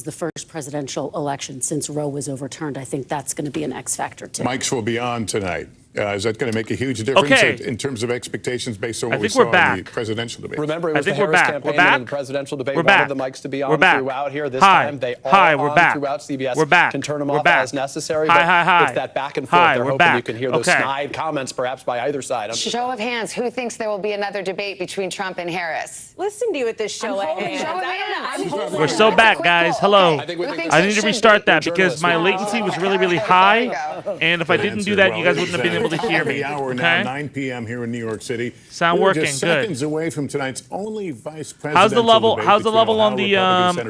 is the first presidential election since Roe was overturned. I think that's going to be an X factor, too. Mics will be on tonight. Is that going to make a huge difference in terms of expectations based on what we saw in the presidential debate? Remember, it was the Harris campaign and the presidential debate. Wanted the mics to be on throughout here. This time they are on throughout. CBS can turn them off as necessary. It's that back and forth. They're hoping you can hear those snide comments, perhaps by either side. Show of hands. Who thinks there will be another debate between Trump and Harris? Listen to you at this show of hands. We're so back, guys. Hello. I need to restart that because my latency was really, really high. And if I didn't do that, you guys wouldn't have been able to hear me. Now, 9 p.m. here in New York City. Sound working just good. Seconds away from tonight's only vice presidential How's the level? debate How's the level on the?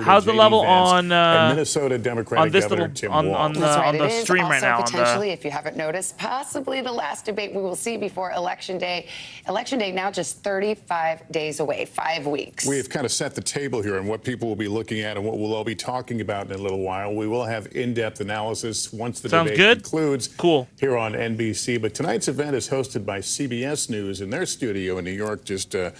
How's the level on? Minnesota Democratic on this Governor little Tim on Walz. the stream right now. Potentially, if you haven't noticed, possibly the last debate we will see before Election Day. Election Day now just 35 days away, 5 weeks. We have kind of set the table here on what people will be looking at and what we'll all be talking about in a little while. We will have in-depth analysis once the debate concludes. Cool. Here on NBC. But tonight's event is hosted by CBS News in their studio in New York, just a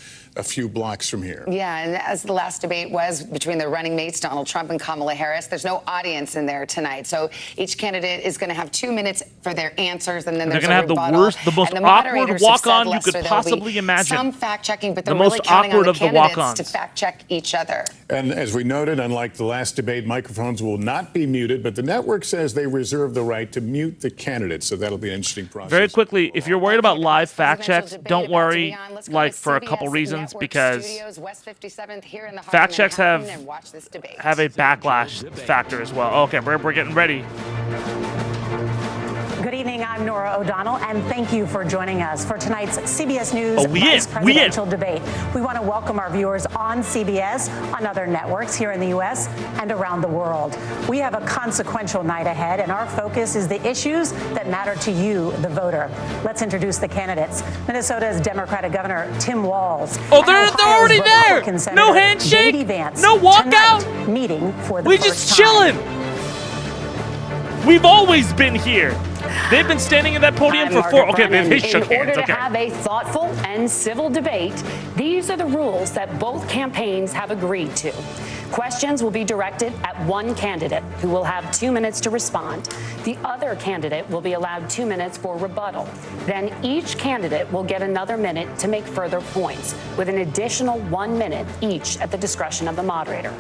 few blocks from here. Yeah, and as the last debate was between the running mates, Donald Trump and Kamala Harris, there's no audience in there tonight. So each candidate is going to have 2 minutes for their answers, and then they're going to have the most awkward walk-on you could possibly imagine. Some fact-checking, but they're the most really counting awkward on of the the walk-ons to fact-check each other. And as we noted, unlike the last debate, microphones will not be muted, but the network says they reserve the right to mute the candidates, so that'll be an interesting process. Very quickly, if you're worried about live fact checks, don't worry, like for a couple reasons, because fact checks have a backlash factor as well. Okay, we're getting ready. Good evening, I'm Nora O'Donnell, and thank you for joining us for tonight's CBS News Vice Presidential Debate. We want to welcome our viewers on CBS, on other networks here in the U.S. and around the world. We have a consequential night ahead, and our focus is the issues that matter to you, the voter. Let's introduce the candidates. Minnesota's Democratic Governor Tim Walz. Oh, they're already there! No handshake, Vance, no walkout, meeting for the we first just chilling. We've always been here. They've been standing in that podium for 4. Okay, they've shook hands. In order to have a thoughtful and civil debate, these are the rules that both campaigns have agreed to. Questions will be directed at one candidate, who will have 2 minutes to respond. The other candidate will be allowed 2 minutes for rebuttal. Then each candidate will get another minute to make further points, with an additional 1 minute each at the discretion of the moderator.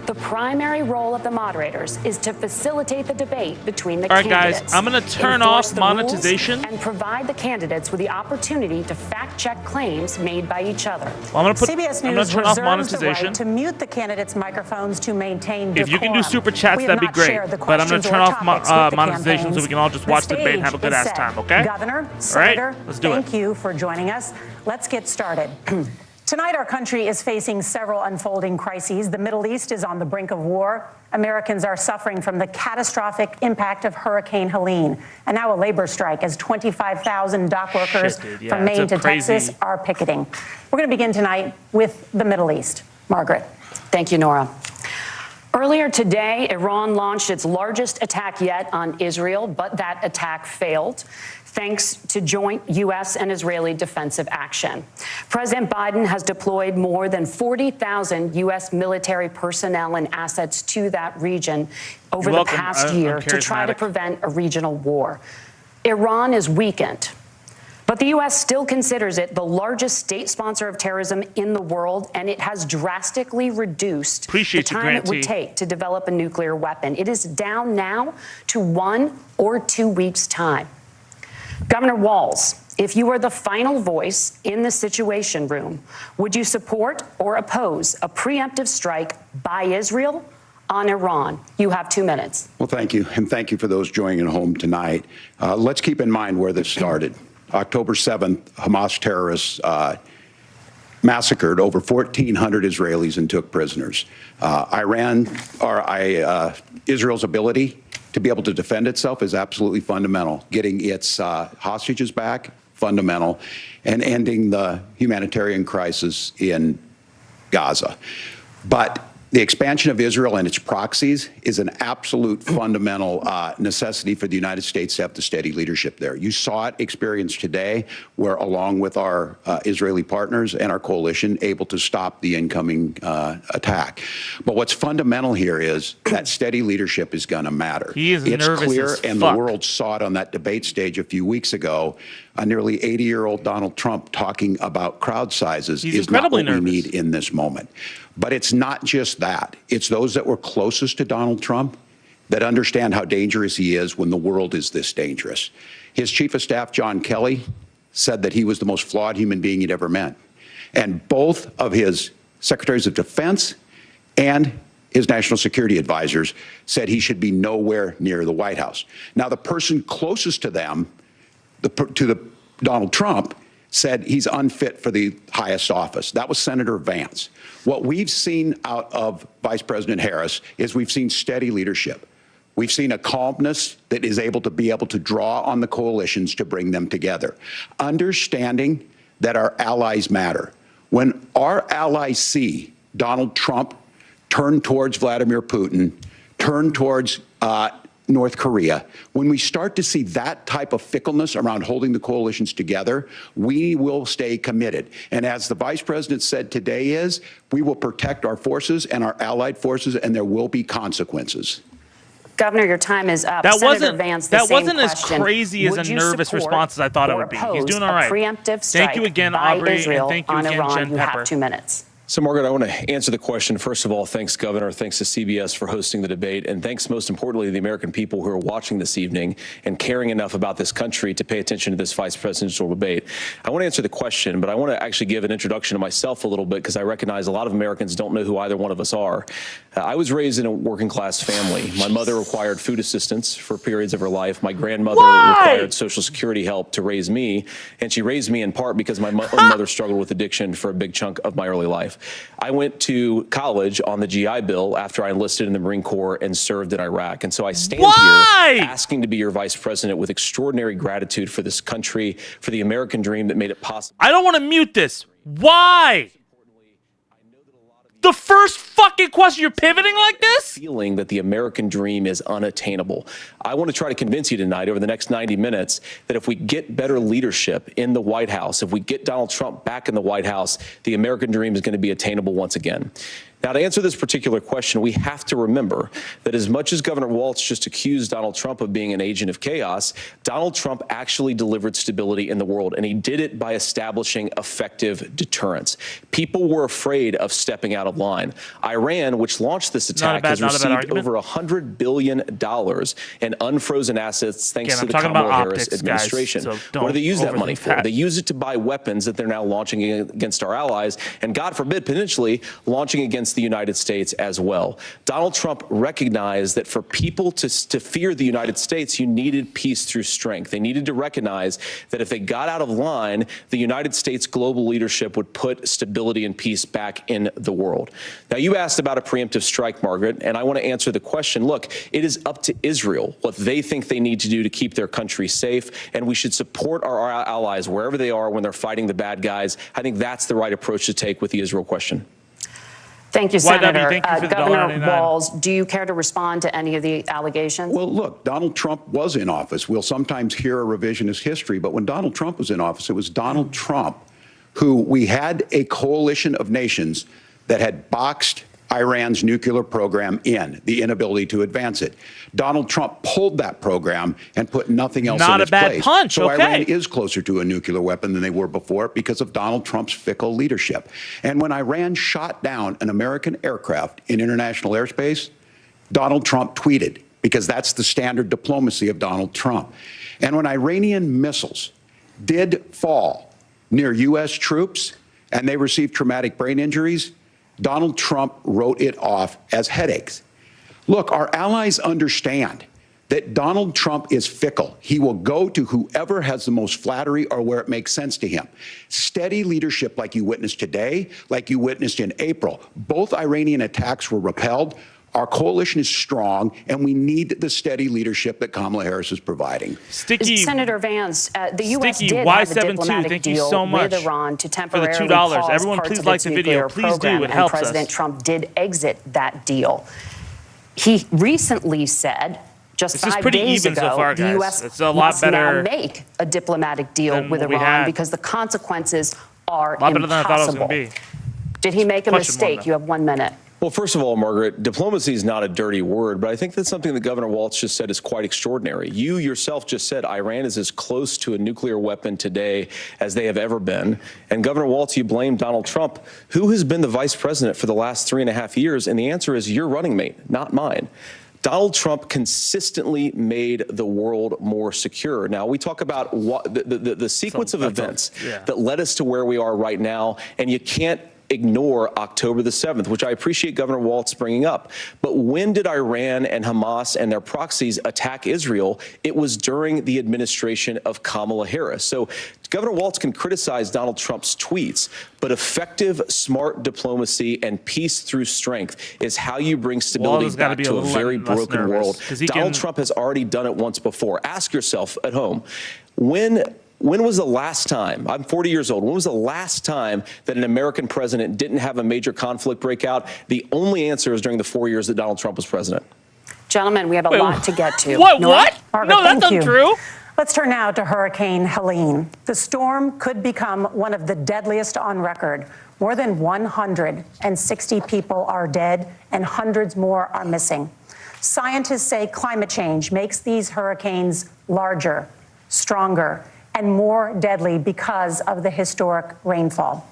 The primary role of the moderators is to facilitate the debate between the candidates. All right, guys, I'm going to turn off monetization and provide the candidates with the opportunity to fact-check claims made by each other. Well, I'm CBS News turn off reserves monetization. the right to mute the candidates' microphones to maintain decorum. If you can do super chats, that'd be great. But I'm going to turn off monetization so we can all just watch the debate and have a good ass time, okay? Governor, Senator, let's do it. Thank you for joining us. Let's get started. Tonight, our country is facing several unfolding crises. The Middle East is on the brink of war. Americans are suffering from the catastrophic impact of Hurricane Helene. And now a labor strike as 25,000 dock workers from Maine to Texas are picketing. We're going to begin tonight with the Middle East. Margaret. Thank you, Nora. Earlier today, Iran launched its largest attack yet on Israel, but that attack failed, thanks to joint U.S. and Israeli defensive action. President Biden has deployed more than 40,000 U.S. military personnel and assets to that region over the past year to try to prevent a regional war. Iran is weakened, but the U.S. still considers it the largest state sponsor of terrorism in the world, and it has drastically reduced the time it would take to develop a nuclear weapon. It is down now to 1 or 2 weeks' time. Governor Walz, if you were the final voice in the Situation Room, would you support or oppose a preemptive strike by Israel on Iran? You have 2 minutes. Well, thank you. And thank you for those joining at home tonight. Let's keep in mind where this started. October 7th, Hamas terrorists massacred over 1,400 Israelis and took prisoners. Israel's ability to be able to defend itself is absolutely fundamental. Getting its hostages back, fundamental, and ending the humanitarian crisis in Gaza. But The expansion of Israel and its proxies is an absolute fundamental necessity for the United States to have the steady leadership there. You saw it experienced today, where along with our Israeli partners and our coalition, able to stop the incoming attack. But what's fundamental here is that steady leadership is going to matter. He is nervous It's clear, as and fuck. the world saw it on that debate stage a few weeks ago. A nearly 80-year-old Donald Trump talking about crowd sizes is not what we need in this moment. But it's not just that. It's those that were closest to Donald Trump that understand how dangerous he is when the world is this dangerous. His chief of staff, John Kelly, said that he was the most flawed human being he'd ever met. And both of his secretaries of defense and his national security advisors said he should be nowhere near the White House. Now, the person closest to them, Donald Trump, said he's unfit for the highest office. That was Senator Vance. What we've seen out of Vice President Harris is we've seen steady leadership. We've seen a calmness that is able to draw on the coalitions to bring them together, understanding that our allies matter. When our allies see Donald Trump turn towards Vladimir Putin, turn towards North Korea, when we start to see that type of fickleness around holding the coalitions together, we will stay committed. And as the Vice President said today we will protect our forces and our allied forces, and there will be consequences. Governor, your time is up. That Senator Vance, the that same wasn't as question. crazy as Would a you nervous support response as I thought it or would be. He's oppose doing all a right. preemptive strike Thank you again, by Aubrey, Israel and thank you on again, Iran. Jen You Pepper. have 2 minutes. So, Margaret, I want to answer the question. First of all, thanks, Governor. Thanks to CBS for hosting the debate. And thanks, most importantly, to the American people who are watching this evening and caring enough about this country to pay attention to this vice presidential debate. I want to answer the question, but I want to actually give an introduction to myself a little bit, because I recognize a lot of Americans don't know who either one of us are. I was raised in a working class family. My mother required food assistance for periods of her life. My grandmother required Social Security help to raise me. And she raised me in part because my own mother struggled with addiction for a big chunk of my early life. I went to college on the GI Bill after I enlisted in the Marine Corps and served in Iraq. And so I stand here asking to be your vice president with extraordinary gratitude for this country, for the American dream that made it possible. I don't want to mute this. Why? The first fucking question, you're pivoting like this? Feeling that the American dream is unattainable. I want to try to convince you tonight over the next 90 minutes that if we get better leadership in the White House, if we get Donald Trump back in the White House, the American dream is going to be attainable once again. Now, to answer this particular question, we have to remember that as much as Governor Walz just accused Donald Trump of being an agent of chaos, Donald Trump actually delivered stability in the world, and he did it by establishing effective deterrence. People were afraid of stepping out of line. Iran, which launched this attack, has received over $100 billion in unfrozen assets thanks to the Kamala Harris administration. Guys, so what do they use that money for? They use it to buy weapons that they're now launching against our allies, and God forbid, potentially launching against the United States as well. Donald Trump recognized that for people to fear the United States, you needed peace through strength. They needed to recognize that if they got out of line, the United States global leadership would put stability and peace back in the world. Now, you asked about a preemptive strike, Margaret, and I want to answer the question. Look, it is up to Israel what they think they need to do to keep their country safe, and we should support our allies wherever they are when they're fighting the bad guys. I think that's the right approach to take with the Israel question. Thank you, Senator. Thank you for Governor Walz, do you care to respond to any of the allegations? Well, look, Donald Trump was in office. We'll sometimes hear a revisionist history, but when Donald Trump was in office, it was Donald Trump who we had a coalition of nations that had boxed Iran's nuclear program in, the inability to advance it. Donald Trump pulled that program and put nothing else in its place. Not a bad punch, so okay. Iran is closer to a nuclear weapon than they were before because of Donald Trump's fickle leadership. And when Iran shot down an American aircraft in international airspace, Donald Trump tweeted, because that's the standard diplomacy of Donald Trump. And when Iranian missiles did fall near U.S. troops and they received traumatic brain injuries, Donald Trump wrote it off as headaches. Look, our allies understand that Donald Trump is fickle. He will go to whoever has the most flattery or where it makes sense to him. Steady leadership like you witnessed today, like you witnessed in April. Both Iranian attacks were repelled. Our coalition is strong, and we need the steady leadership that Kamala Harris is providing. Senator Vance, the U.S. did have a Y72, diplomatic thank you deal so much with Iran to for the temporarily $2. pause Everyone, parts please of like its the video. nuclear Please do. program, It helps and President us. Trump did exit that deal. He recently said, just 5 days ago, so far, the U.S. It's a lot must better now make a diplomatic deal with Iran because the consequences are a lot better than I thought it was going to be. Did he make a mistake? You have 1 minute. Well, first of all, Margaret, diplomacy is not a dirty word, but I think that's something that Governor Walz just said is quite extraordinary. You yourself just said Iran is as close to a nuclear weapon today as they have ever been. And Governor Walz, you blame Donald Trump, who has been the vice president for the last 3.5 years. And the answer is your running mate, not mine. Donald Trump consistently made the world more secure. Now, we talk about what the sequence of events that led us to where we are right now, and you can't ignore October the 7th, which I appreciate Governor Walz bringing up. But when did Iran and Hamas and their proxies attack Israel? It was during the administration of Kamala Harris. So Governor Walz can criticize Donald Trump's tweets, but effective, smart diplomacy and peace through strength is how you bring stability back to a very broken world. Donald Trump has already done it once before. Ask yourself at home, when was the last time, I'm 40 years old, when was the last time that an American president didn't have a major conflict break out? The only answer is during the 4 years that Donald Trump was president. Gentlemen, we have a lot to get to. What? Margaret, no, that's untrue. Let's turn now to Hurricane Helene. The storm could become one of the deadliest on record. More than 160 people are dead and hundreds more are missing. Scientists say climate change makes these hurricanes larger, stronger, and more deadly because of the historic rainfall.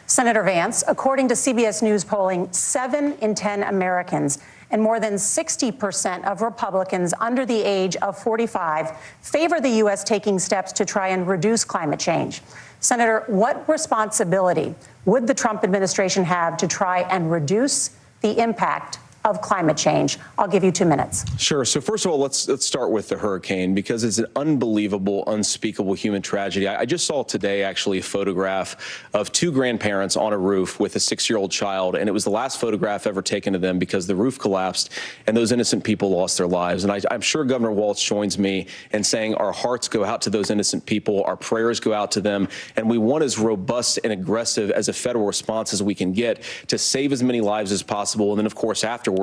Senator Vance, according to CBS News polling, 7 in 10 Americans and more than 60% of Republicans under the age of 45 favor the U.S. taking steps to try and reduce climate change. Senator, what responsibility would the Trump administration have to try and reduce the impact of climate change? I'll give you 2 minutes. Sure. So first of all, let's start with the hurricane, because it's an unbelievable, unspeakable human tragedy. I just saw today, actually, a photograph of 2 grandparents on a roof with a 6-year-old child, and it was the last photograph ever taken of them because the roof collapsed and those innocent people lost their lives. And I'm sure Governor Walz joins me in saying our hearts go out to those innocent people, our prayers go out to them, and we want as robust and aggressive as a federal response as we can get to save as many lives as possible, and then, of course, afterwards,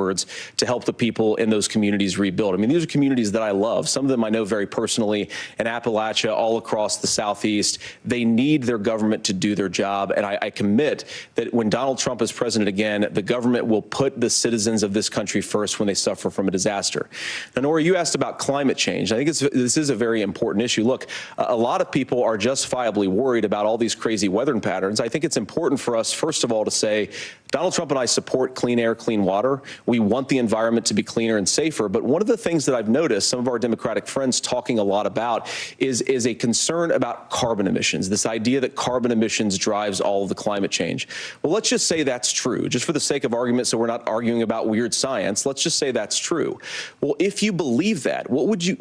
to help the people in those communities rebuild. I mean, these are communities that I love. Some of them I know very personally in Appalachia, all across the Southeast. They need their government to do their job. And I commit that when Donald Trump is president again, the government will put the citizens of this country first when they suffer from a disaster. Now, Nora, you asked about climate change. I think this is a very important issue. Look, a lot of people are justifiably worried about all these crazy weather patterns. I think it's important for us, first of all, to say Donald Trump and I support clean air, clean water. We want the environment to be cleaner and safer. But one of the things that I've noticed some of our Democratic friends talking a lot about is a concern about carbon emissions, this idea that carbon emissions drives all of the climate change. Well, let's just say that's true, just for the sake of argument, so we're not arguing about weird science. Let's just say that's true. Well, if you believe that, what would you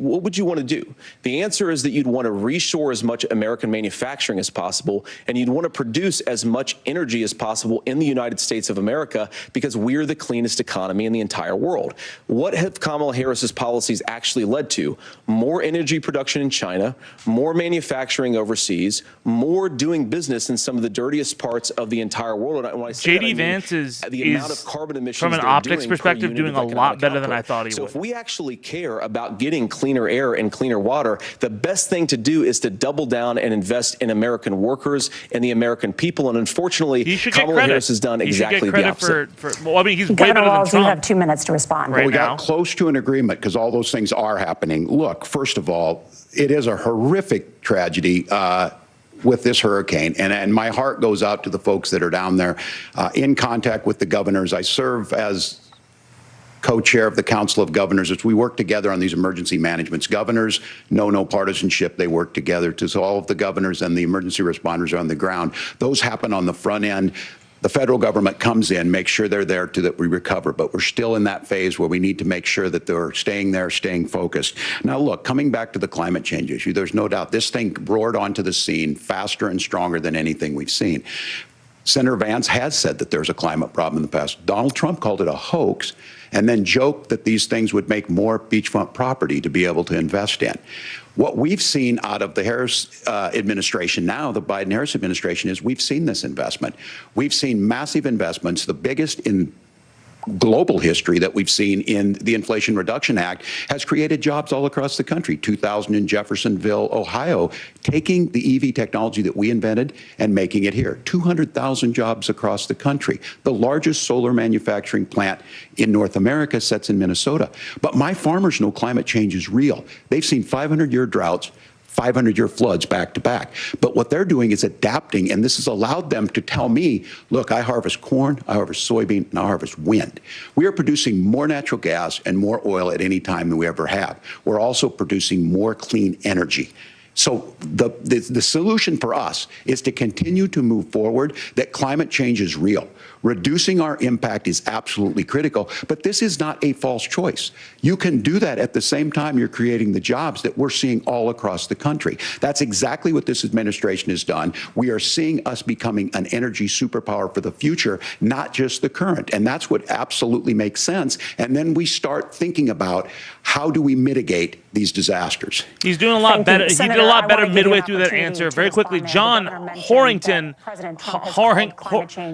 want to do? The answer is that you'd want to reshore as much American manufacturing as possible, and you'd want to produce as much energy as possible in the United States of America, because we're the cleanest economy in the entire world. What have Kamala Harris's policies actually led to? More energy production in China, more manufacturing overseas, more doing business in some of the dirtiest parts of the entire world. And when I say JD Vance is the amount of carbon emissions from an optics perspective doing a lot better than I thought he would. So if we actually care about getting cleaner air and cleaner water, the best thing to do is to double down and invest in American workers and the American people. And unfortunately, Kamala Harris has done exactly the opposite. Well, I mean, he's way Governor better than Walz, Trump. you have 2 minutes to respond. Well, we got close to an agreement because all those things are happening. Look, first of all, it is a horrific tragedy with this hurricane, and my heart goes out to the folks that are down there in contact with the governors. I serve as co-chair of the Council of Governors as we work together on these emergency managements. Governors know no partisanship. They work together. So all of the governors and the emergency responders are on the ground. Those happen on the front end. The federal government comes in, makes sure they're there to that we recover, but we're still in that phase where we need to make sure that they're staying there, staying focused. Now, look, coming back to the climate change issue, there's no doubt this thing roared onto the scene faster and stronger than anything we've seen. Senator Vance has said that there's a climate problem in the past. Donald Trump called it a hoax, and then joke that these things would make more beachfront property to be able to invest in. What we've seen out of the Harris administration now, the Biden-Harris administration, is we've seen this investment. We've seen massive investments, the biggest in global history that we've seen in the Inflation Reduction Act, has created jobs all across the country. 2,000 in Jeffersonville, Ohio, taking the EV technology that we invented and making it here. 200,000 jobs across the country. The largest solar manufacturing plant in North America sits in Minnesota. But my farmers know climate change is real. They've seen 500-year droughts, 500-year floods back to back. But what they're doing is adapting, and this has allowed them to tell me, look, I harvest corn, I harvest soybean, and I harvest wind. We are producing more natural gas and more oil at any time than we ever have. We're also producing more clean energy. So the solution for us is to continue to move forward, that climate change is real. Reducing our impact is absolutely critical, but this is not a false choice. You can do that at the same time you're creating the jobs that we're seeing all across the country. That's exactly what this administration has done. We are seeing us becoming an energy superpower for the future, not just the current. And that's what absolutely makes sense. And then we start thinking about how do we mitigate these disasters. He's doing a lot better. He did a lot better midway through that answer. Very quickly, John Horrington.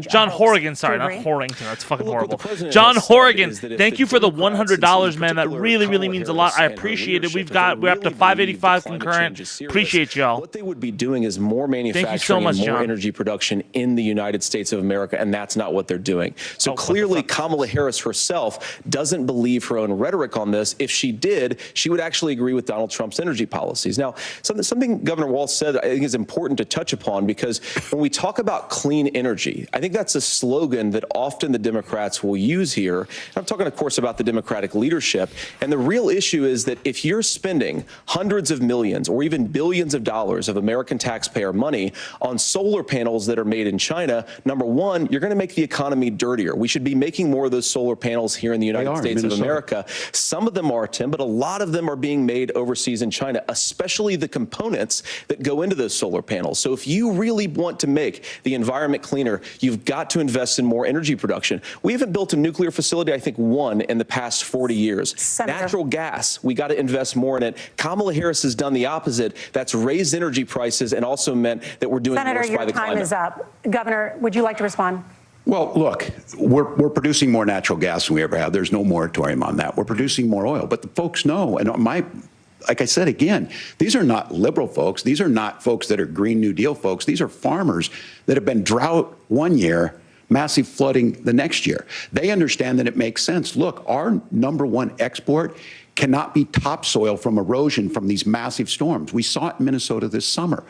John Horrigan. Sorry, not Horrington. That's fucking horrible. John Horrigan, thank you for the $100, man. That really, really means a lot. I appreciate it. We're up to 585 concurrent. Appreciate y'all. What they would be doing is more manufacturing and more energy production in the United States of America, and that's not what they're doing. So clearly, Kamala Harris herself doesn't believe her own rhetoric on this. If she did, she would actually agree with Donald Trump's energy policies. Now, something Governor Walz said I think is important to touch upon, because when we talk about clean energy, I think that's a slogan that often the Democrats will use here. I'm talking, of course, about the Democratic leadership. And the real issue is that if you're spending hundreds of millions or even billions of dollars of American taxpayer money on solar panels that are made in China, number one, you're going to make the economy dirtier. We should be making more of those solar panels here in the United States of America. Some of them are, Tim, but a lot of them are being made overseas in China, especially the components that go into those solar panels. So if you really want to make the environment cleaner, you've got to invest in more energy production. We haven't built a nuclear facility, I think, one in the past 40 years. Senator. Natural gas, we got to invest more in it. Kamala Harris has done the opposite. That's raised energy prices and also meant that we're doing worse by the climate. Senator, your time is up. Governor, would you like to respond? Well, look, we're producing more natural gas than we ever have. There's no moratorium on that. We're producing more oil. But the folks know, and like I said again, these are not liberal folks. These are not folks that are Green New Deal folks. These are farmers that have been drought one year, massive flooding the next year. They understand that it makes sense. Look, our #1 export cannot be topsoil from erosion from these massive storms. We saw it in Minnesota this summer.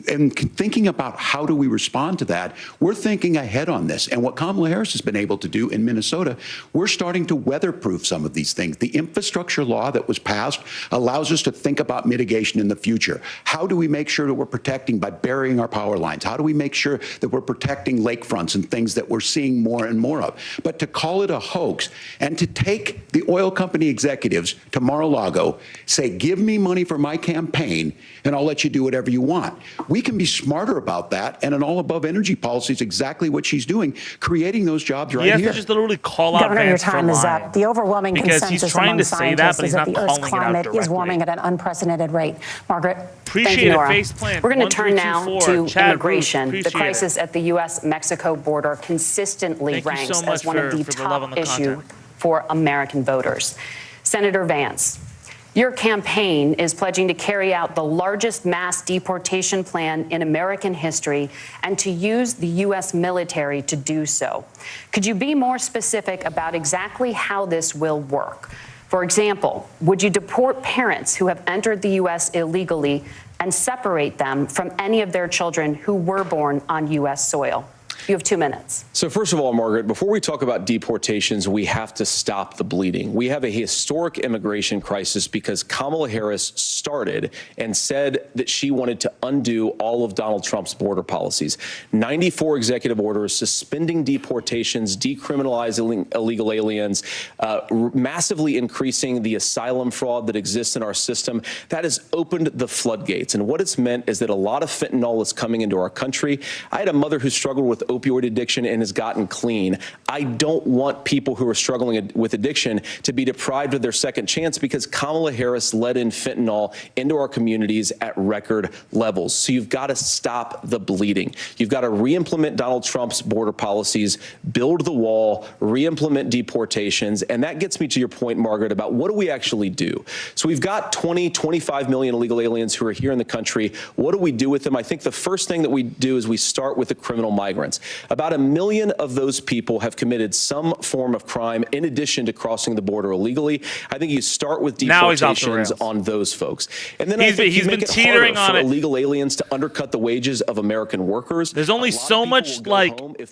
And thinking about how do we respond to that, we're thinking ahead on this. And what Kamala Harris has been able to do in Minnesota, we're starting to weatherproof some of these things. The infrastructure law that was passed allows us to think about mitigation in the future. How do we make sure that we're protecting by burying our power lines? How do we make sure that we're protecting lakefronts and things that we're seeing more and more of? But to call it a hoax and to take the oil company executives to Mar-a-Lago, say, give me money for my campaign and I'll let you do whatever you want. We can be smarter about that, and an all-above energy policy is exactly what she's doing, creating those jobs right here. You have to just literally call out Governor, Vance your time is up. The overwhelming because consensus he's trying among to say that, scientists but is he's that not the Earth's calling it out climate directly. is warming at an unprecedented rate. Margaret? Appreciate it, face We're plant. going to turn now to Chad immigration. Bruce, The crisis at the U.S.-Mexico border consistently ranks as one of the top issues for American voters. Senator Vance, your campaign is pledging to carry out the largest mass deportation plan in American history and to use the U.S. military to do so. Could you be more specific about exactly how this will work? For example, would you deport parents who have entered the U.S. illegally and separate them from any of their children who were born on U.S. soil? You have 2 minutes. So first of all, Margaret, before we talk about deportations, we have to stop the bleeding. We have a historic immigration crisis because Kamala Harris started and said that she wanted to undo all of Donald Trump's border policies. 94 executive orders suspending deportations, decriminalizing illegal aliens, massively increasing the asylum fraud that exists in our system. That has opened the floodgates. And what it's meant is that a lot of fentanyl is coming into our country. I had a mother who struggled with opioid addiction and has gotten clean. I don't want people who are struggling with addiction to be deprived of their second chance because Kamala Harris let in fentanyl into our communities at record levels. So you've got to stop the bleeding. You've got to re-implement Donald Trump's border policies, build the wall, re-implement deportations. And that gets me to your point, Margaret, about what do we actually do? So we've got 25 million illegal aliens who are here in the country. What do we do with them? I think the first thing that we do is we start with the criminal migrants. About 1 million of those people have committed some form of crime in addition to crossing the border illegally. I think you start with deportations on those folks. And then I think you make it harder for illegal aliens to undercut the wages of American workers. There's only so much like paper-thin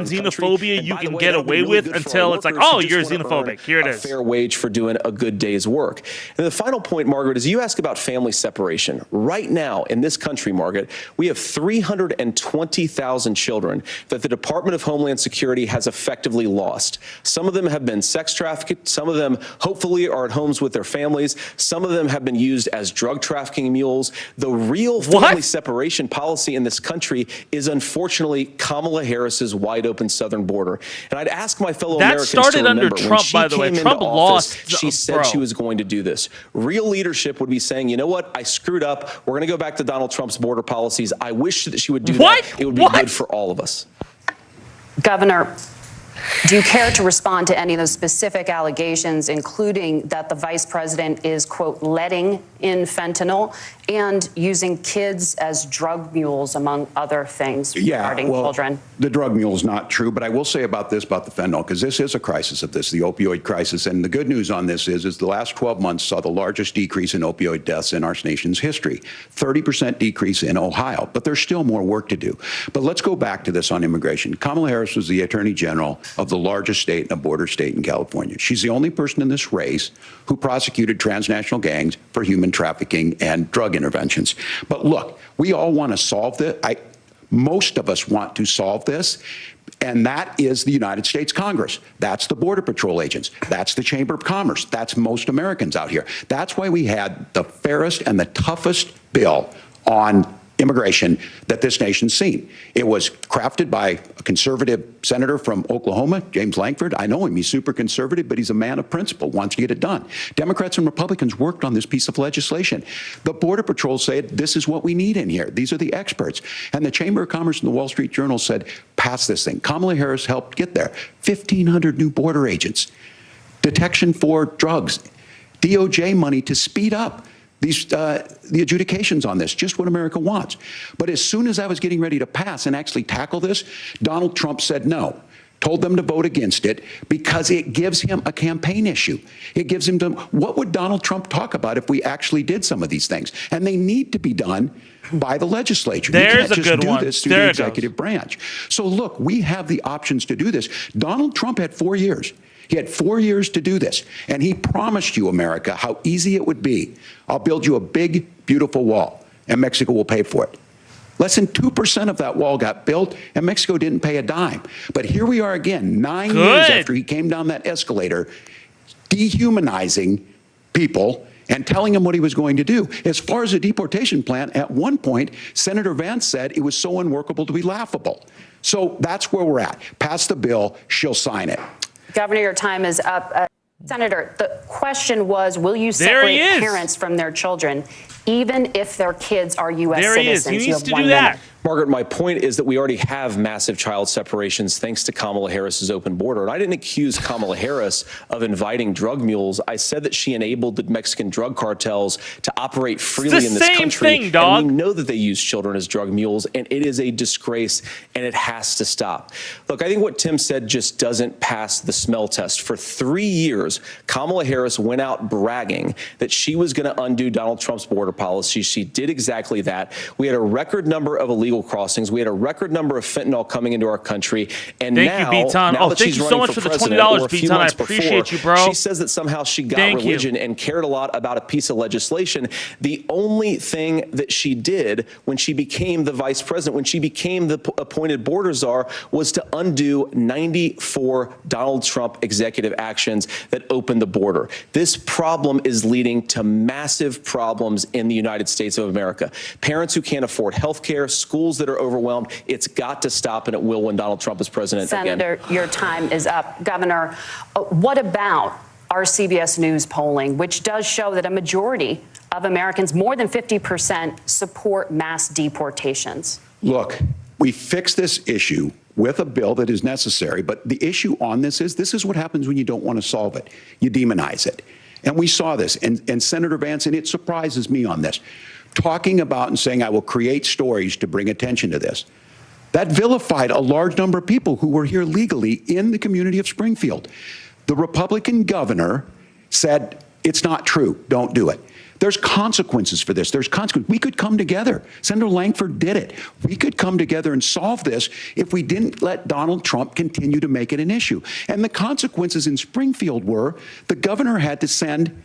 xenophobia you can get away with until it's like, oh, you're xenophobic. Here it is. A fair wage for doing a good day's work. And the final point, Margaret, is you ask about family separation. Right now in this country, Margaret, we have 320,000 children that the Department of Homeland Security has effectively lost. Some of them have been sex trafficked. Some of them hopefully are at homes with their families. Some of them have been used as drug trafficking mules. The real family separation policy in this country is unfortunately Kamala Harris's wide open southern border. And I'd ask my fellow Americans to remember under Trump, by the way. Trump lost. She said she was going to do this. Real leadership would be saying, you know what? I screwed up. We're going to go back to Donald Trump's border policies. I wish that she would do that. It would be good for all of us. Governor, do you care to respond to any of those specific allegations, including that the vice president is, quote, letting in fentanyl and using kids as drug mules, among other things regarding children? The drug mule is not true, but I will say about the fentanyl, because this is a crisis of this, the opioid crisis. And the good news on this is the last 12 months saw the largest decrease in opioid deaths in our nation's history, 30% decrease in Ohio. But there's still more work to do. But let's go back to this on immigration. Kamala Harris was the Attorney General of the largest state and a border state in California. She's the only person in this race who prosecuted transnational gangs for human trafficking and drug interventions. But look, we all want to solve this. Most of us want to solve this, and that is the United States Congress. That's the Border Patrol agents. That's the Chamber of Commerce. That's most Americans out here. That's why we had the fairest and the toughest bill on immigration that this nation's seen. It was crafted by a conservative senator from Oklahoma, James Lankford. I know him. He's super conservative, but he's a man of principle, wants to get it done. Democrats and Republicans worked on this piece of legislation. The Border Patrol said, this is what we need in here. These are the experts. And the Chamber of Commerce and the Wall Street Journal said, pass this thing. Kamala Harris helped get there. 1,500 new border agents, detection for drugs, DOJ money to speed up the adjudications on this, just what America wants. But as soon as I was getting ready to pass and actually tackle this, Donald Trump said no, told them to vote against it because it gives him a campaign issue. It gives him what would Donald Trump talk about if we actually did some of these things? And they need to be done by the legislature. There's you can't just do this through the executive branch. So look, we have the options to do this. Donald Trump had 4 years. He had 4 years to do this, and he promised you, America, how easy it would be. I'll build you a big, beautiful wall, and Mexico will pay for it. Less than 2% of that wall got built, and Mexico didn't pay a dime. But here we are again, 9 years after he came down that escalator, dehumanizing people and telling them what he was going to do. As far as the deportation plan, at one point, Senator Vance said it was so unworkable to be laughable. So that's where we're at. Pass the bill, she'll sign it. Governor, your time is up. Senator, the question was, will you separate parents from their children, even if their kids are U.S. citizens? He needs to do that. Margaret, my point is that we already have massive child separations thanks to Kamala Harris's open border. And I didn't accuse Kamala Harris of inviting drug mules. I said that she enabled the Mexican drug cartels to operate freely in this country. And we know that they use children as drug mules, and it is a disgrace, and it has to stop. Look, I think what Tim said just doesn't pass the smell test. For 3 years, Kamala Harris went out bragging that she was going to undo Donald Trump's border policy. She did exactly that. We had a record number of illegal crossings. We had a record number of fentanyl coming into our country. And now thank you so much for the $20, Beaton. I appreciate you, bro. She says that somehow she got religion and cared a lot about a piece of legislation. The only thing that she did when she became the vice president, when she became the appointed border czar, was to undo 94 Donald Trump executive actions that opened the border. This problem is leading to massive problems in the United States of America. Parents who can't afford health care, school schools that are overwhelmed. It's got to stop, and it will when Donald Trump is president again. Senator, your time is up. Governor, what about our CBS News polling, which does show that a majority of Americans, more than 50%, support mass deportations? Look, we fixed this issue with a bill that is necessary, but the issue on this is what happens when you don't want to solve it. You demonize it. And we saw this, and Senator Vance, and it surprises me on this, talking about and saying, I will create stories to bring attention to this. That vilified a large number of people who were here legally in the community of Springfield. The Republican governor said, it's not true, don't do it. There's consequences for this. There's consequences. We could come together. Senator Langford did it. We could come together and solve this if we didn't let Donald Trump continue to make it an issue. And the consequences in Springfield were the governor had to send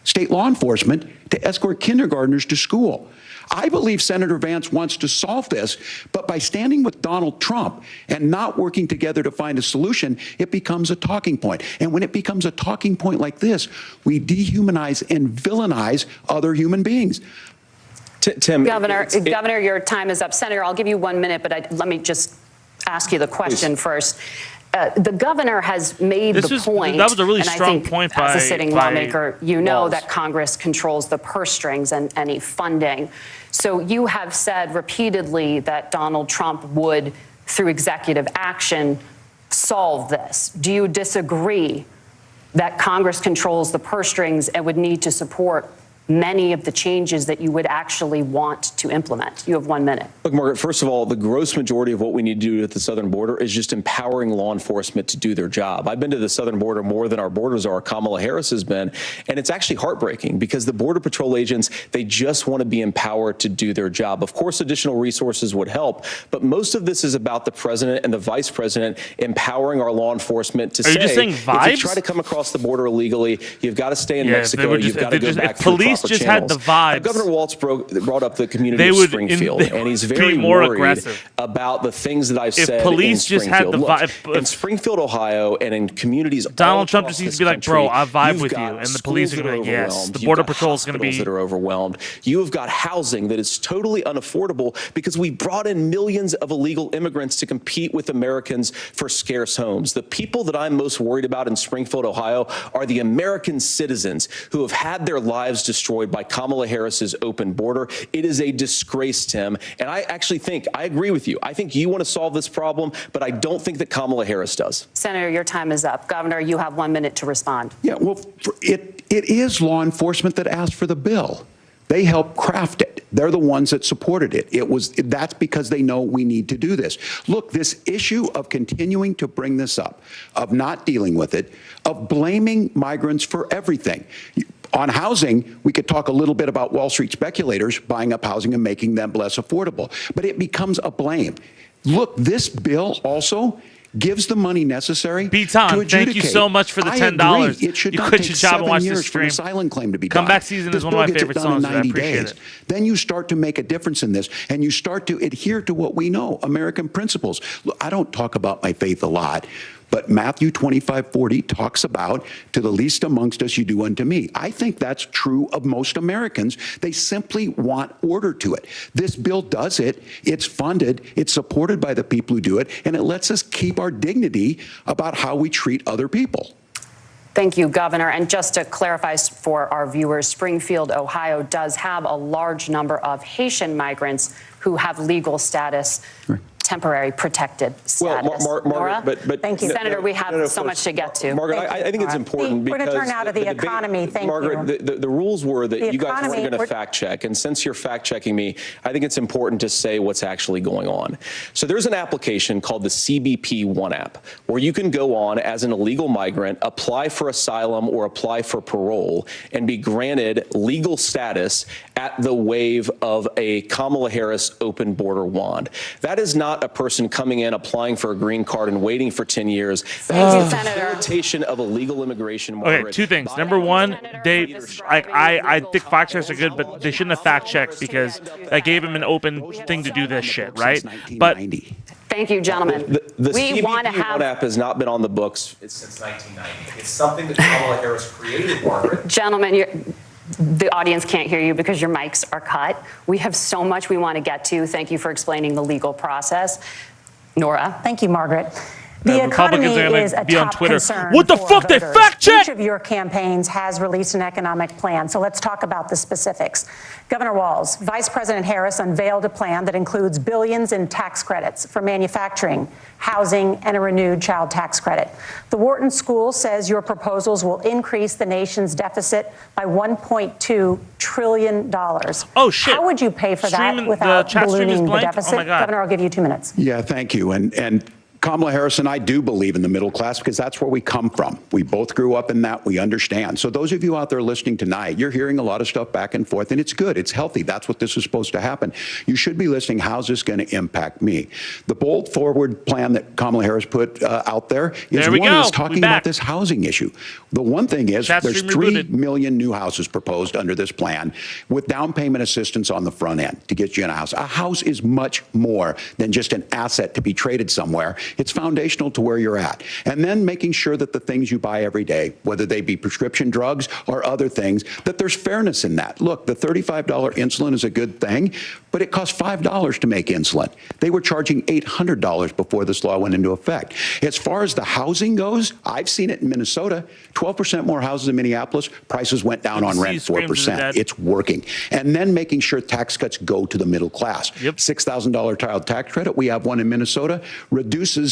state law enforcement to escort kindergartners to school. I believe Senator Vance wants to solve this, but by standing with Donald Trump and not working together to find a solution, it becomes a talking point. And when it becomes a talking point like this, we dehumanize and villainize other human beings. Tim, Governor, your time is up. Senator, I'll give you 1 minute, but let me just ask you the question first. The governor has made the point, that was a really and strong I think point as a sitting lawmaker, you know Walz. that Congress controls the purse strings and any funding. So you have said repeatedly that Donald Trump would, through executive action, solve this. Do you disagree that Congress controls the purse strings and would need to support many of the changes that you would actually want to implement? You have 1 minute. Look, Margaret, first of all, the gross majority of what we need to do at the southern border is just empowering law enforcement to do their job. I've been to the southern border more than our borders are. Kamala Harris has been. And it's actually heartbreaking because the Border Patrol agents, they just want to be empowered to do their job. Of course, additional resources would help, but most of this is about the president and the vice president empowering our law enforcement to say, if you try to come across the border illegally, you've got to stay in Mexico, you've got to go back through police just had the vibes. Governor Walz brought up the community of Springfield, and he's very worried about the things that I've said police in just had the vibe in Springfield, Ohio, and in communities. Donald Trump just needs to be like, bro, I vibe with you, and the police are going to be like, yes. The Border Patrol is going to be that are overwhelmed. You have got housing that is totally unaffordable because we brought in millions of illegal immigrants to compete with Americans for scarce homes. The people that I'm most worried about in Springfield, Ohio, are the American citizens who have had their lives destroyed by Kamala Harris's open border. It is a disgrace, Tim. And I actually think, I agree with you. I think you want to solve this problem, but I don't think that Kamala Harris does. Senator, your time is up. Governor, you have 1 minute to respond. Yeah, well, it is law enforcement that asked for the bill. They helped craft it. They're the ones that supported it. That's because they know we need to do this. Look, this issue of continuing to bring this up, of not dealing with it, of blaming migrants for everything. On housing, we could talk a little bit about Wall Street speculators buying up housing and making them less affordable, but it becomes a blame. Look, this bill also gives the money necessary to adjudicate. Thank you so much for the $10. It should you not quit take your job and watch 7 years this for an stream. asylum claim to be Comeback done. Season This is one of my bill gets favorite it done in songs, and I 90 appreciate days. it. Then you start to make a difference in this, and you start to adhere to what we know, American principles. Look, I don't talk about my faith a lot, but Matthew 25:40 talks about, to the least amongst us you do unto me. I think that's true of most Americans. They simply want order to it. This bill does it. It's funded. It's supported by the people who do it. And it lets us keep our dignity about how we treat other people. Thank you, Governor. And just to clarify for our viewers, Springfield, Ohio does have a large number of Haitian migrants who have legal status. Right. Temporary protected status. Well, Margaret, but thank you, Senator. We have so much to get to. Margaret, I think it's important because we're going to turn now to the economy. Thank you. Margaret, the rules were that you guys weren't going to fact check, and since you're fact checking me, I think it's important to say what's actually going on. So there's an application called the CBP One app, where you can go on as an illegal migrant, apply for asylum or apply for parole, and be granted legal status at the wave of a Kamala Harris open border wand. That is not a person coming in, applying for a green card and waiting for 10 years. That's a facilitation of illegal immigration. Okay, two things. Number one, I think fact checks are good, but they shouldn't have fact checked because I gave him an open thing to do this shit, right? But thank you, gentlemen. The CBP One app has not been on the books since 1990. It's something that Kamala Harris created, Margaret. Gentlemen, The audience can't hear you because your mics are cut. We have so much we want to get to. Thank you for explaining the legal process. Nora. Thank you, Margaret. The economy is a top concern. What the fuck? They fact check? Each of your campaigns has released an economic plan, so let's talk about the specifics. Governor Walz, Vice President Harris unveiled a plan that includes billions in tax credits for manufacturing, housing, and a renewed child tax credit. The Wharton School says your proposals will increase the nation's deficit by $1.2 trillion. Oh, shit. How would you pay for that without ballooning the deficit? Oh, my God. Governor, I'll give you 2 minutes. Yeah, thank you. And Kamala Harris and I do believe in the middle class because that's where we come from. We both grew up in that. We understand. So those of you out there listening tonight, you're hearing a lot of stuff back and forth, and it's good. It's healthy. That's what this is supposed to happen. You should be listening. How's this going to impact me? The bold forward plan that Kamala Harris put out there is talking about this housing issue. The one thing is there's 3 million new houses proposed under this plan with down payment assistance on the front end to get you in a house. A house is much more than just an asset to be traded somewhere. It's foundational to where you're at. And then making sure that the things you buy every day, whether they be prescription drugs or other things, that there's fairness in that. Look, the $35 insulin is a good thing, but it costs $5 to make insulin. They were charging $800 before this law went into effect. As far as the housing goes, I've seen it in Minnesota. 12% more houses in Minneapolis. Prices went down on rent 4%. It's working. And then making sure tax cuts go to the middle class. $6,000 child tax credit. We have one in Minnesota. Reduces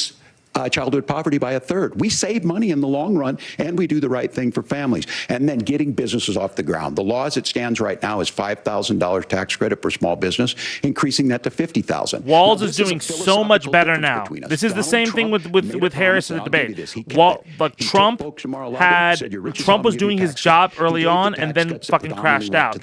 childhood poverty by 1/3. We save money in the long run, and we do the right thing for families. And then getting businesses off the ground. The law as it stands right now is $5,000 tax credit for small business, increasing that to $50,000. Walz is doing so much better now. This is the same thing with Harris in the debate. But Trump was doing his job early on and then fucking crashed out.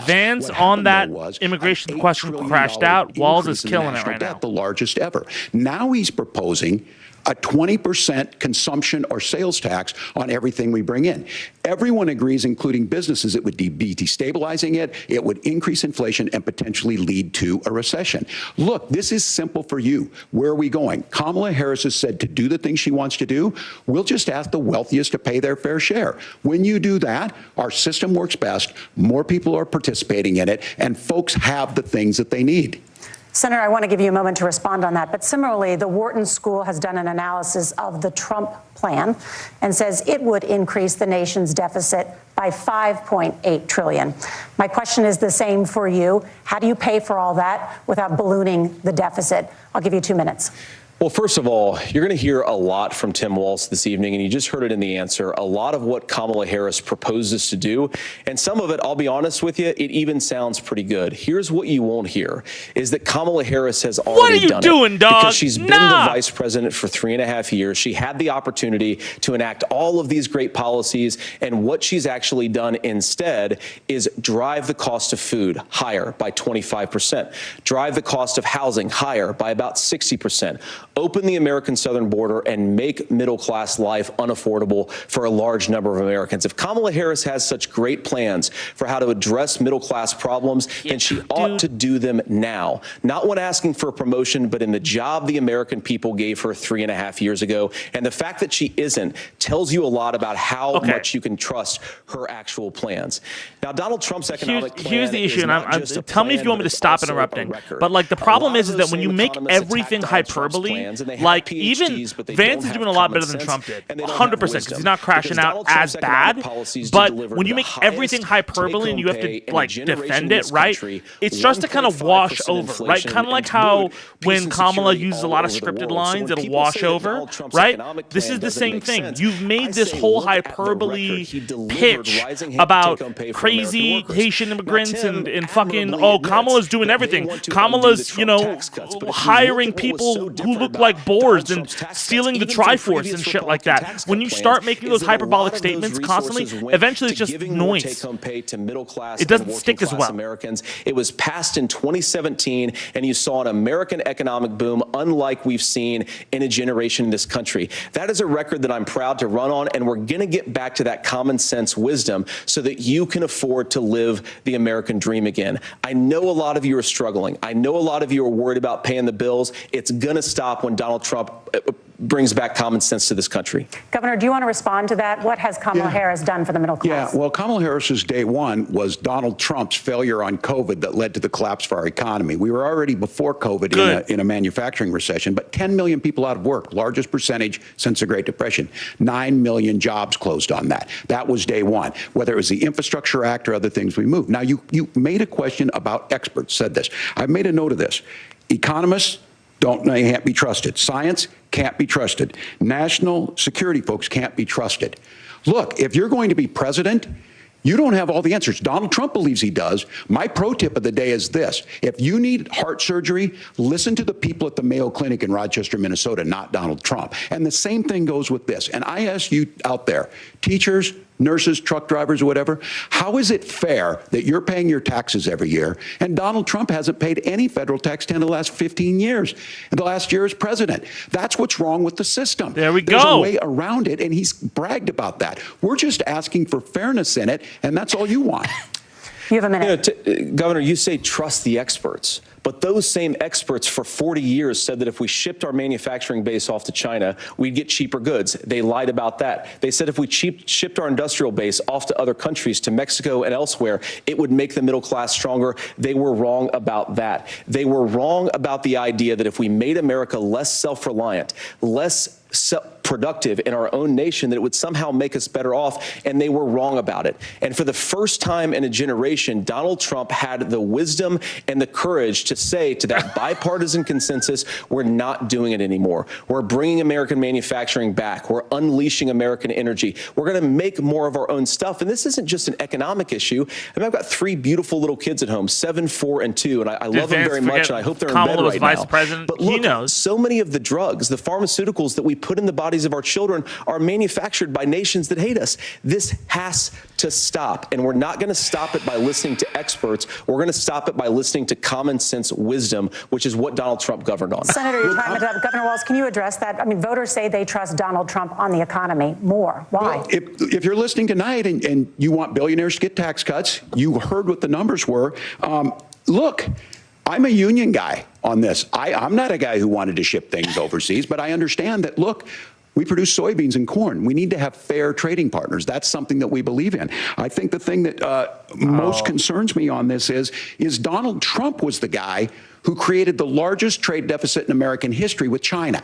Vance on that immigration question crashed out. Walz is killing it right now. The largest ever. Now he's proposing a 20% consumption or sales tax on everything we bring in. Everyone agrees, including businesses, it would be destabilizing it, it would increase inflation and potentially lead to a recession. Look, this is simple for you. Where are we going? Kamala Harris has said to do the things she wants to do, we'll just ask the wealthiest to pay their fair share. When you do that, our system works best, more people are participating in it, and folks have the things that they need. Senator, I want to give you a moment to respond on that. But similarly, the Wharton School has done an analysis of the Trump plan and says it would increase the nation's deficit by $5.8 trillion. My question is the same for you. How do you pay for all that without ballooning the deficit? I'll give you 2 minutes. Well, first of all, you're going to hear a lot from Tim Walz this evening, and you just heard it in the answer, a lot of what Kamala Harris proposes to do. And some of it, I'll be honest with you, it even sounds pretty good. Here's what you won't hear, is that Kamala Harris has already done it. What are you doing, dog? Because she's been the vice president for 3.5 years. She had the opportunity to enact all of these great policies, and what she's actually done instead is drive the cost of food higher by 25%, drive the cost of housing higher by about 60%, open the American southern border and make middle-class life unaffordable for a large number of Americans. If Kamala Harris has such great plans for how to address middle-class problems, then she ought to do them now. Not when asking for a promotion, but in the job the American people gave her 3.5 years ago. And the fact that she isn't tells you a lot about how much you can trust her actual plans. Now, Donald Trump's economic plan here's the issue, and tell me if you want me to stop interrupting. But like the problem is that when you make everything hyperbole, like even Vance is doing a lot better than Trump did, 100%, because he's not crashing out as bad. But when you make everything hyperbole and you have to like defend it, right? It starts to kind of wash over, right? Kind of like how when Kamala uses a lot of scripted lines, it'll wash over, right? This is the same thing. You've made this whole hyperbole pitch about crazy Haitian immigrants and fucking, oh, Kamala's doing everything. Kamala's, you know, hiring people who look like boars and stealing the Triforce and shit like that. When you start making those hyperbolic statements constantly, eventually it's just noise. It doesn't stick as well. Americans. It was passed in 2017, and you saw an American economic boom unlike we've seen in a generation in this country. That is a record that I'm proud to run on, and we're going to get back to that common sense wisdom so that you can afford to live the American dream again. I know a lot of you are struggling. I know a lot of you are worried about paying the bills. It's going to stop stop when Donald Trump brings back common sense to this country. Governor, do you want to respond to that? What has Kamala Harris done for the middle class? Yeah, well, Kamala Harris's day one was Donald Trump's failure on COVID that led to the collapse of our economy. We were already before COVID in a manufacturing recession, but 10 million people out of work, largest percentage since the Great Depression. 9 million jobs closed on that. That was day one, whether it was the Infrastructure Act or other things we moved. Now, you made a question about experts, said this. I've made a note of this. Economists can't be trusted. Science can't be trusted. National security folks can't be trusted. Look, if you're going to be president, you don't have all the answers. Donald Trump believes he does. My pro tip of the day is this. If you need heart surgery, listen to the people at the Mayo Clinic in Rochester, Minnesota, not Donald Trump. And the same thing goes with this. And I ask you out there, teachers, nurses, truck drivers, or whatever, how is it fair that you're paying your taxes every year and Donald Trump hasn't paid any federal tax in the last 15 years, and the last year as president? That's what's wrong with the system. There we There's go. a way around it, and he's bragged about that. We're just asking for fairness in it, and that's all you want. You have a minute. Governor, you say trust the experts. But those same experts for 40 years said that if we shipped our manufacturing base off to China, we'd get cheaper goods. They lied about that. They said if we shipped our industrial base off to other countries, to Mexico and elsewhere, it would make the middle class stronger. They were wrong about that. They were wrong about the idea that if we made America less self-reliant, less productive in our own nation, that it would somehow make us better off, and they were wrong about it. And for the first time in a generation, Donald Trump had the wisdom and the courage to say to that bipartisan consensus, we're not doing it anymore. We're bringing American manufacturing back. We're unleashing American energy. We're going to make more of our own stuff. And this isn't just an economic issue. I mean, I've got 3 beautiful little kids at home, 7, 4, and 2, and I love them very much, and I hope they're in bed right now. But look, so many of the drugs, the pharmaceuticals that we put in the bodies of our children are manufactured by nations that hate us. This has to stop, and we're not going to stop it by listening to experts. We're going to stop it by listening to common sense wisdom, which is what Donald Trump governed on. Senator, your time is up. Governor Walz, can you address that? I mean, voters say they trust Donald Trump on the economy more. Why? Well, if you're listening tonight and you want billionaires to get tax cuts, you heard what the numbers were. Look, I'm a union guy on this. I'm not a guy who wanted to ship things overseas, but I understand that, look, we produce soybeans and corn. We need to have fair trading partners. That's something that we believe in. I think the thing that most concerns me on this is Donald Trump was the guy who created the largest trade deficit in American history with China.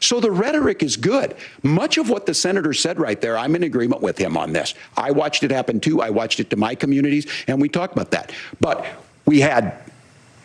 So the rhetoric is good. Much of what the senator said right there, I'm in agreement with him on this. I watched it happen too. I watched it to my communities, and we talked about that. But we had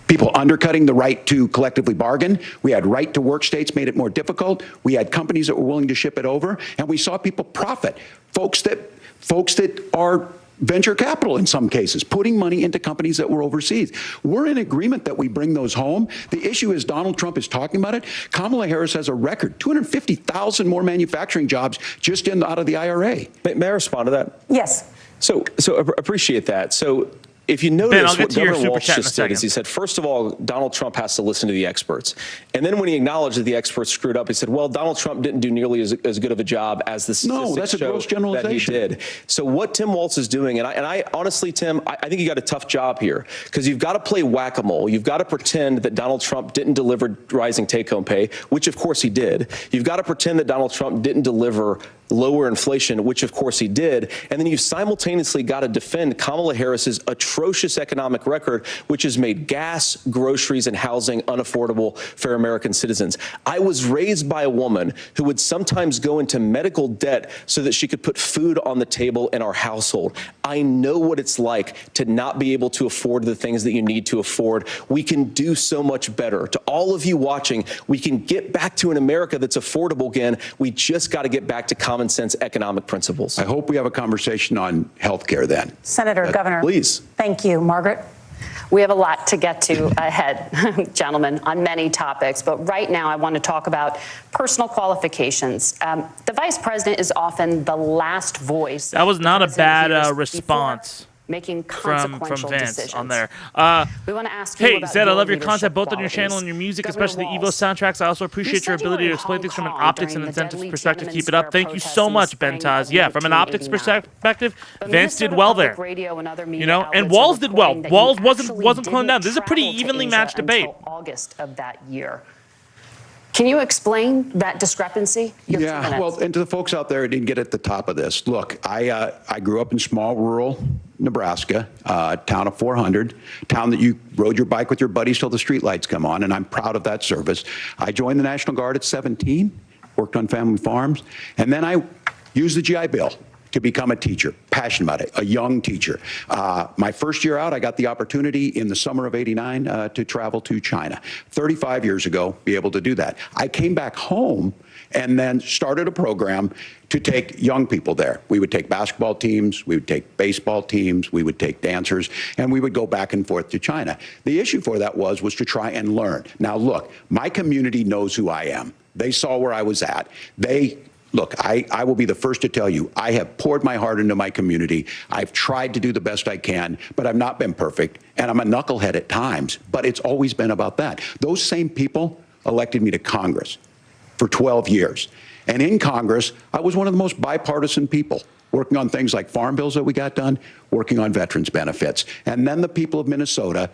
people undercutting the right to collectively bargain. We had right to work states made it more difficult. We had companies that were willing to ship it over, and we saw people profit. Folks that are venture capital in some cases, putting money into companies that were overseas. We're in agreement that we bring those home. The issue is Donald Trump is talking about it. Kamala Harris has a record, 250,000 more manufacturing jobs just out of the IRA. May I respond to that? Yes. So appreciate that. So if you notice, what Governor Walz just did is he said, first of all, Donald Trump has to listen to the experts. And then when he acknowledged that the experts screwed up, he said, well, Donald Trump didn't do nearly as good of a job as the statistics show that he did. So what Tim Walz is doing, and I honestly, Tim, I think you got a tough job here, because you've got to play whack-a-mole. You've got to pretend that Donald Trump didn't deliver rising take-home pay, which of course he did. You've got to pretend that Donald Trump didn't deliver lower inflation, which of course he did. And then you've simultaneously got to defend Kamala Harris's atrocious economic record, which has made gas, groceries, and housing unaffordable for American citizens. I was raised by a woman who would sometimes go into medical debt so that she could put food on the table in our household. I know what it's like to not be able to afford the things that you need to afford. We can do so much better. To all of you watching, we can get back to an America that's affordable again. We just got to get back to common sense economic principles. I hope we have a conversation on health care then. Senator, Governor. Please. Thank you. Margaret? We have a lot to get to ahead, gentlemen, on many topics. But right now, I want to talk about personal qualifications. The vice president is often the last voice. That was not a bad response. Making from Vance decisions. on there. We want to ask you hey, about Zed, I love your leadership content, both on your qualities. channel and your music, Governor especially the Evo Walz, soundtracks. I also appreciate your ability to explain things from an optics and incentives perspective. Keep it up. Thank you so much, Bentaz. Yeah, from an optics perspective, Vance did well there. You know, and Walz did well. Walz wasn't cloned down. This is a pretty evenly matched debate. August of that year. Can you explain that discrepancy? Yeah, well, and to the folks out there who didn't get at the top of this, look, I grew up in small rural Nebraska, town of 400, town that you rode your bike with your buddies till the streetlights come on, and I'm proud of that service. I joined the National Guard at 17, worked on family farms, and then I used the GI Bill to become a teacher, passionate about it, a young teacher. My first year out, I got the opportunity in the summer of '89 to travel to China. 35 years ago, be able to do that. I came back home and then started a program to take young people there. We would take basketball teams, we would take baseball teams, we would take dancers, and we would go back and forth to China. The issue for that was to try and learn. Now look, my community knows who I am. They saw where I was at. Look, I will be the first to tell you, I have poured my heart into my community. I've tried to do the best I can, but I've not been perfect. And I'm a knucklehead at times, but it's always been about that. Those same people elected me to Congress for 12 years. And in Congress, I was one of the most bipartisan people, working on things like farm bills that we got done, working on veterans benefits. And then the people of Minnesota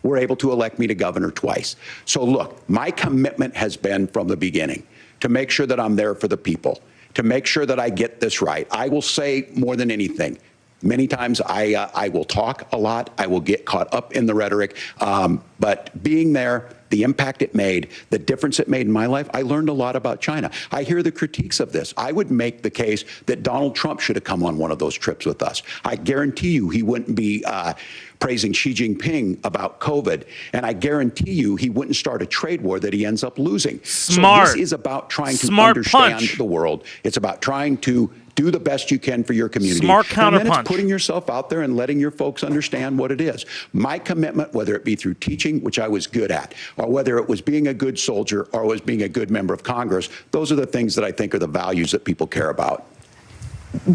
were able to elect me to governor twice. So look, my commitment has been from the beginning to make sure that I'm there for the people, to make sure that I get this right. I will say more than anything, many times I will talk a lot, I will get caught up in the rhetoric, but being there, the impact it made, the difference it made in my life, I learned a lot about China. I hear the critiques of this. I would make the case that Donald Trump should have come on one of those trips with us. I guarantee you he wouldn't be praising Xi Jinping about COVID, and I guarantee you he wouldn't start a trade war that he ends up losing. Smart. So this is about trying to Smart understand punch. the world. It's about trying to do the best you can for your community. Smart counterpunch. And then it's putting yourself out there and letting your folks understand what it is. My commitment, whether it be through teaching, which I was good at, or whether it was being a good soldier or was being a good member of Congress, those are the things that I think are the values that people care about.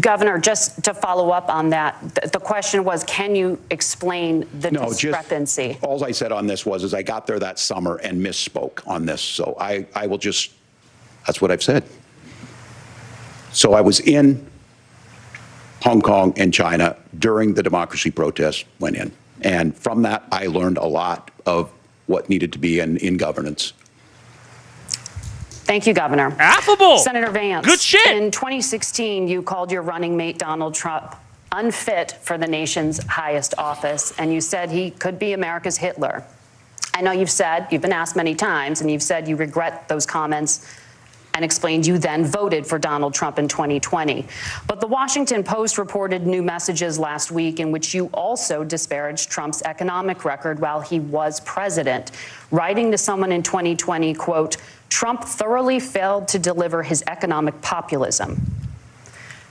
Governor, just to follow up on that, the question was, can you explain the discrepancy? All I said on this was I got there that summer and misspoke on this. So I will just, that's what I've said. So I was in Hong Kong and China during the democracy protests went in. And from that, I learned a lot of what needed to be in governance. Thank you, Governor. Affable. Senator Vance. Good shit. In 2016, you called your running mate, Donald Trump, unfit for the nation's highest office, and you said he could be America's Hitler. I know you've been asked many times, and you've said you regret those comments and explained you then voted for Donald Trump in 2020. But the Washington Post reported new messages last week in which you also disparaged Trump's economic record while he was president, writing to someone in 2020, quote, Trump thoroughly failed to deliver his economic populism.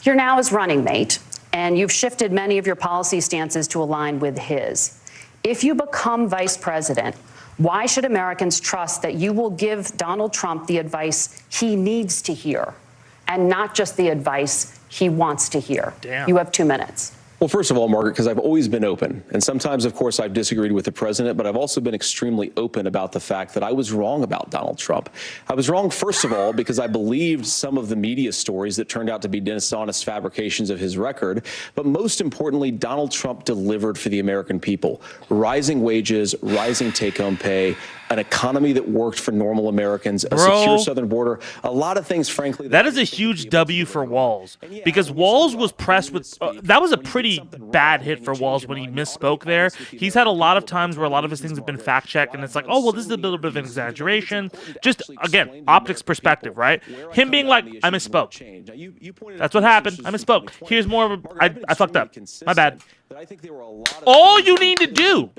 You're now his running mate, and you've shifted many of your policy stances to align with his. If you become vice president, why should Americans trust that you will give Donald Trump the advice he needs to hear and not just the advice he wants to hear? Damn. You have 2 minutes. Well, first of all, Margaret, because I've always been open. And sometimes, of course, I've disagreed with the president, but I've also been extremely open about the fact that I was wrong about Donald Trump. I was wrong, first of all, because I believed some of the media stories that turned out to be dishonest fabrications of his record. But most importantly, Donald Trump delivered for the American people. Rising wages, rising take-home pay, an economy that worked for normal Americans, a secure southern border, a lot of things, frankly. That is a huge W for Walz, because Walz was pressed with that was a pretty bad hit for Walz when he misspoke there. He's had a lot of times where a lot of his things have been fact-checked, and it's like, oh, well, this is a little bit of an exaggeration. Just, again, optics perspective, right? Him being like, I misspoke. That's what happened. I misspoke. Here's more of a, I fucked up. My bad. All you need to do,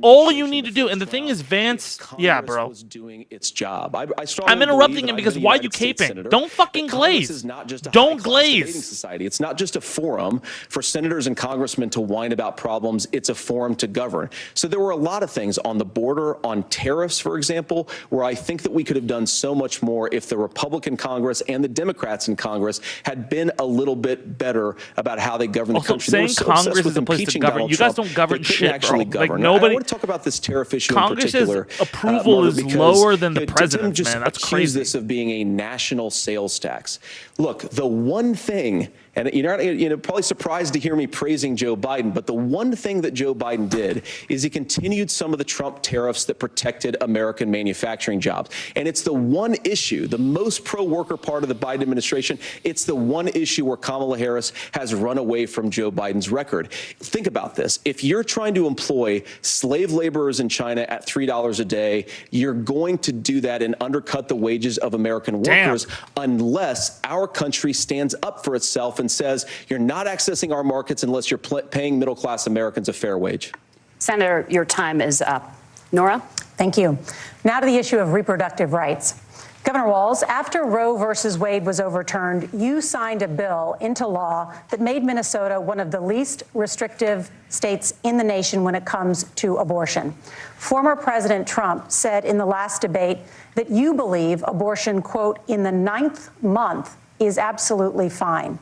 all you need to do, and the thing is, Vance, yeah, bro. Was doing its job. I'm interrupting him because why are you caping? Don't fucking glaze. Don't glaze. Society. It's not just a forum for senators and congressmen to whine about problems. It's a forum to govern. So there were a lot of things on the border, on tariffs, for example, where I think that we could have done so much more if the Republican Congress and the Democrats in Congress had been a little bit better about how they govern the country. Saying Congress is a place to govern. You guys don't govern shit, bro. Like nobody. I want to talk about this tariff issue Congress's in particular. Approval is lower than the president's, man. That's crazy. This of being a national sales tax. Look, the one thing And you're probably surprised to hear me praising Joe Biden, but the one thing that Joe Biden did is he continued some of the Trump tariffs that protected American manufacturing jobs. And it's the one issue, the most pro-worker part of the Biden administration, it's the one issue where Kamala Harris has run away from Joe Biden's record. Think about this. If you're trying to employ slave laborers in China at $3 a day, you're going to do that and undercut the wages of American workers unless our country stands up for itself and says you're not accessing our markets unless you're paying middle-class Americans a fair wage. Senator, your time is up. Nora? Thank you. Now to the issue of reproductive rights. Governor Walz, after Roe versus Wade was overturned, you signed a bill into law that made Minnesota one of the least restrictive states in the nation when it comes to abortion. Former President Trump said in the last debate that you believe abortion, quote, in the 9th month is absolutely fine.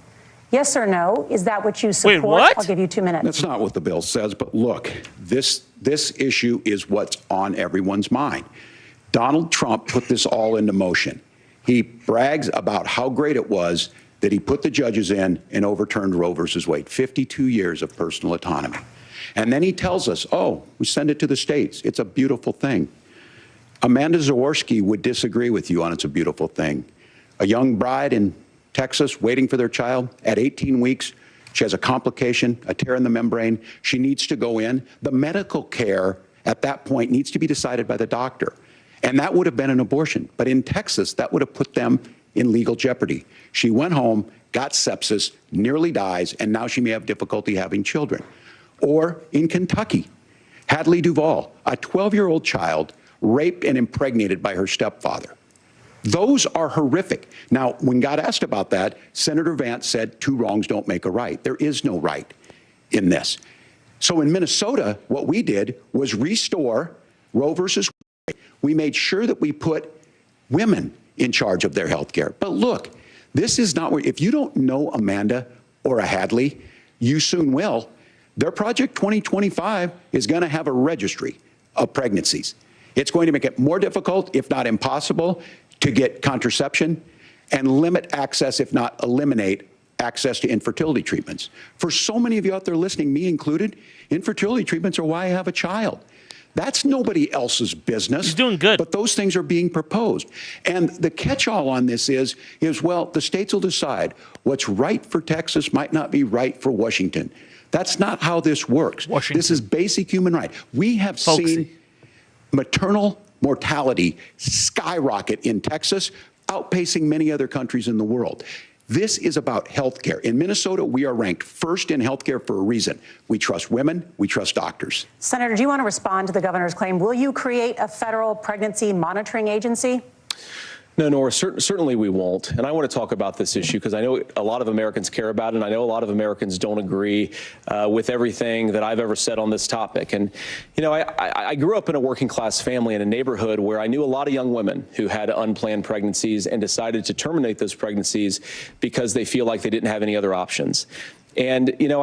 Yes or no? Is that what you support? Wait, what? I'll give you 2 minutes. That's not what the bill says, but look, this issue is what's on everyone's mind. Donald Trump put this all into motion. He brags about how great it was that he put the judges in and overturned Roe versus Wade, 52 years of personal autonomy. And then he tells us, oh, we send it to the states. It's a beautiful thing. Amanda Zaworski would disagree with you on it's a beautiful thing. A young bride in Texas waiting for their child at 18 weeks. She has a complication, a tear in the membrane. She needs to go in. The medical care at that point needs to be decided by the doctor. And that would have been an abortion. But in Texas, that would have put them in legal jeopardy. She went home, got sepsis, nearly dies, and now she may have difficulty having children. Or in Kentucky, Hadley Duvall, a 12-year-old child raped and impregnated by her stepfather. Those are horrific. Now, when God asked about that, Senator Vance said 2 wrongs don't make a right. There is no right in this. So in Minnesota, what we did was restore Roe versus Wade. We made sure that we put women in charge of their health care. But look, this is not where, if you don't know Amanda or a Hadley, you soon will. Their Project 2025 is going to have a registry of pregnancies. It's going to make it more difficult, if not impossible, to get contraception and limit access, if not eliminate access to infertility treatments. For so many of you out there listening, me included, infertility treatments are why I have a child. That's nobody else's business. He's doing good. But those things are being proposed. And the catch-all on this is, well, the states will decide what's right for Texas might not be right for Washington. That's not how this works. This is basic human right. We have seen maternal mortality skyrocket in Texas, outpacing many other countries in the world. This is about health care. In Minnesota, we are ranked first in health care for a reason. We trust women. We trust doctors. Senator, do you want to respond to the governor's claim? Will you create a federal pregnancy monitoring agency? No, Nora, certainly we won't. And I want to talk about this issue because I know a lot of Americans care about it, and I know a lot of Americans don't agree with everything that I've ever said on this topic. And, you know, I grew up in a working class family in a neighborhood where I knew a lot of young women who had unplanned pregnancies and decided to terminate those pregnancies because they feel like they didn't have any other options. And, you know,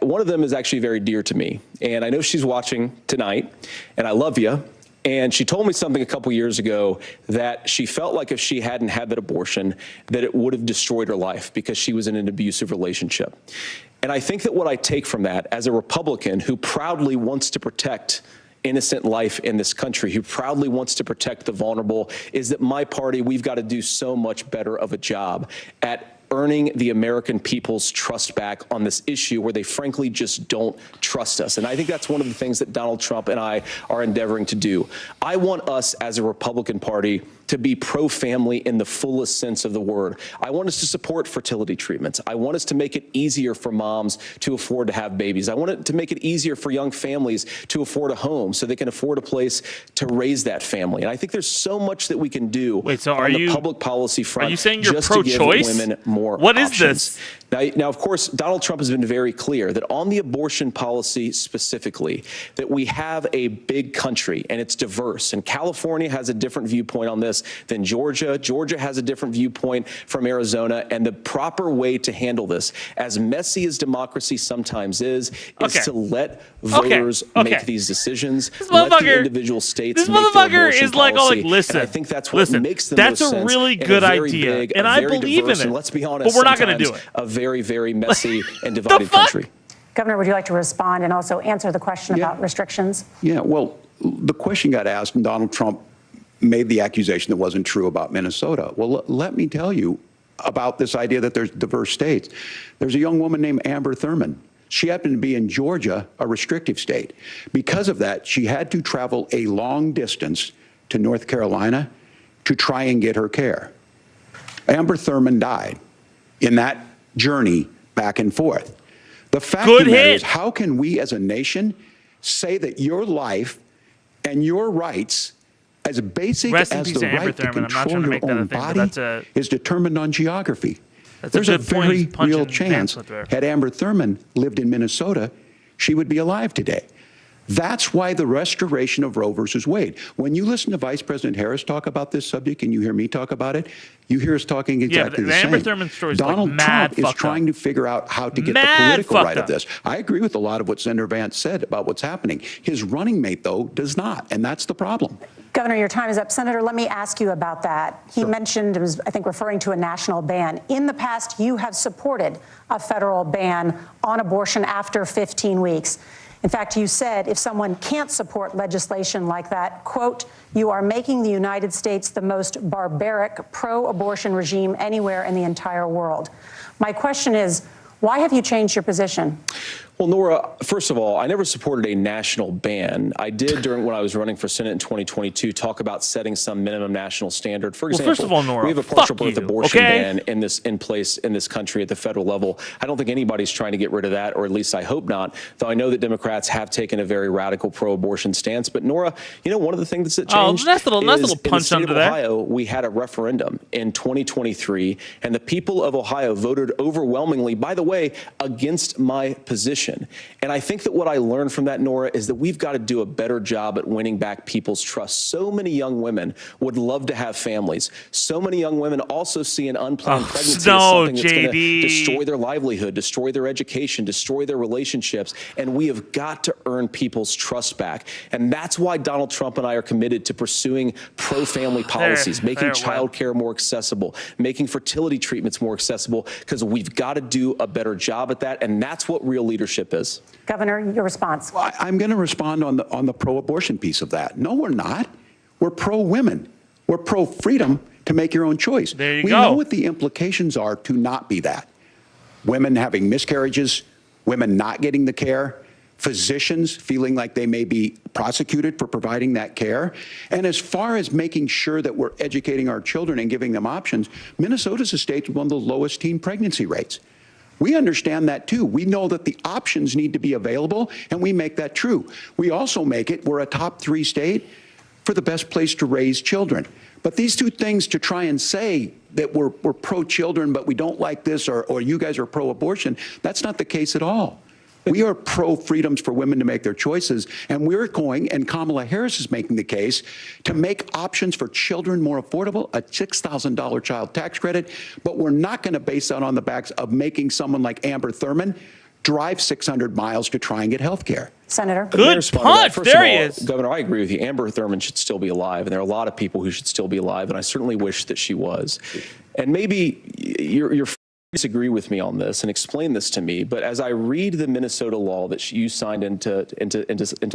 one of them is actually very dear to me. And I know she's watching tonight, and I love you. And she told me something a couple years ago that she felt like if she hadn't had that abortion, that it would have destroyed her life because she was in an abusive relationship. And I think that what I take from that as a Republican who proudly wants to protect innocent life in this country, who proudly wants to protect the vulnerable, is that my party, we've got to do so much better of a job at earning the American people's trust back on this issue where they frankly just don't trust us. And I think that's one of the things that Donald Trump and I are endeavoring to do. I want us as a Republican Party to be pro-family in the fullest sense of the word. I want us to support fertility treatments. I want us to make it easier for moms to afford to have babies. I want it to make it easier for young families to afford a home so they can afford a place to raise that family. And I think there's so much that we can do on the public policy front. Are you saying you're just to give pro-choice? Women more What is options. this? Now, of course, Donald Trump has been very clear that on the abortion policy specifically, that we have a big country and it's diverse. And California has a different viewpoint on this than Georgia. Georgia has a different viewpoint from Arizona. And the proper way to handle this, as messy as democracy sometimes is to let voters make these decisions. Let the individual states make their abortion policy. Listen, and I think that's what makes the that's most sense. That's a really good idea, and I believe in it. Let's be honest, but we're not going to do it. very, very messy and divided country. Governor, would you like to respond and also answer the question about restrictions? Yeah, well, the question got asked, and Donald Trump made the accusation that wasn't true about Minnesota. Well, let me tell you about this idea that there's diverse states. There's a young woman named Amber Thurman. She happened to be in Georgia, a restrictive state. Because of that, she had to travel a long distance to North Carolina to try and get her care. Amber Thurman died in that journey back and forth. The fact of the matter is, how can we as a nation say that your life and your rights, as basic as the right to control your own body, is determined on geography? There's a very real chance, had Amber Thurman lived in Minnesota, she would be alive today. That's why the restoration of Roe versus Wade. When you listen to Vice President Harris talk about this subject and you hear me talk about it, you hear us talking exactly the same. Amber Thurman story is Donald Trump is trying to figure out how to get the political right of this. I agree with a lot of what Senator Vance said about what's happening. His running mate, though, does not, and that's the problem. Governor, your time is up. Senator, let me ask you about that. He mentioned, it was, I think, referring to a national ban. In the past, you have supported a federal ban on abortion after 15 weeks. In fact, you said if someone can't support legislation like that, quote, you are making the United States the most barbaric pro-abortion regime anywhere in the entire world. My question is, why have you changed your position? Well, Nora, first of all, I never supported a national ban. I did when I was running for Senate in 2022 talk about setting some minimum national standard. For example, first of all, Nora, we have a partial birth abortion ban in place in this country at the federal level. I don't think anybody's trying to get rid of that, or at least I hope not, though I know that Democrats have taken a very radical pro-abortion stance. But Nora, you know, one of the things that changed nice little punch in the state under of Ohio, we had a referendum in 2023, and the people of Ohio voted overwhelmingly, by the way, against my position. And I think that what I learned from that, Nora, is that we've got to do a better job at winning back people's trust. So many young women would love to have families. So many young women also see an unplanned pregnancy as something that's going to destroy their livelihood, destroy their education, destroy their relationships. And we have got to earn people's trust back. And that's why Donald Trump and I are committed to pursuing pro-family policies, making child care more accessible, making fertility treatments more accessible, because we've got to do a better job at that. And that's what real leadership is. Governor, your response. Well, I'm going to respond on the pro-abortion piece of that. No, we're not. We're pro-women. We're pro-freedom to make your own choice. There you go. We know what the implications are to not be that. Women having miscarriages, women not getting the care, physicians feeling like they may be prosecuted for providing that care. And as far as making sure that we're educating our children and giving them options, Minnesota's a state with one of the lowest teen pregnancy rates. We understand that, too. We know that the options need to be available, and we make that true. We also make it, we're a top 3 state for the best place to raise children. But these two things, to try and say that we're pro-children, but we don't like this, or you guys are pro-abortion, that's not the case at all. We are pro-freedoms for women to make their choices, and we're going, and Kamala Harris is making the case, to make options for children more affordable, a $6,000 child tax credit, but we're not going to base that on the backs of making someone like Amber Thurman drive 600 miles to try and get health care. Senator. Good punch. There he is. Governor, I agree with you. Amber Thurman should still be alive, and there are a lot of people who should still be alive, and I certainly wish that she was. And maybe you're disagree with me on this and explain this to me, but as I read the Minnesota law that you signed into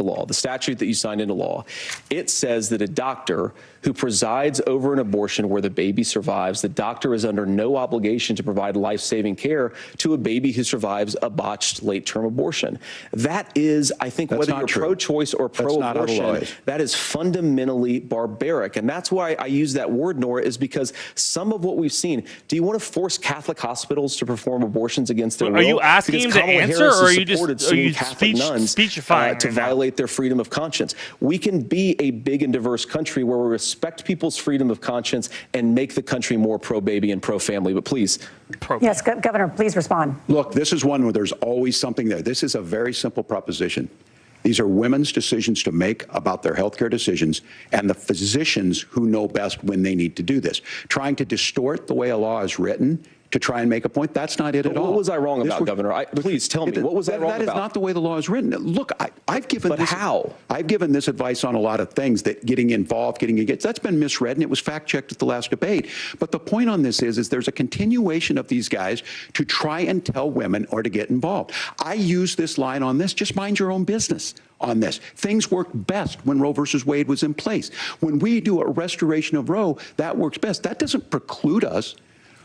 law, the statute that you signed into law, it says that a doctor who presides over an abortion where the baby survives, the doctor is under no obligation to provide life-saving care to a baby who survives a botched late-term abortion. That is, I think, whether you're pro-choice or pro-abortion, that is fundamentally barbaric. And that's why I use that word, Nora, is because some of what we've seen, do you want to force Catholic hospitals to perform abortions against their will? Are you asking him to answer, or are you just speechifying to violate their freedom of conscience? We can be a big and diverse country where we respect people's freedom of conscience and make the country more pro-baby and pro-family. But please. Yes, Governor, please respond. Look, this is one where there's always something there. This is a very simple proposition. These are women's decisions to make about their healthcare decisions, and the physicians who know best when they need to do this. Trying to distort the way a law is written to try and make a point. That's not it at all. What was I wrong about, Governor? Please tell me. What was I wrong about? That is not the way the law is written. Look, I've given But how? I've given this advice on a lot of things, that getting involved, getting engaged, that's been misread, and it was fact-checked at the last debate. But the point on this is there's a continuation of these guys to try and tell women or to get involved. I use this line on this, just mind your own business on this. Things worked best when Roe versus Wade was in place. When we do a restoration of Roe, that works best. That doesn't preclude us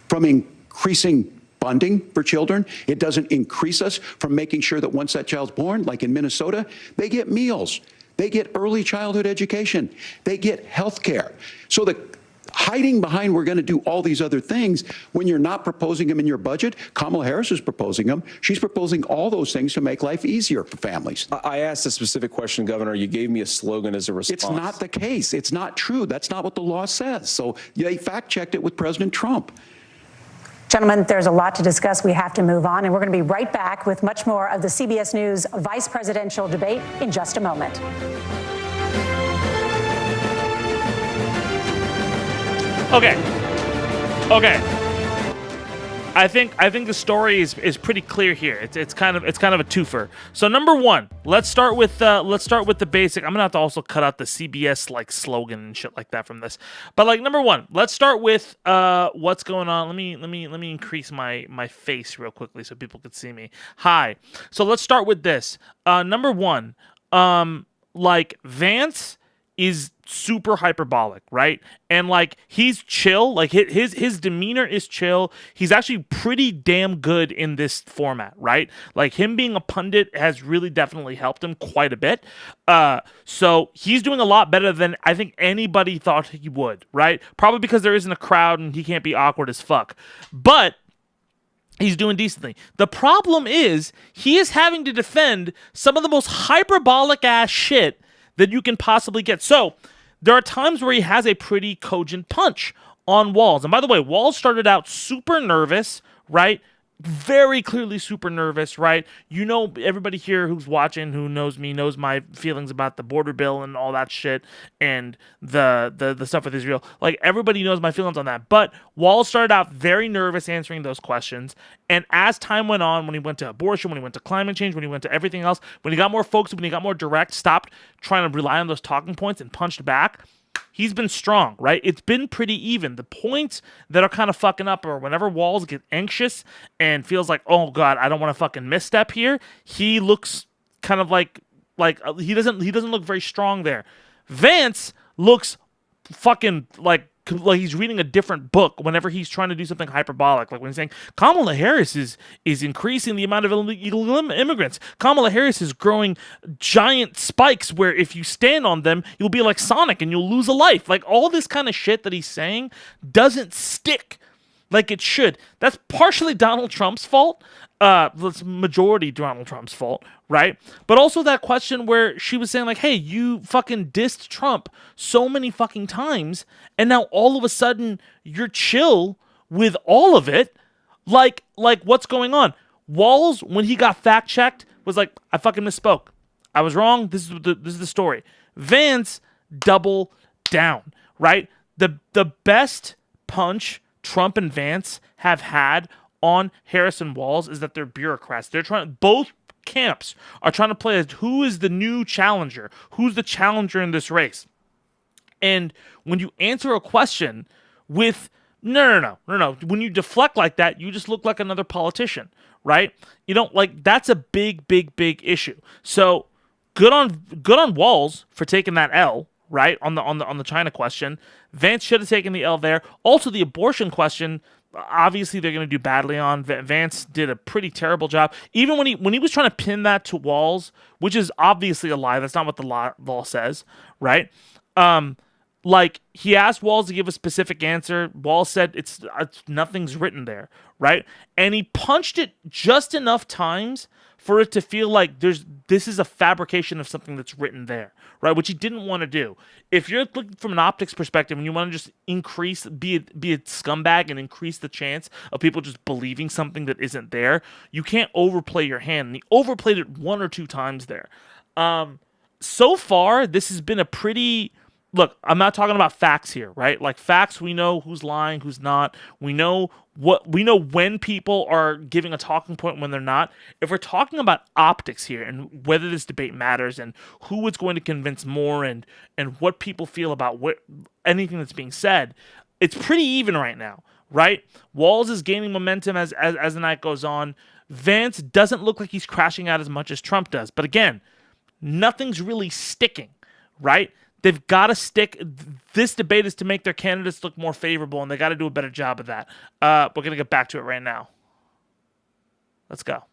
from increasing funding for children. It doesn't increase us from making sure that once that child's born, like in Minnesota, they get meals, they get early childhood education, they get health care. So the hiding behind we're going to do all these other things when you're not proposing them in your budget. Kamala Harris is proposing them. She's proposing all those things to make life easier for families. I asked a specific question, Governor. You gave me a slogan as a response. It's not the case. It's not true. That's not what the law says. So they fact-checked it with President Trump. Gentlemen, there's a lot to discuss. We have to move on, and we're going to be right back with much more of the CBS News vice presidential debate in just a moment. Okay. I think the story is pretty clear here. It's kind of a twofer. So number one, let's start with the basic. I'm gonna have to also cut out the CBS like slogan and shit like that from this. But like number one, let's start with what's going on. Let me increase my face real quickly so people can see me. Hi. So let's start with this. Number one, like Vance is super hyperbolic, right? And like he's chill, like his demeanor is chill. He's actually pretty damn good in this format, right? Like him being a pundit has really definitely helped him quite a bit. So he's doing a lot better than I think anybody thought he would, right? Probably because there isn't a crowd and he can't be awkward as fuck. But he's doing decently. The problem is he is having to defend some of the most hyperbolic ass shit that you can possibly get. So there are times where he has a pretty cogent punch on Walz. And by the way, Walz started out super nervous, right? Very clearly super nervous, right? You know, everybody here who's watching, who knows me, knows my feelings about the border bill and all that shit and the stuff with Israel. Like, everybody knows my feelings on that. But Walz started out very nervous answering those questions. And as time went on, when he went to abortion, when he went to climate change, when he went to everything else, when he got more focused, when he got more direct, stopped trying to rely on those talking points and punched back, he's been strong, right? It's been pretty even. The points that are kind of fucking up are whenever Walz gets anxious and feels like, oh God, I don't want to fucking misstep here. He looks kind of like he doesn't look very strong there. Vance looks fucking like he's reading a different book whenever he's trying to do something hyperbolic. Like when he's saying Kamala Harris is increasing the amount of illegal immigrants. Kamala Harris is growing giant spikes where if you stand on them, you'll be like Sonic and you'll lose a life. Like all this kind of shit that he's saying doesn't stick like it should. That's partially Donald Trump's fault. That's majority Donald Trump's fault, right? But also that question where she was saying like, hey, you fucking dissed Trump so many fucking times, and now all of a sudden you're chill with all of it. Like what's going on? Walz, when he got fact-checked, was like, I fucking misspoke. I was wrong. This is the story. Vance, double down, right? The best punch Trump and Vance have had on Harris and Walz is that they're bureaucrats. Both camps are trying to play as who is the new challenger, who's the challenger in this race. And when you answer a question with no, when you deflect like that, you just look like another politician, right? You don't like that's a big issue. So good on Walz for taking that L, right? On the China question. Vance should have taken the L there. Also the abortion question, obviously they're going to do badly on. Vance did a pretty terrible job. Even when he was trying to pin that to Walz, which is obviously a lie. That's not what the law says, right? Like he asked Walz to give a specific answer. Walz said it's nothing's written there, right? And he punched it just enough times for it to feel like this is a fabrication of something that's written there, right? Which he didn't want to do. If you're looking from an optics perspective and you want to just be a scumbag and increase the chance of people just believing something that isn't there, you can't overplay your hand. And he overplayed it one or two times there. So far, this has been a pretty look, I'm not talking about facts here, right? Like facts, we know who's lying, who's not. We know when people are giving a talking point when they're not. If we're talking about optics here and whether this debate matters and who is going to convince more and what people feel about anything that's being said, it's pretty even right now, right? Walz is gaining momentum as the night goes on. Vance doesn't look like he's crashing out as much as Trump does. But again, nothing's really sticking, right? They've got to stick. This debate is to make their candidates look more favorable, and they got to do a better job of that. We're going to get back to it right now. Let's go.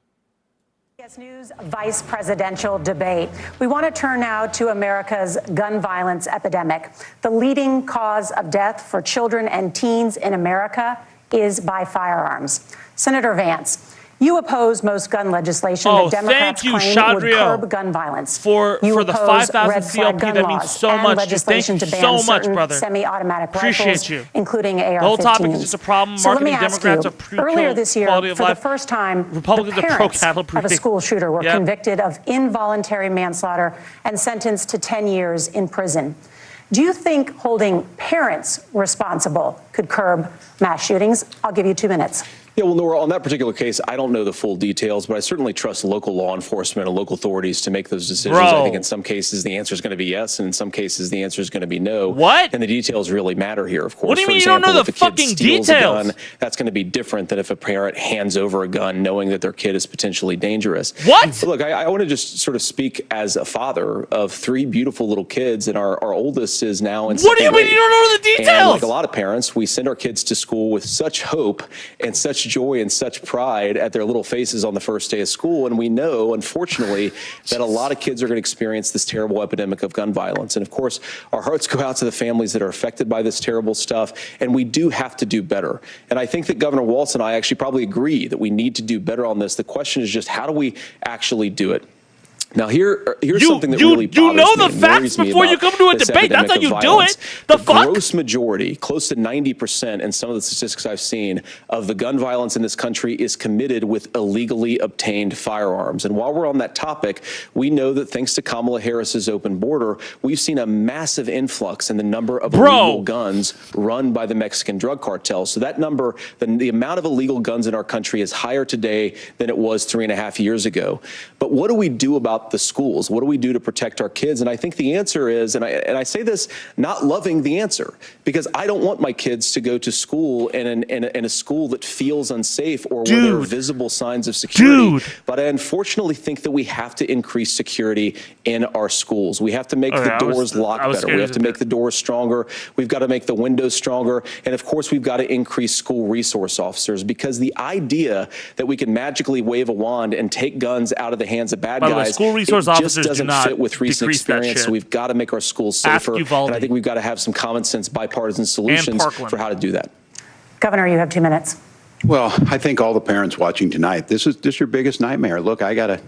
CBS News vice presidential debate. We want to turn now to America's gun violence epidemic. The leading cause of death for children and teens in America is by firearms. Senator Vance, you oppose most gun legislation that Democrats claim would curb gun violence. For the 5,000 CLP, that means so much. Thank you so much, brother. Semi-automatic Appreciate rifles, you. including AR-15s. The whole topic is just a problem. So let me Marketing ask Democrats you, are pro earlier this year, quality of for life. the first time, Republicans the are parents pro-cattle of a school shooter were convicted of involuntary manslaughter and sentenced to 10 years in prison. Do you think holding parents responsible could curb mass shootings? I'll give you 2 minutes. Yeah, well, Nora, on that particular case, I don't know the full details, but I certainly trust local law enforcement and local authorities to make those decisions. I think in some cases the answer is going to be yes, and in some cases the answer is going to be no. What? And the details really matter here, of course. What do you mean you don't know the fucking details? Gun, that's going to be different than if a parent hands over a gun knowing that their kid is potentially dangerous. What? But look, I want to just sort of speak as a father of 3 beautiful little kids, and our oldest is now in 2nd grade. What do you mean you don't know the details? And like a lot of parents, we send our kids to school with such hope and such joy and such pride at their little faces on the first day of school. And we know, unfortunately, that a lot of kids are going to experience this terrible epidemic of gun violence. And of course, our hearts go out to the families that are affected by this terrible stuff. And we do have to do better. And I think that Governor Walz and I actually probably agree that we need to do better on this. The question is just how do we actually do it? Now, here's something that really bothers me. You know the facts before you come to a debate. That's how you do it. The gross majority, close to 90% in some of the statistics I've seen, of the gun violence in this country is committed with illegally obtained firearms. And while we're on that topic, we know that thanks to Kamala Harris's open border, we've seen a massive influx in the number of illegal guns run by the Mexican drug cartels. So that number, the amount of illegal guns in our country is higher today than it was 3.5 years ago. But what do we do about the schools? What do we do to protect our kids? And I think the answer is, and I say this not loving the answer, because I don't want my kids to go to school in a school that feels unsafe or where there are visible signs of security. But I unfortunately think that we have to increase security in our schools. We have to make the doors lock better. We have to make the doors stronger. We've got to make the windows stronger. And of course, we've got to increase school resource officers, because the idea that we can magically wave a wand and take guns out of the hands of bad guys, resource officers just doesn't fit with recent experience. So we've got to make our schools safer. And I think we've got to have some common sense bipartisan solutions for how to do that. Governor, you have 2 minutes. Well, I think all the parents watching tonight, this is your biggest nightmare. Look, I got a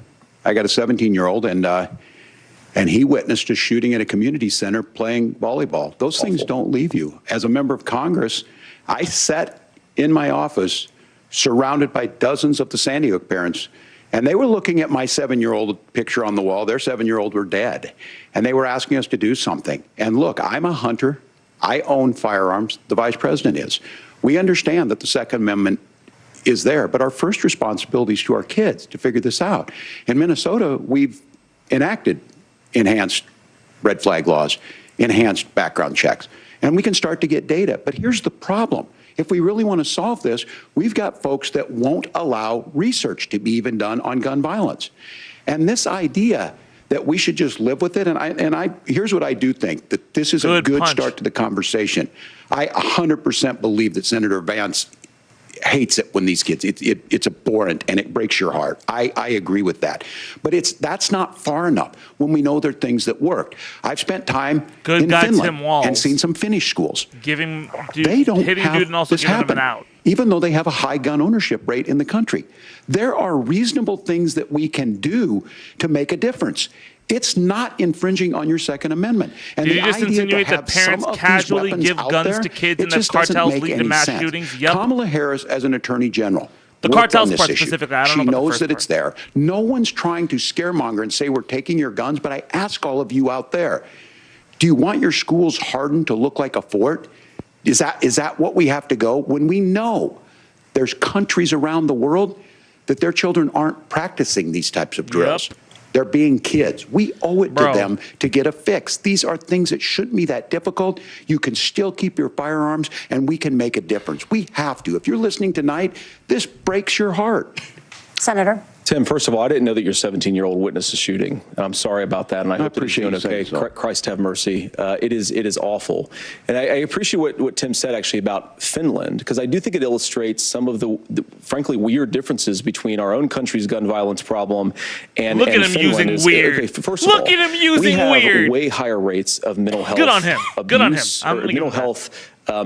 17-year-old, and he witnessed a shooting at a community center playing volleyball. Those things don't leave you. As a member of Congress, I sat in my office surrounded by dozens of the Sandy Hook parents, and they were looking at my 7-year-old picture on the wall. Their 7-year-old were dead. And they were asking us to do something. And look, I'm a hunter. I own firearms. The vice president is. We understand that the Second Amendment is there, but our first responsibility is to our kids to figure this out. In Minnesota, we've enacted enhanced red flag laws, enhanced background checks, and we can start to get data. But here's the problem. If we really want to solve this, we've got folks that won't allow research to be even done on gun violence. And this idea that we should just live with it, and here's what I do think, that this is a good start to the conversation. I 100% believe that Senator Vance hates it when these kids, it's abhorrent and it breaks your heart. I agree with that. But that's not far enough when we know there are things that worked. I've spent time in Finland and seen some Finnish schools. They don't have this happen, even though they have a high gun ownership rate in the country. There are reasonable things that we can do to make a difference. It's not infringing on your Second Amendment. And did you just insinuate that parents casually give guns to kids and that cartels lead to mass shootings? Yep. Kamala Harris, as an attorney general, the cartels part specifically, I don't know about the first part. She knows that it's there. No one's trying to scaremonger and say we're taking your guns, but I ask all of you out there, Do you want your schools hardened to look like a fort? Is that what we have to go when we know there's countries around the world that their children aren't practicing these types of drills? Yep. They're being kids. We owe it to them to get a fix. These are things that shouldn't be that difficult. You can still keep your firearms, and we can make a difference. We have to. If you're listening tonight, this breaks your heart. Senator. Tim, first of all, I didn't know that your 17-year-old witnessed a shooting. I'm sorry about that, and I hope that he's doing okay. Christ have mercy. It is awful. And I appreciate what Tim said, actually, about Finland, because I do think it illustrates some of the frankly, weird differences between our own country's gun violence problem and Look at him Finland. Using weird. Okay, first of all, Look at him using we have weird. Way higher rates of mental health Good on him. abuse, Good on him. mental health,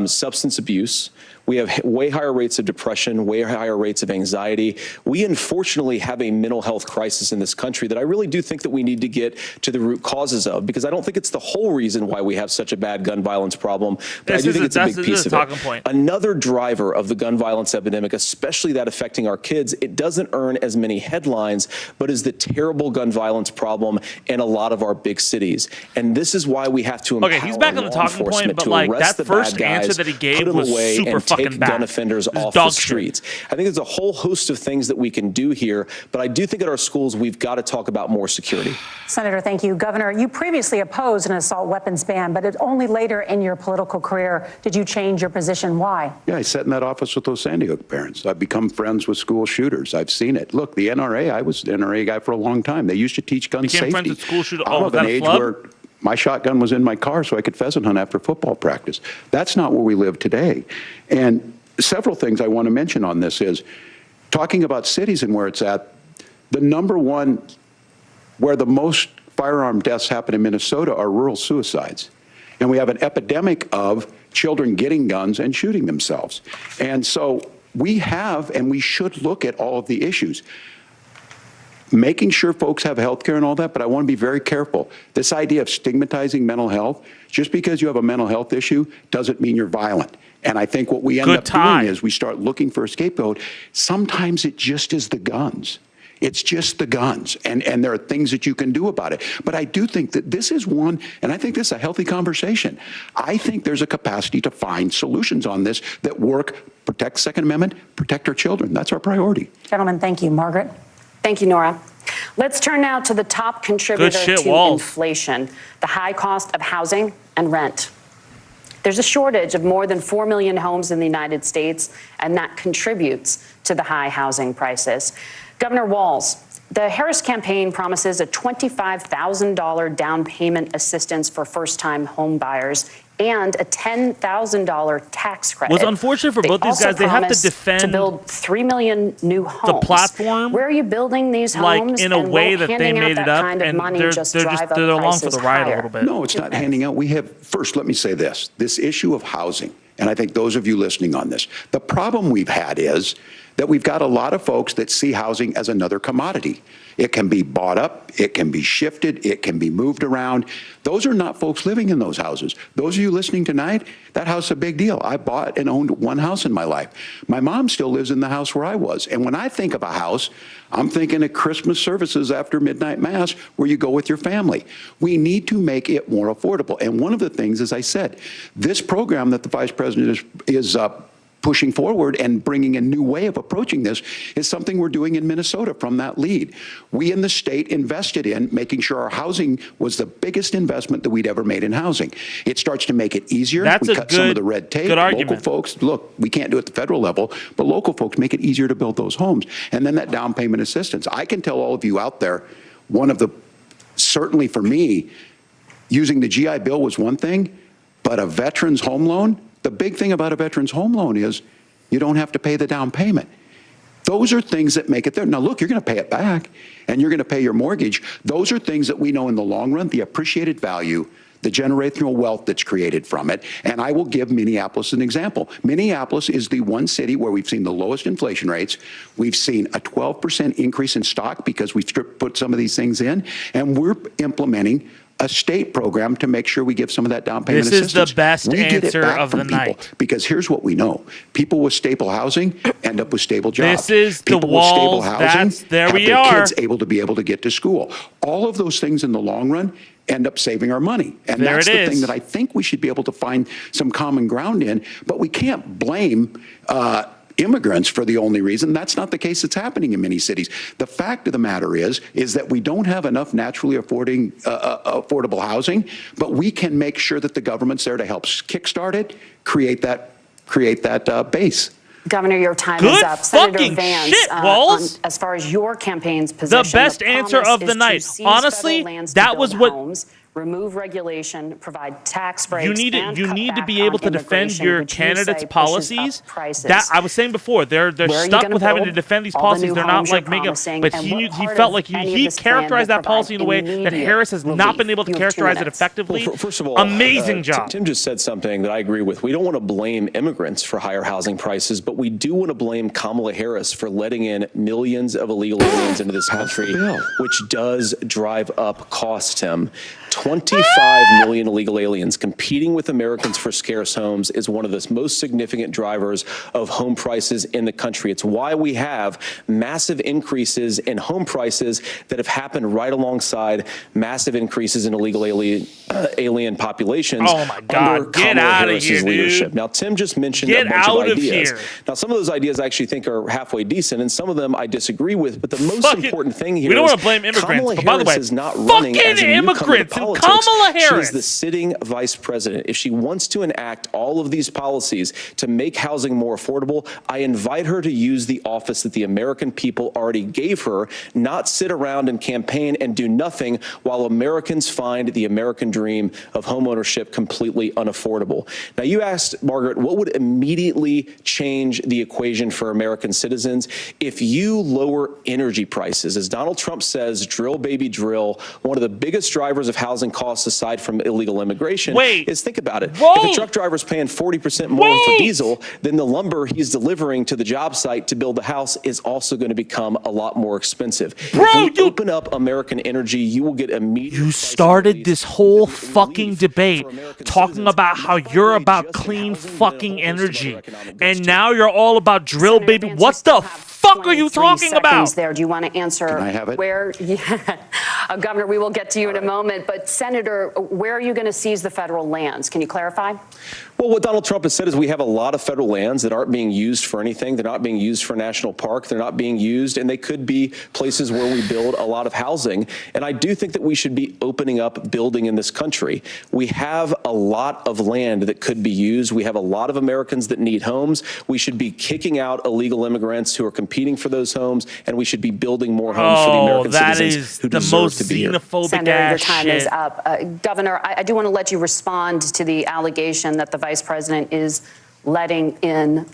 substance abuse. We have way higher rates of depression, way higher rates of anxiety. We unfortunately have a mental health crisis in this country that I really do think that we need to get to the root causes of, because I don't think it's the whole reason why we have such a bad gun violence problem, but I do think it's a big piece of it. Another driver of the gun violence epidemic, especially that affecting our kids, it doesn't earn as many headlines, but is the terrible gun violence problem in a lot of our big cities. And this is why we have to empower he's back on the talking point, but like that first answer that he gave was super take gun offenders off the streets. I think there's a whole host of things that we can do here, but I do think at our schools we've got to talk about more security. Senator, thank you. Governor, you previously opposed an assault weapons ban, but it only later in your political career did you change your position. Why? Yeah, I sat in that office with those Sandy Hook parents. I've become friends with school shooters. I've seen it. Look, the NRA, I was the NRA guy for a long time. They used to teach gun safety. Friends with school shooters. I'm of an age where my shotgun was in my car so I could pheasant hunt after football practice. That's not where we live today. And several things I want to mention on this is talking about cities and where it's at. The number one where the most firearm deaths happen in Minnesota are rural suicides. And we have an epidemic of children getting guns and shooting themselves. And so we have, and we should look at all of the issues. Making sure folks have health care and all that, but I want to be very careful. This idea of stigmatizing mental health, just because you have a mental health issue doesn't mean you're violent. And I think what we end up doing is we start looking for a scapegoat. Sometimes it just is the guns. It's just the guns, and there are things that you can do about it. But I do think that this is one, and I think this is a healthy conversation. I think there's a capacity to find solutions on this that work, protect Second Amendment, protect our children. That's our priority. Gentlemen, thank you. Margaret? Thank you, Nora. Let's turn now to the top contributor to inflation, the high cost of housing and rent. There's a shortage of more than 4 million homes in the United States, and that contributes to the high housing prices. Governor Walz, the Harris campaign promises a $25,000 down payment assistance for first-time home buyers and a $10,000 tax credit. What's unfortunate for both these guys, they have to defend to build 3 million new homes. The platform, where are you building these homes? Like in a way that they made it up, and they're along for the ride a little bit. No, it's not handing out. We have, first, let me say this issue of housing, and I think those of you listening on this, the problem we've had is that we've got a lot of folks that see housing as another commodity. It can be bought up, it can be shifted, it can be moved around. Those are not folks living in those houses. Those of you listening tonight, that house is a big deal. I bought and owned one house in my life. My mom still lives in the house where I was. And when I think of a house, I'm thinking of Christmas services after midnight mass where you go with your family. We need to make it more affordable. And one of the things, as I said, this program that the Vice President is pushing forward and bringing a new way of approaching this is something we're doing in Minnesota from that lead. We in the state invested in making sure our housing was the biggest investment that we'd ever made in housing. It starts to make it easier. We cut some of the red tape. Local folks, look, we can't do it at the federal level, but local folks make it easier to build those homes. And then that down payment assistance. I can tell all of you out there, one of the, certainly for me, using the GI Bill was one thing, but a veteran's home loan, the big thing about a veteran's home loan is you don't have to pay the down payment. Those are things that make it there. Now, look, you're going to pay it back, and you're going to pay your mortgage. Those are things that we know in the long run, the appreciated value, the generational wealth that's created from it. And I will give Minneapolis an example. Minneapolis is the one city where we've seen the lowest inflation rates. We've seen a 12% increase in stock because we've put some of these things in, and we're implementing a state program to make sure we give some of that down payment assistance. This is the best answer of the night. Because here's what we know. People with stable housing end up with stable jobs. This is the People with stable Walz. housing There have we their are. kids able to be able to get to school. All of those things in the long run end up saving our money. And There that's it the is. thing that I think we should be able to find some common ground in. But we can't blame immigrants for the only reason. That's not the case that's happening in many cities. The fact of the matter is that we don't have enough naturally affordable housing, but we can make sure that the government's there to help kickstart it, create that base. Governor, your time Good is up. Senator fucking Vance, shit, Walz. as far as your campaign's position, The best answer promise of the is to night. seize Honestly, federal lands to that build was what- homes, remove regulation, provide tax breaks. You need to cut be back able on to defend immigration, your which you candidates' say pushes policies. up prices. That I was saying before, they're Where are you stuck gonna with having to build defend these all the policies. new They're not homes you're like making. promising? But And he what part felt of like any of he this plan characterized will that policy in a way provide that Harris has immediate not been able to relief? You have 2 characterize it minutes. effectively. Well, first of all, amazing job. Tim just said something that I agree with. We don't want to blame immigrants for higher housing prices, but we do want to blame Kamala Harris for letting in millions of illegal aliens into this country, which does drive up costs, Tim. 25 million illegal aliens competing with Americans for scarce homes is one of the most significant drivers of home prices in the country. It's why we have massive increases in home prices that have happened right alongside massive increases in illegal alien populations Oh my God, under get Kamala outta Harris's here, dude. leadership. Now, Tim just mentioned Get a bunch out of of ideas. here. Now, some of those ideas I actually think are halfway decent, and some of them I disagree with. But the most Fucking- important thing here we don't is wanna blame immigrants, Kamala but by the Harris way, is not running fucking as a newcomer to immigrants and politics. Kamala She Harris. is the sitting vice president. If she wants to enact all of these policies to make housing more affordable, I invite her to use the office that the American people already gave her, not sit around and campaign and do nothing while Americans find the American dream of homeownership completely unaffordable. Now, you asked, Margaret, what would immediately change the equation for American citizens? If you lower energy prices, as Donald Trump says, drill, baby, drill, one of the biggest drivers of housing costs aside from illegal immigration is, think about it. If a truck driver's paying 40% more for diesel, then the lumber he's delivering to the job site to build the house is also going to become a lot more expensive. If we open up American energy, you will get immediate. You started this whole fucking debate talking about how you're about clean fucking energy, and now you're all about drill, baby. What the fuck are you talking about? There, do you want to answer? Can I have it? Where, Governor, we will get to you in a moment. But Senator, where are you going to seize the federal lands? Can you clarify? Well, what Donald Trump has said is we have a lot of federal lands that aren't being used for anything. They're not being used for national park. They're not being used, and they could be places where we build a lot of housing. And I do think that we should be opening up building in this country. We have a lot of land that could be used. We have a lot of Americans that need homes. We should be kicking out illegal immigrants who are competing for those homes, and we should be building more homes for the American citizens who deserve to be here. Senator, your time is up. Governor, I do want to let you respond to the allegation that the Vice President is letting in Well,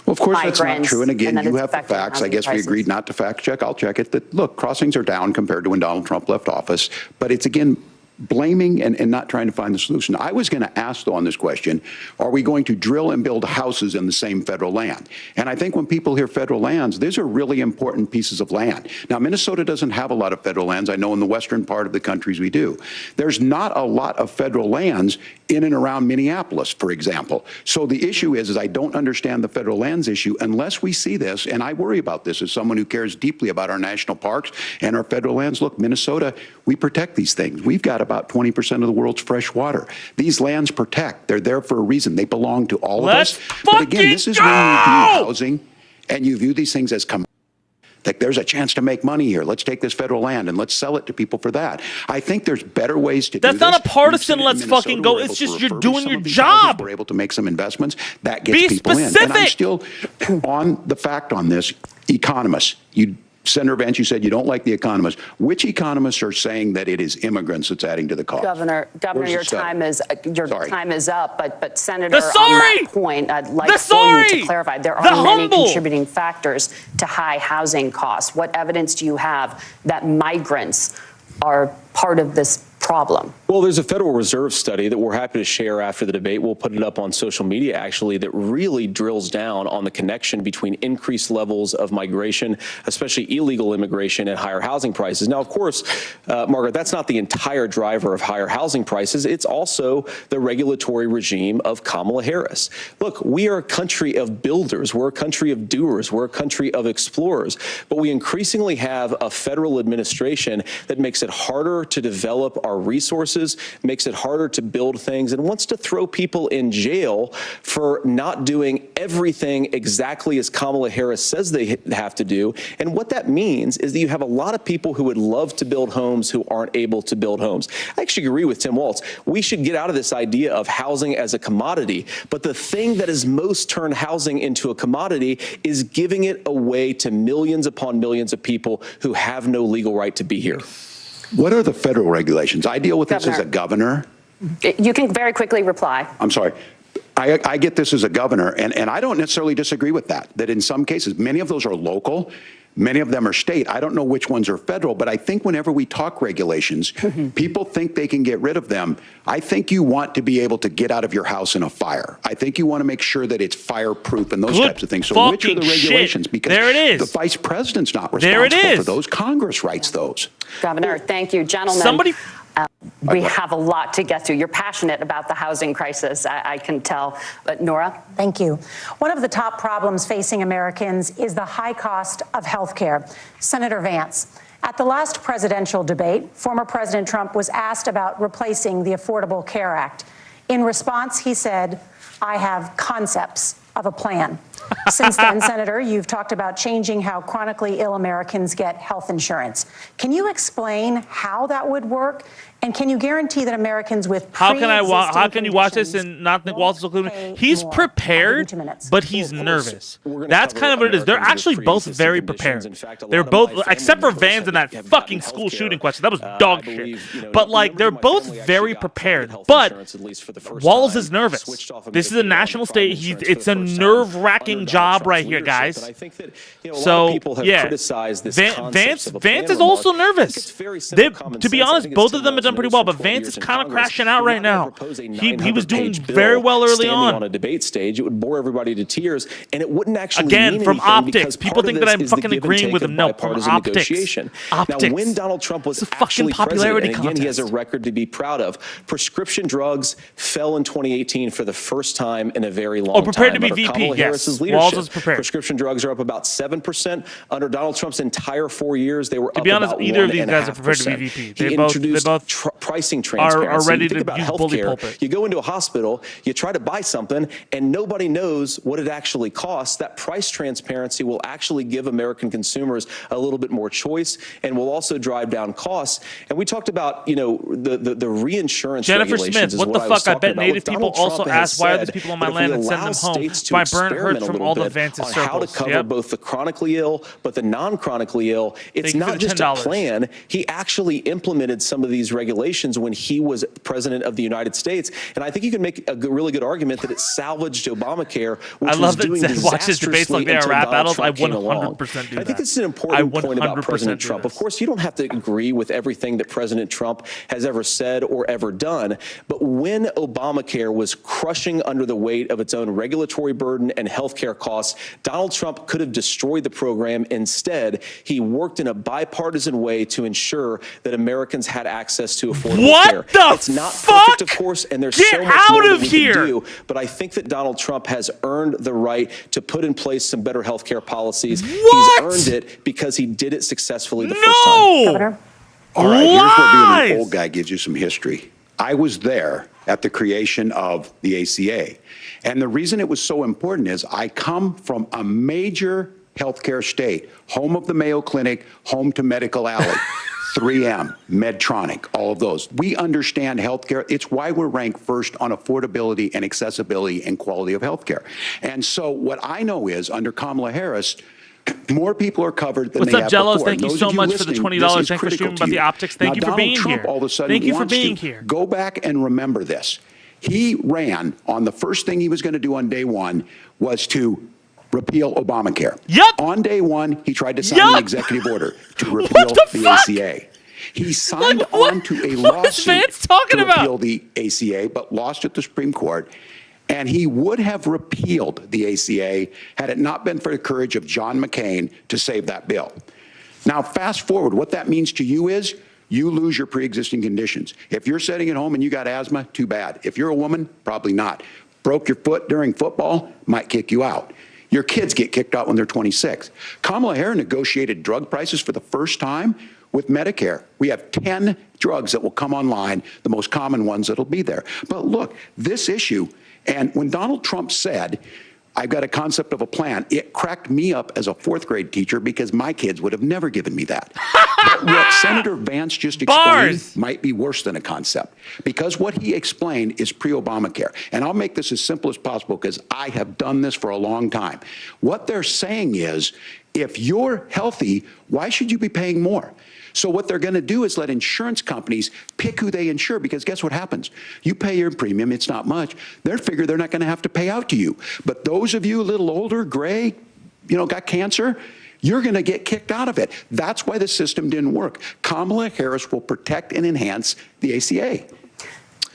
of course, that's not migrants, true. And again, that you it's have the affecting facts. I housing guess we prices. agreed not to fact check. I'll check it. That, look, crossings are down compared to when Donald Trump left office. But it's, again, blaming and not trying to find the solution. I was going to ask, though, on this question, are we going to drill and build houses in the same federal land? And I think when people hear federal lands, these are really important pieces of land. Now, Minnesota doesn't have a lot of federal lands. I know in the western part of the countries we do. There's not a lot of federal lands in and around Minneapolis, for example. So the issue is I don't understand the federal lands issue unless we see this, and I worry about this as someone who cares deeply about our national parks and our federal lands. Look, Minnesota, we protect these things. We've got about 20% of the world's fresh water. These lands protect. They're there for a reason. They belong to all of us. But again, this is when you view housing and you view these things as like there's a chance to make money here. Let's take this federal land and let's sell it to people for that. I think there's better ways to do this. That's not a partisan let's fucking go. It's just you're doing your job. We're able to make some investments. That gets people in. And I'm still on the fact on this. Economists, Senator Vance, you said you don't like the economists. Which economists are saying that it is immigrants that's adding to the cost? Governor, your time is up. But Senator, on that point, I'd like for you to clarify. There are many contributing factors to high housing costs. What evidence do you have that migrants are part of this problem? Well, there's a Federal Reserve study that we're happy to share after the debate. We'll put it up on social media, actually, that really drills down on the connection between increased levels of migration, especially illegal immigration, and higher housing prices. Now, of course, Margaret, that's not the entire driver of higher housing prices. It's also the regulatory regime of Kamala Harris. Look, we are a country of builders. We're a country of doers. We're a country of explorers. But we increasingly have a federal administration that makes it harder to develop our resources, makes it harder to build things, and wants to throw people in jail for not doing everything exactly as Kamala Harris says they have to do. And what that means is that you have a lot of people who would love to build homes who aren't able to build homes. I actually agree with Tim Walz. We should get out of this idea of housing as a commodity. But the thing that has most turned housing into a commodity is giving it away to millions upon millions of people who have no legal right to be here. What are the federal regulations? I deal with this as a governor. You can very quickly reply. I'm sorry. I get this as a governor, and I don't necessarily disagree with that in some cases, many of those are local, many of them are state. I don't know which ones are federal, but I think whenever we talk regulations, people think they can get rid of them. I think you want to be able to get out of your house in a fire. I think you want to make sure that it's fireproof and those types of things. So which are the regulations? Because there it is. The vice president's not responsible for those. Congress writes those. Governor, thank you. Gentlemen. We have a lot to get to. You're passionate about the housing crisis, I can tell. But Nora? Thank you. One of the top problems facing Americans is the high cost of health care. Senator Vance, at the last presidential debate, former President Trump was asked about replacing the Affordable Care Act. In response, he said, "I have concepts of a plan." Since then, Senator, you've talked about changing how chronically ill Americans get health insurance. Can you explain how that would work? And can you guarantee that Americans with how can you watch this and not think Walz is included? He's prepared, but he's nervous. That's kind of what it is. They're actually both very prepared. They're both, except for Vance and that fucking school shooting question. That was dog shit. But like, they're both very prepared. But Walz is nervous. This is a national stage. It's a nerve-wracking job right here, guys. So yeah, Vance is also nervous. To be honest, both of them have done pretty well, but Vance is kind of crashing out right now. He was doing very well early on a debate stage. It would bore everybody to tears, and it wouldn't actually mean from optics. People think that I'm fucking agreeing with him. No, from optics. Now, when Donald Trump was actually president, and again, he has a record to be proud of. Prescription drugs fell in 2018 for the first time in a very long time. Prepared to be VP. Yes, Walz is prepared. Prescription drugs are up about 7%. Under Donald Trump's entire 4 years, they were up about 1.5%. To be honest, either of these guys are prepared to be VP. They both pricing transparency. Are ready Think to about use healthcare. You go into a hospital, you try to buy something, and nobody knows what it actually costs. That price transparency will actually give American consumers a little bit more choice, and will also drive down costs. And we talked about, the reinsurance Jennifer regulations. Smith, what the fuck? I bet Native people also ask, why are these people on my land, and send them home. So I heard from all the Vance's circles. How to cover both the chronically ill, but the non-chronically ill. It's not just a plan. He actually implemented some of these regulations when he was president of the United States. And I think you can make a really good argument that it salvaged Obamacare, which was doing disastrously until Donald Trump came along. I think this is an important point about President Trump. Of course, you don't have to agree with everything that President Trump has ever said or ever done. But when Obamacare was crushing under the weight of its own regulatory burden and healthcare costs, Donald Trump could have destroyed the program. Instead, he worked in a bipartisan way to ensure that Americans had access to affordable care. It's not perfect, of course, and there's so much more that we can do. But I think that Donald Trump has earned the right to put in place some better health care policies. He's earned it because he did it successfully the first time. Governor? All right, here's where being an old guy gives you some history. I was there at the creation of the ACA. And the reason it was so important is I come from a major healthcare state, home of the Mayo Clinic, home to Medical Alley. 3M, Medtronic, all of those. We understand healthcare. It's why we're ranked first on affordability and accessibility and quality of healthcare. And so what I know is under Kamala Harris, more people are covered than they have before. What's up, Jellos? Thank you so much for the $20. Thanks for streaming about the optics. Thank you for being here. All of a sudden Thank you for being here. Go back and remember this. He ran on the first thing he was going to do on day one was to repeal Obamacare. Yep. On day one, he tried to sign an executive order to repeal the ACA. He signed on to a lawsuit to repeal the ACA, but lost at the Supreme Court. And he would have repealed the ACA had it not been for the courage of John McCain to save that bill. Now, fast forward, what that means to you is you lose your pre-existing conditions. If you're sitting at home and you got asthma, too bad. If you're a woman, probably not. Broke your foot during football, might kick you out. Your kids get kicked out when they're 26. Kamala Harris negotiated drug prices for the first time with Medicare. We have 10 drugs that will come online, the most common ones that'll be there. But look, this issue, and when Donald Trump said, I've got a concept of a plan, it cracked me up as a fourth grade teacher because my kids would have never given me that. But what Senator Vance just explained might be worse than a concept, because what he explained is pre-Obamacare. And I'll make this as simple as possible because I have done this for a long time. What they're saying is, if you're healthy, why should you be paying more? So what they're going to do is let insurance companies pick who they insure, because guess what happens? You pay your premium, it's not much. They figure they're not going to have to pay out to you. But those of you a little older, gray, got cancer, you're going to get kicked out of it. That's why the system didn't work. Kamala Harris will protect and enhance the ACA.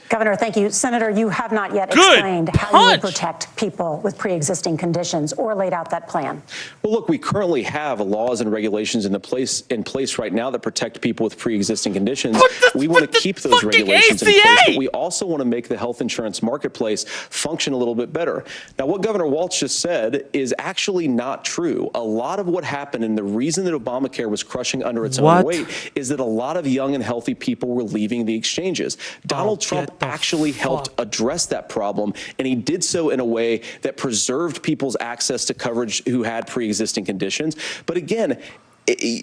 Governor, thank you. Senator, you have not yet explained how you would protect people with pre-existing conditions or laid out that plan. Well, look, we currently have laws and regulations in place right now that protect people with pre-existing conditions. We want to keep those regulations in place, but we also want to make the health insurance marketplace function a little bit better. Now, what Governor Walz just said is actually not true. A lot of what happened, and the reason that Obamacare was crushing under its own weight, is that a lot of young and healthy people were leaving the exchanges. Donald Trump actually helped address that problem, and he did so in a way that preserved people's access to coverage who had pre-existing conditions. But again,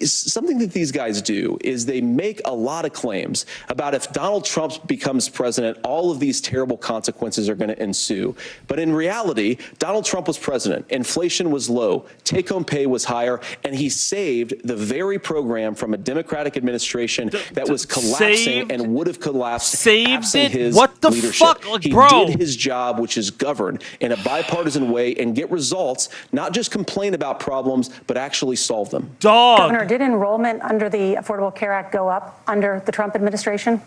something that these guys do is they make a lot of claims about if Donald Trump becomes president, all of these terrible consequences are going to ensue. But in reality, Donald Trump was president. Inflation was low. Take-home pay was higher. And he saved the very program from a Democratic administration that was collapsing and would have collapsed absent his leadership. He did his job, which is govern in a bipartisan way and get results, not just complain about problems, but actually solve them. Governor, did enrollment under the Affordable Care Act go up under the Trump administration?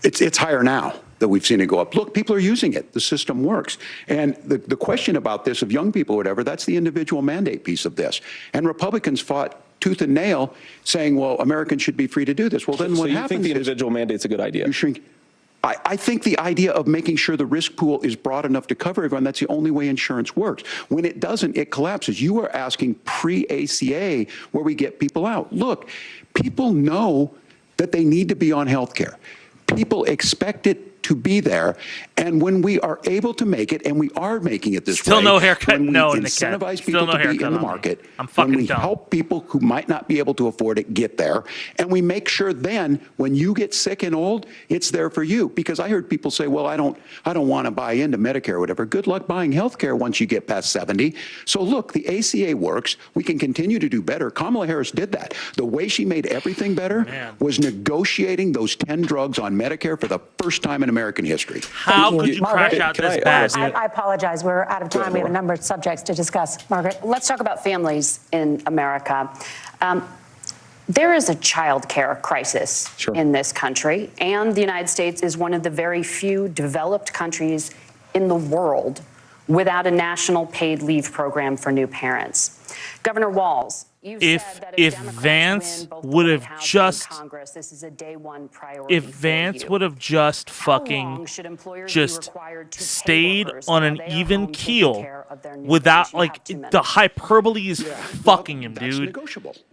It's higher now that we've seen it go up. Look, people are using it. The system works. And the question about this of young people or whatever, that's the individual mandate piece of this. And Republicans fought tooth and nail saying, well, Americans should be free to do this. Well, then what happens is... So you think the individual mandate's a good idea? You shrink. I think the idea of making sure the risk pool is broad enough to cover everyone, that's the only way insurance works. When it doesn't, it collapses. You are asking pre-ACA where we get people out. Look, people know that they need to be on health care. People expect it to be there. And when we are able to make it, and we are making it this way, no haircut, when we incentivize people to be in the market, when we help people who might not be able to afford it get there, and we make sure then when you get sick and old, it's there for you. Because I heard people say, well, I don't want to buy into Medicare or whatever. Good luck buying health care once you get past 70. So look, the ACA works. We can continue to do better. Kamala Harris did that. The way she made everything better was negotiating those 10 drugs on Medicare for the first time in American history. How could you crash out this bad? I apologize. We're out of time. We have a number of subjects to discuss. Margaret? Let's talk about families in America. There is a child care crisis in this country, and the United States is one of the very few developed countries in the world without a national paid leave program for new parents. Governor Walz, if Vance would have just fucking stayed on an even keel without, like, the hyperbole is fucking him, dude.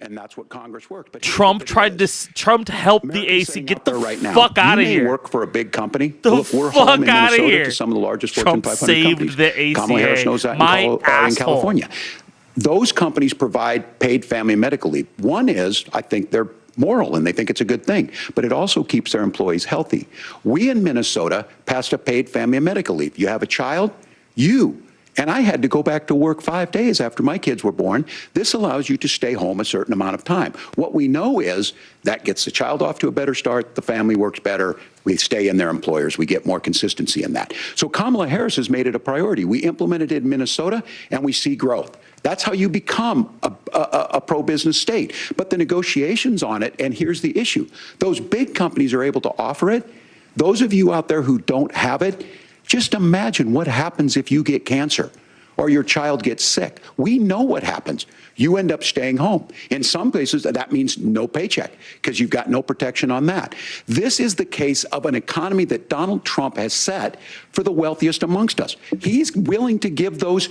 And that's what Congress worked. But Trump to help the AC get the fuck out of here. Work for a big company. Look, we're home in Minnesota to some of the largest Fortune 500 saved companies. The ACA. Kamala Harris knows that in California. Those companies provide paid family medical leave. One is, I think they're moral and they think it's a good thing, but it also keeps their employees healthy. We in Minnesota passed a paid family medical leave. You have a child, you And I had to go back to work 5 days after my kids were born. This allows you to stay home a certain amount of time. What we know is that gets the child off to a better start, the family works better, we stay in their employers, we get more consistency in that. So Kamala Harris has made it a priority. We implemented it in Minnesota, and we see growth. That's how you become a pro-business state. But the negotiations on it, and here's the issue, those big companies are able to offer it. Those of you out there who don't have it, just imagine what happens if you get cancer or your child gets sick. We know what happens. You end up staying home. In some places, that means no paycheck because you've got no protection on that. This is the case of an economy that Donald Trump has set for the wealthiest amongst us. He's willing to give those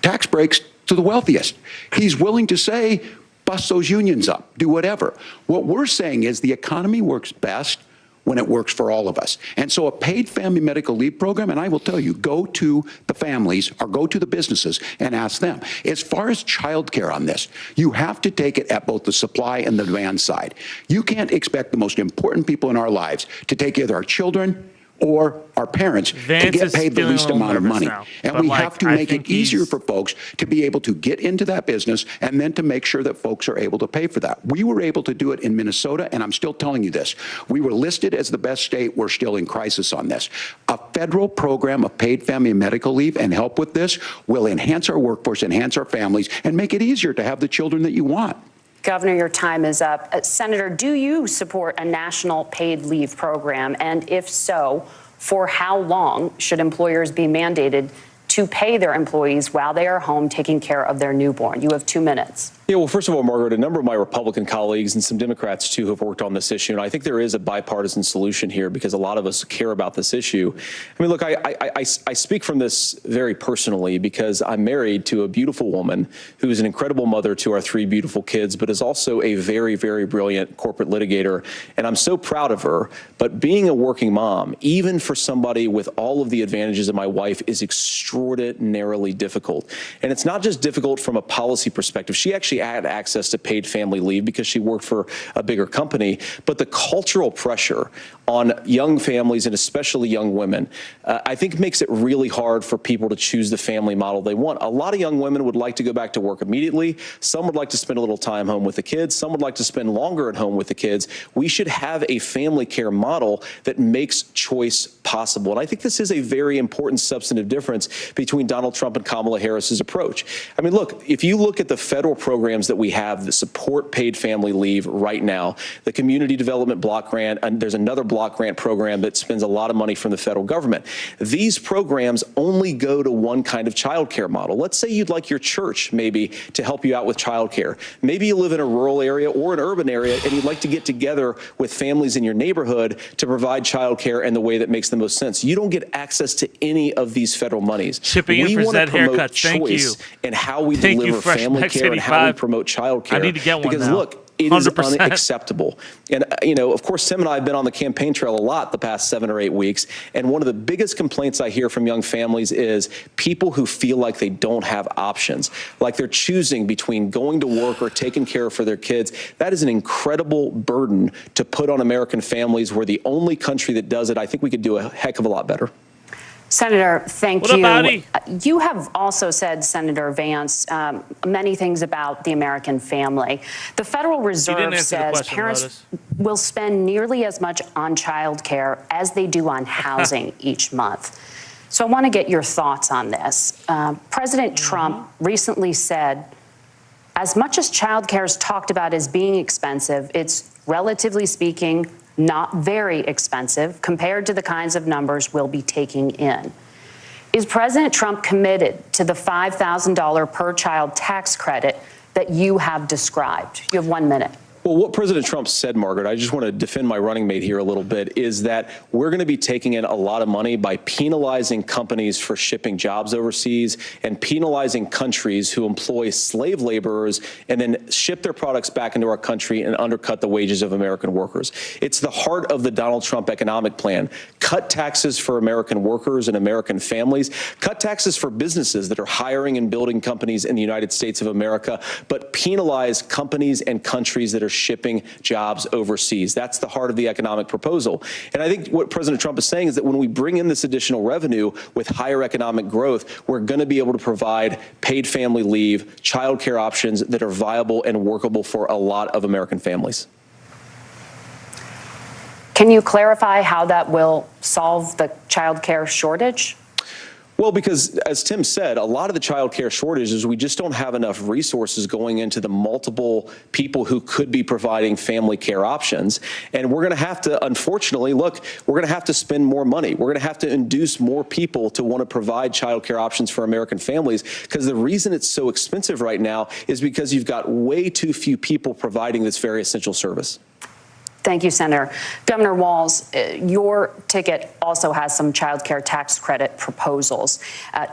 tax breaks to the wealthiest. He's willing to say, bust those unions up, do whatever. What we're saying is the economy works best when it works for all of us. And so a paid family medical leave program, and I will tell you, go to the families or go to the businesses and ask them. As far as childcare on this, you have to take it at both the supply and the demand side. You can't expect the most important people in our lives to take either our children or our parents Vance to get paid the least amount of money. Now, and we have to make it easier for folks to be able to get into that business and then to make sure that folks are able to pay for that. We were able to do it in Minnesota, and I'm still telling you this. We were listed as the best state. We're still in crisis on this. A federal program of paid family and medical leave and help with this will enhance our workforce, enhance our families, and make it easier to have the children that you want. Governor, your time is up. Senator, do you support a national paid leave program? And if so, for how long should employers be mandated to pay their employees while they are home taking care of their newborn? You have 2 minutes. Yeah, well, first of all, Margaret, a number of my Republican colleagues and some Democrats, too, have worked on this issue. And I think there is a bipartisan solution here because a lot of us care about this issue. I mean, look, I speak from this very personally because I'm married to a beautiful woman who is an incredible mother to our 3 beautiful kids, but is also a very, very brilliant corporate litigator. And I'm so proud of her. But being a working mom, even for somebody with all of the advantages of my wife, is extraordinarily difficult. And it's not just difficult from a policy perspective. She actually had access to paid family leave because she worked for a bigger company, but the cultural pressure on young families and especially young women, I think makes it really hard for people to choose the family model they want. A lot of young women would like to go back to work immediately. Some would like to spend a little time home with the kids. Some would like to spend longer at home with the kids. We should have a family care model that makes choice possible. And I think this is a very important substantive difference between Donald Trump and Kamala Harris's approach. I mean, look, if you look at the federal programs that we have that support paid family leave right now, the Community Development Block Grant, and there's another block grant program that spends a lot of money from the federal government. These programs only go to one kind of child care model. Let's say you'd like your church maybe to help you out with child care. Maybe you live in a rural area or an urban area and you'd like to get together with families in your neighborhood to provide child care in the way that makes the most sense. You don't get access to any of these federal monies. Chipping in for Zed haircuts. Thank you. And how we deliver family care and how we promote child care. I need to get one because now. Look, it is 100%. unacceptable. And, you know, of course, Tim and I have been on the campaign trail a lot the past 7 or 8 weeks. And one of the biggest complaints I hear from young families is people who feel like they don't have options, like they're choosing between going to work or taking care for their kids. That is an incredible burden to put on American families. We're the only country that does it. I think we could do a heck of a lot better. Senator, thank What you. about he? You have also said, Senator Vance, many things about the American family. The Federal Reserve says parents will spend nearly as much on child care as they do on housing each month. So I want to get your thoughts on this. President Trump recently said, as much as child care is talked about as being expensive, it's relatively speaking not very expensive compared to the kinds of numbers we'll be taking in. Is President Trump committed to the $5,000 per child tax credit that you have described? You have 1 minute. Well, what President Trump said, Margaret, I just want to defend my running mate here a little bit, is that we're going to be taking in a lot of money by penalizing companies for shipping jobs overseas and penalizing countries who employ slave laborers and then ship their products back into our country and undercut the wages of American workers. It's the heart of the Donald Trump economic plan. Cut taxes for American workers and American families. Cut taxes for businesses that are hiring and building companies in the United States of America, but penalize companies and countries that are shipping jobs overseas. That's the heart of the economic proposal. And I think what President Trump is saying is that when we bring in this additional revenue with higher economic growth, we're going to be able to provide paid family leave, childcare options that are viable and workable for a lot of American families. Can you clarify how that will solve the child care shortage? Well, because as Tim said, a lot of the child care shortage is we just don't have enough resources going into the multiple people who could be providing family care options. And we're going to have to, unfortunately, look, we're going to have to spend more money. We're going to have to induce more people to want to provide child care options for American families, because the reason it's so expensive right now is because you've got way too few people providing this very essential service. Thank you, Senator. Governor Walz, your ticket also has some child care tax credit proposals.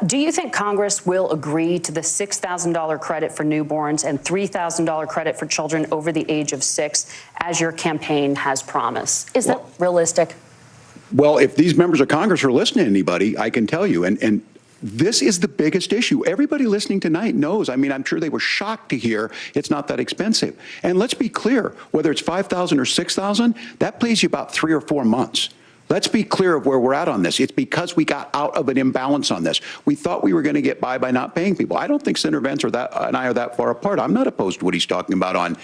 Do you think Congress will agree to the $6,000 credit for newborns and $3,000 credit for children over the age of 6, as your campaign has promised? Is that realistic? Well, if these members of Congress are listening to anybody, I can tell you, and this is the biggest issue. Everybody listening tonight knows. I mean, I'm sure they were shocked to hear it's not that expensive. And let's be clear, whether it's $5,000 or $6,000, that pays you about 3 or 4 months. Let's be clear of where we're at on this. It's because we got out of an imbalance on this. We thought we were going to get by not paying people. I don't think Senator Vance and I are that far apart. I'm not opposed to what he's talking about on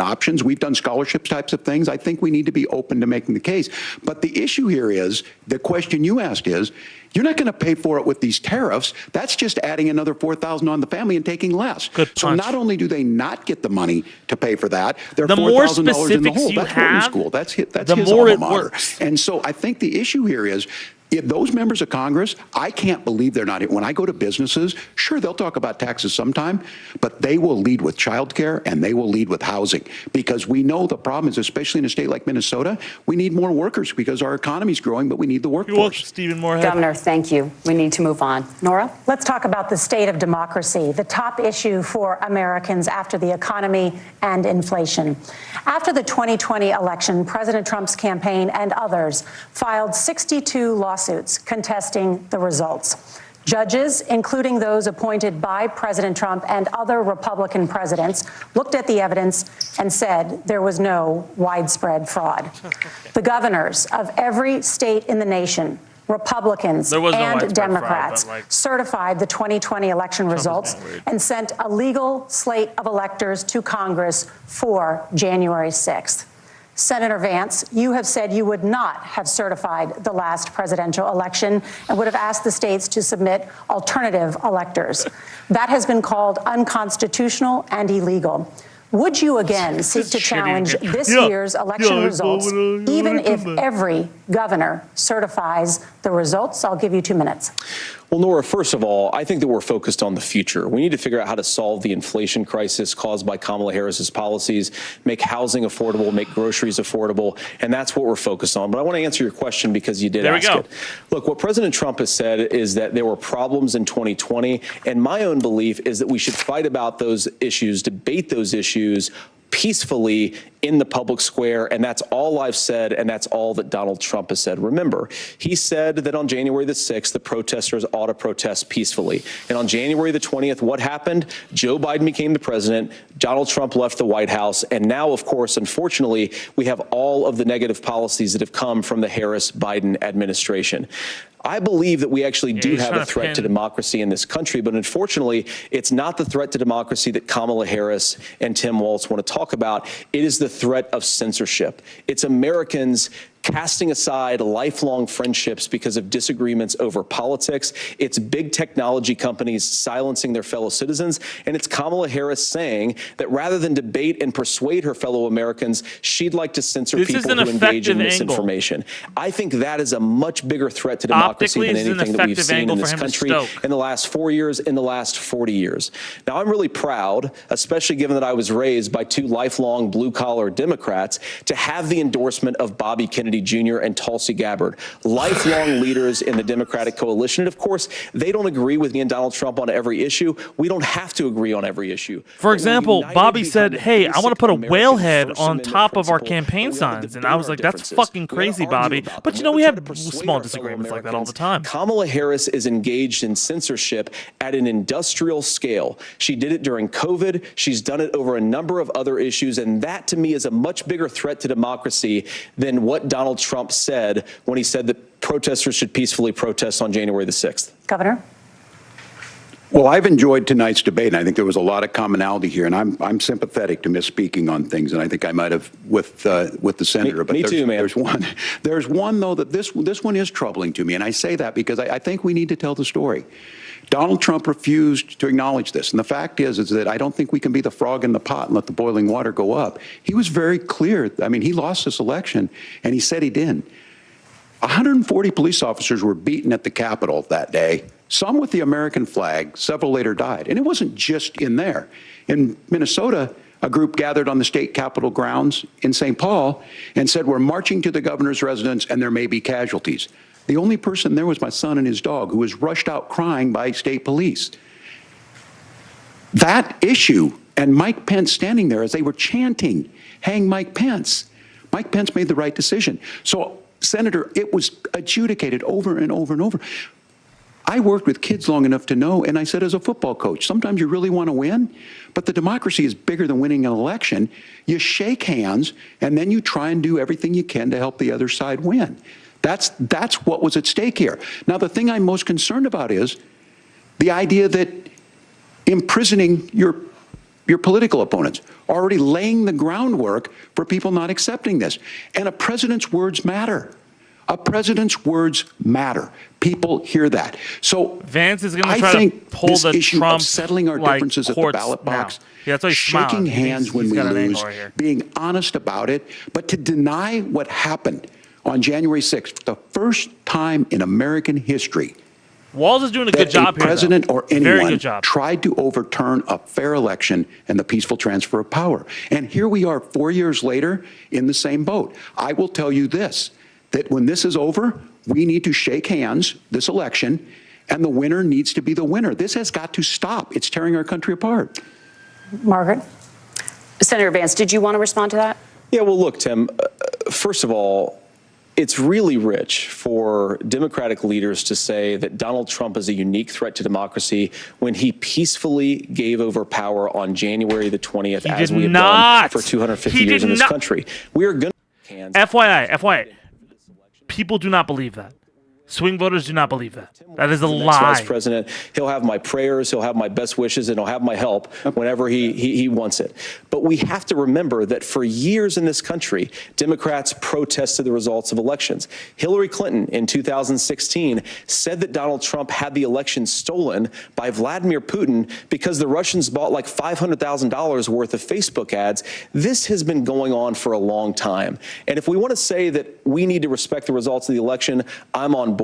options. We've done scholarships types of things. I think we need to be open to making the case. But the issue here is, the question you asked is, you're not going to pay for it with these tariffs. That's just adding another $4,000 on the family and taking less. So not only do they not get the money to pay for that, they're $4,000 in the hole. That's boarding school. That's his alma mater. And so I think the issue here is, if those members of Congress, I can't believe they're not. When I go to businesses, sure, they'll talk about taxes sometime, but they will lead with childcare and they will lead with housing, because we know the problem is, especially in a state like Minnesota, we need more workers because our economy is growing, but we need the workforce. Stephen Moorhead. Governor, thank you. We need to move on. Nora? Let's talk about the state of democracy, the top issue for Americans after the economy and inflation. After the 2020 election, President Trump's campaign and others filed 62 lawsuits contesting the results. Judges, including those appointed by President Trump and other Republican presidents, looked at the evidence and said there was no widespread fraud. The governors of every state in the nation, Republicans and Democrats, certified the 2020 election results and sent a legal slate of electors to Congress for January 6th. Senator Vance, you have said you would not have certified the last presidential election and would have asked the states to submit alternative electors. That has been called unconstitutional and illegal. Would you again seek to challenge this year's election results, even if every governor certifies the results? I'll give you 2 minutes. Well, Nora, first of all, I think that we're focused on the future. We need to figure out how to solve the inflation crisis caused by Kamala Harris's policies, make housing affordable, make groceries affordable, and that's what we're focused on. But I want to answer your question because you did ask it. Look, what President Trump has said is that there were problems in 2020, and my own belief is that we should fight about those issues, debate those issues peacefully in the public square, and that's all I've said, and that's all that Donald Trump has said. Remember, he said that on January the 6th, the protesters ought to protest peacefully. And on January the 20th, what happened? Joe Biden became the president, Donald Trump left the White House, and now, of course, unfortunately, we have all of the negative policies that have come from the Harris-Biden administration. I believe that we actually do have a threat to democracy in this country, but unfortunately, it's not the threat to democracy that Kamala Harris and Tim Walz want to talk about. It is the threat of censorship. It's Americans casting aside lifelong friendships because of disagreements over politics. It's big technology companies silencing their fellow citizens. And it's Kamala Harris saying that rather than debate and persuade her fellow Americans, she'd like to censor people who engage in misinformation. I think that is a much bigger threat to democracy than anything that we've seen in this country in the last 4 years, in the last 40 years. Now, I'm really proud, especially given that I was raised by 2 lifelong blue-collar Democrats, to have the endorsement of Bobby Kennedy Kennedy Jr. and Tulsi Gabbard, lifelong leaders in the Democratic coalition. And of course, they don't agree with me and Donald Trump on every issue. We don't have to agree on every issue. For example, Bobby said, hey, I want to put a whale head on top of our campaign signs. And I was like, that's fucking crazy, Bobby. But you know, we have small disagreements like that all the time. Kamala Harris is engaged in censorship at an industrial scale. She did it during COVID. She's done it over a number of other issues. And that, to me, is a much bigger threat to democracy than what Donald Trump said when he said that protesters should peacefully protest on January the 6th. Governor? Well, I've enjoyed tonight's debate, and I think there was a lot of commonality here, and I'm sympathetic to misspeaking on things, and I think I might have with the senator. Me too, man. There's one though that this one is troubling to me, and I say that because I think we need to tell the story. Donald Trump refused to acknowledge this, and the fact is that I don't think we can be the frog in the pot and let the boiling water go up. He was very clear. I mean, he lost this election, and he said he didn't. 140 police officers were beaten at the Capitol that day, some with the American flag, several later died. And it wasn't just in there. In Minnesota, a group gathered on the state capitol grounds in St. Paul and said, we're marching to the governor's residence and there may be casualties. The only person there was my son and his dog, who was rushed out crying by state police. That issue, and Mike Pence standing there as they were chanting, hang Mike Pence. Mike Pence made the right decision. So, Senator, it was adjudicated over and over and over. I worked with kids long enough to know, and I said as a football coach, sometimes you really want to win, but the democracy is bigger than winning an election. You shake hands, and then you try and do everything you can to help the other side win. That's what was at stake here. Now, the thing I'm most concerned about is the idea that imprisoning your political opponents, already laying the groundwork for people not accepting this. And a president's words matter. A president's words matter. People hear that. So Vance is going to try to pull the Trump settling our differences at the ballot box, shaking hands when we lose, being honest about it, but to deny what happened on January 6th, the first time in American history, Walz is doing a good job here. President or anyone tried to overturn a fair election and the peaceful transfer of power. And here we are 4 years later in the same boat. I will tell you this, that when this is over, we need to shake hands this election, and the winner needs to be the winner. This has got to stop. It's tearing our country apart. Margaret? Senator Vance, did you want to respond to that? Yeah, well, look, Tim, first of all, it's really rich for Democratic leaders to say that Donald Trump is a unique threat to democracy when he peacefully gave over power on January the 20th, as we have done for 250 years in this country. We are going to... FYI, people do not believe that. Swing voters do not believe that. That is a lie. Vice President, he'll have my prayers, he'll have my best wishes, and he'll have my help whenever he wants it. But we have to remember that for years in this country, Democrats protested the results of elections. Hillary Clinton in 2016 said that Donald Trump had the election stolen by Vladimir Putin because the Russians bought like $500,000 worth of Facebook ads. This has been going on for a long time. And if we want to say that we need to respect the results of the election, I'm on board.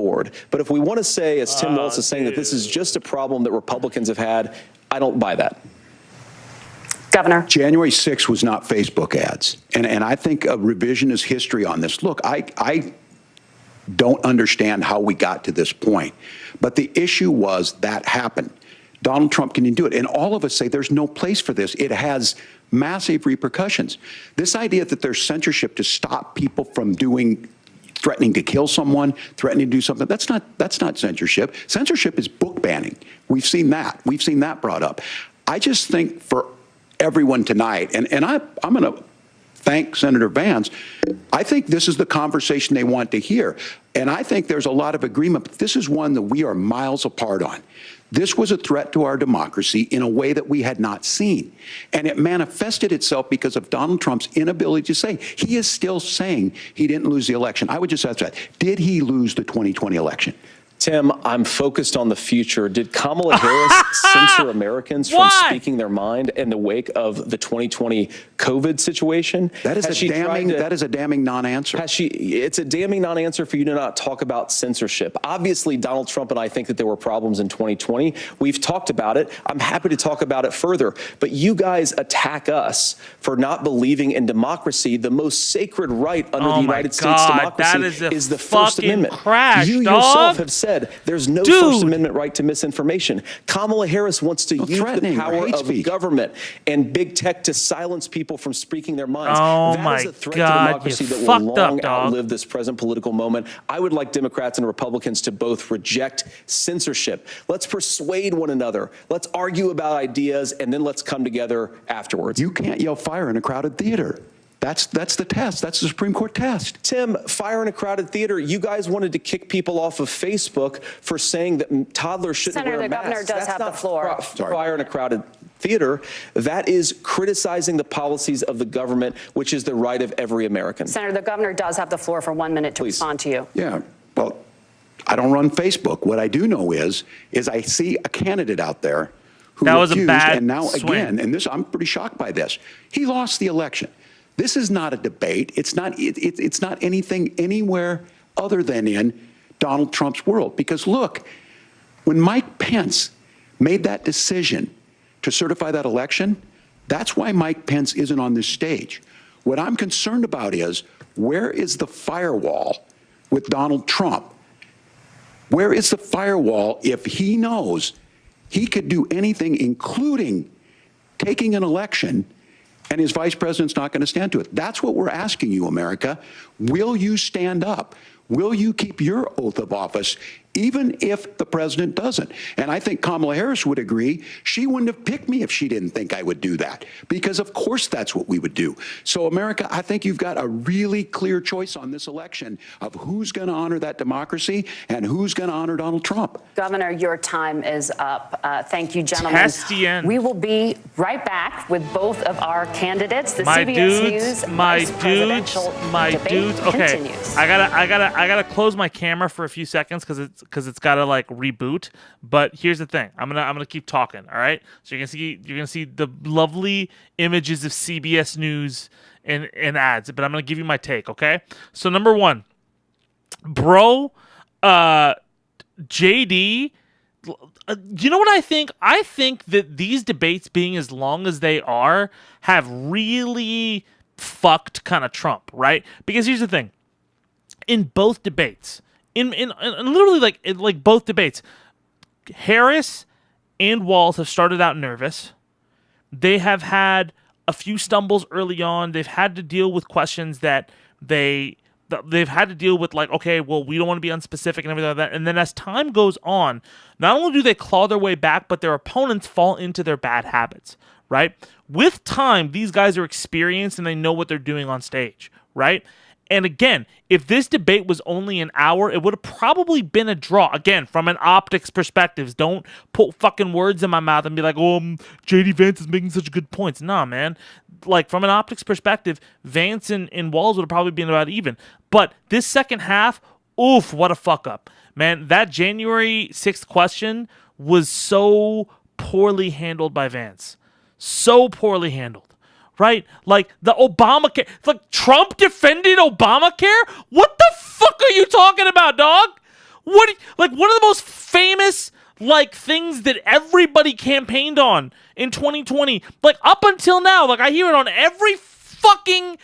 But if we want to say, as Tim Walz is saying, that this is just a problem that Republicans have had, I don't buy that. Governor. January 6th was not Facebook ads. And I think a revisionist history on this. Look, I don't understand how we got to this point. But the issue was that happened. Donald Trump can do it. And all of us say there's no place for this. It has massive repercussions. This idea that there's censorship to stop people from threatening to kill someone, threatening to do something, that's not censorship. Censorship is book banning. We've seen that. We've seen that brought up. I just think for everyone tonight, and I'm going to thank Senator Vance, I think this is the conversation they want to hear. And I think there's a lot of agreement, but this is one that we are miles apart on. This was a threat to our democracy in a way that we had not seen. And it manifested itself because of Donald Trump's inability to say. He is still saying he didn't lose the election. I would just ask that. Did he lose the 2020 election? Tim, I'm focused on the future. Did Kamala Harris censor Americans from speaking their mind in the wake of the 2020 COVID situation? That is a damning non-answer. It's a damning non-answer for you to not talk about censorship. Obviously, Donald Trump and I think that there were problems in 2020. We've talked about it. I'm happy to talk about it further. But you guys attack us for not believing in democracy. The most sacred right under the United States democracy is the First Amendment. You yourself have said there's no First Amendment right to misinformation. Kamala Harris wants to use the power of government and big tech to silence people from speaking their minds. That is a threat to democracy that will long outlive this present political moment. I would like Democrats and Republicans to both reject censorship. Let's persuade one another. Let's argue about ideas, and then let's come together afterwards. You can't yell fire in a crowded theater. That's the test. That's the Supreme Court test. Tim, fire in a crowded theater. You guys wanted to kick people off of Facebook for saying that toddlers shouldn't wear masks. Senator, the governor does have the floor. Fire in a crowded theater. That is criticizing the policies of the government, which is the right of every American. Senator, the governor does have the floor for 1 minute to respond to you. Yeah. Well, I don't run Facebook. What I do know is I see a candidate out there who refused, and now again, and this, I'm pretty shocked by this. He lost the election. This is not a debate. It's not anything anywhere other than in Donald Trump's world. Because look, when Mike Pence made that decision to certify that election, that's why Mike Pence isn't on this stage. What I'm concerned about is, where is the firewall with Donald Trump? Where is the firewall if he knows he could do anything, including taking an election, and his vice president's not going to stand to it? That's what we're asking you, America. Will you stand up? Will you keep your oath of office, even if the president doesn't? And I think Kamala Harris would agree. She wouldn't have picked me if she didn't think I would do that, because of course that's what we would do. So America, I think you've got a really clear choice on this election of who's going to honor that democracy and who's going to honor Donald Trump. Governor, your time is up. Thank you, gentlemen. We will be right back with both of our candidates. The CBS News vice presidential debate continues. I gotta close my camera for a few seconds because it's gotta like reboot. But here's the thing: I'm gonna keep talking. All right, so you're gonna see the lovely images of CBS News and ads. But I'm gonna give you my take. Okay, so number one, bro, JD. You know what I think? I think that these debates, being as long as they are, have really fucked kind of Trump, right? Because here's the thing. In both debates, in literally like both debates, Harris and Walz have started out nervous. They have had a few stumbles early on. They've had to deal with questions that they've had to deal with, like, okay, well, we don't want to be unspecific and everything like that. And then as time goes on, not only do they claw their way back, but their opponents fall into their bad habits, right? With time, these guys are experienced and they know what they're doing on stage, right? And again, if this debate was only an hour, it would have probably been a draw. Again, from an optics perspective, don't put fucking words in my mouth and be like, oh, JD Vance is making such good points. Nah, man. Like, from an optics perspective, Vance and Walz would have probably been about even. But this second half, oof, what a fuck up. Man, that January 6th question was so poorly handled by Vance. So poorly handled. Right? Like, the Obamacare. It's like Trump defended Obamacare? What the fuck are you talking about, dog? What? Like, one of the most famous, like, things that everybody campaigned on in 2020. Like, up until now. Like, I hear it on every fucking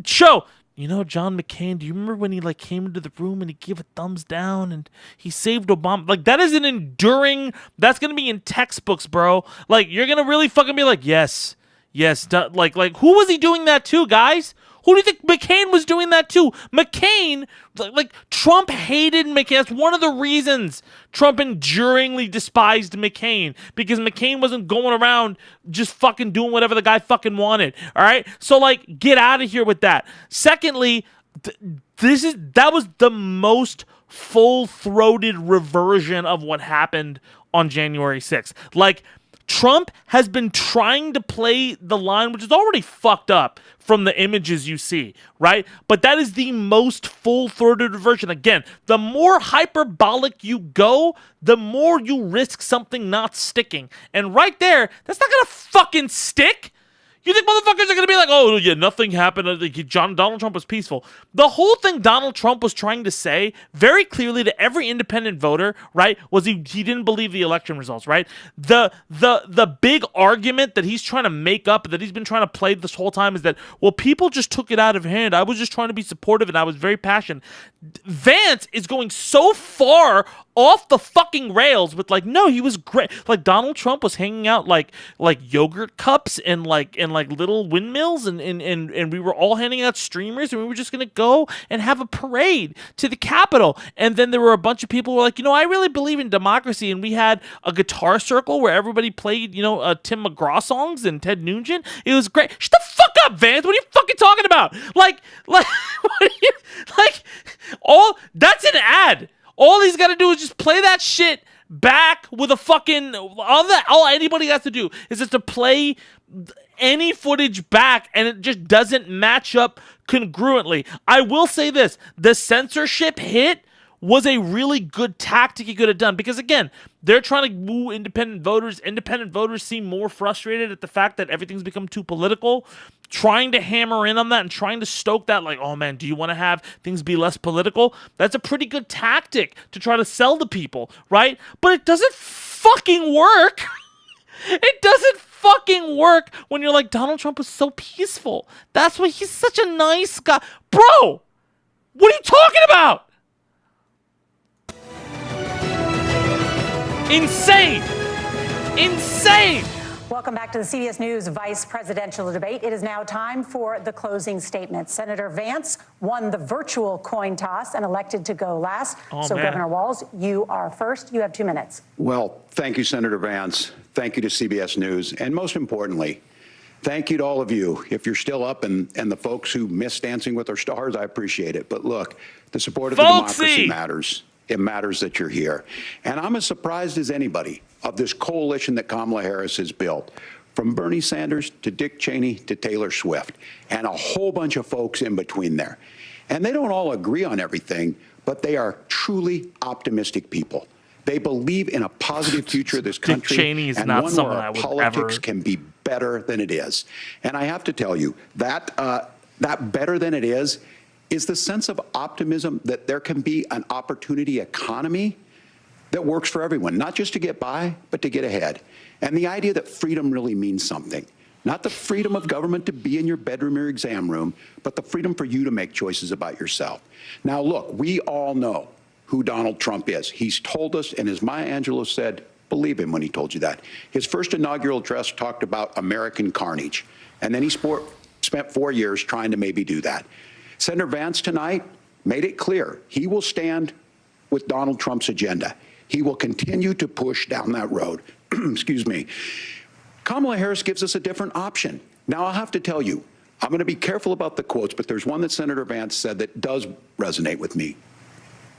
show. You know, John McCain, do you remember when he, like, came into the room and he gave a thumbs down and he saved Obama? Like, that is an enduring... That's going to be in textbooks, bro. Like, you're going to really fucking be like, yes... Yes, like who was he doing that to, guys? Who do you think McCain was doing that to? McCain, like, Trump hated McCain. That's one of the reasons Trump enduringly despised McCain, because McCain wasn't going around just fucking doing whatever the guy fucking wanted, all right? So, like, get out of here with that. Secondly, that was the most full-throated reversion of what happened on January 6th. Like, Trump has been trying to play the line, which is already fucked up from the images you see, right? But that is the most full-throated version. Again, the more hyperbolic you go, the more you risk something not sticking. And right there, that's not gonna fucking stick. You think motherfuckers are going to be like, oh, yeah, nothing happened. Donald Trump was peaceful. The whole thing Donald Trump was trying to say very clearly to every independent voter, right, was he didn't believe the election results, right? The big argument that he's trying to make up, that he's been trying to play this whole time is that, well, people just took it out of hand. I was just trying to be supportive and I was very passionate. Vance is going so far off the fucking rails with like, no, he was great. Like Donald Trump was hanging out like yogurt cups and like little windmills and we were all handing out streamers and we were just gonna go and have a parade to the Capitol. And then there were a bunch of people who were like, I really believe in democracy, and we had a guitar circle where everybody played, Tim McGraw songs and Ted Nugent. It was great. Shut the fuck up, Vance. What are you fucking talking about? Like what are you that's an ad. All he's got to do is just play that shit back with a fucking... All anybody has to do is just to play any footage back, and it just doesn't match up congruently. I will say this. The censorship hit was a really good tactic he could have done, because, again, they're trying to woo independent voters. Independent voters seem more frustrated at the fact that everything's become too political, trying to hammer in on that and trying to stoke that, like, oh, man, do you want to have things be less political? That's a pretty good tactic to try to sell to people, right? But it doesn't fucking work. It doesn't fucking work when you're like, Donald Trump was so peaceful. That's why he's such a nice guy. Bro, what are you talking about? Insane! Insane! Welcome back to the CBS News vice presidential debate. It is now time for the closing statement. Senator Vance won the virtual coin toss and elected to go last. Governor Walz, you are first. You have 2 minutes. Well, thank you, Senator Vance. Thank you to CBS News. And most importantly, thank you to all of you. If you're still up and the folks who miss Dancing with Our Stars, I appreciate it. But look, the support of the democracy matters. It matters that you're here. And I'm as surprised as anybody of this coalition that Kamala Harris has built, from Bernie Sanders to Dick Cheney to Taylor Swift, and a whole bunch of folks in between there. And they don't all agree on everything, but they are truly optimistic people. They believe in a positive future of this country, Dick Cheney is and not one someone where I our would politics ever... can be better than it is. And I have to tell you, that better than it is the sense of optimism that there can be an opportunity economy that works for everyone, not just to get by, but to get ahead. And the idea that freedom really means something. Not the freedom of government to be in your bedroom or exam room, but the freedom for you to make choices about yourself. Now, look, we all know who Donald Trump is. He's told us, and as Maya Angelou said, believe him when he told you that. His first inaugural address talked about American carnage, and then he spent 4 years trying to maybe do that. Senator Vance tonight made it clear he will stand with Donald Trump's agenda. He will continue to push down that road. Excuse me. Kamala Harris gives us a different option. Now, I'll have to tell you, I'm going to be careful about the quotes, but there's one that Senator Vance said that does resonate with me.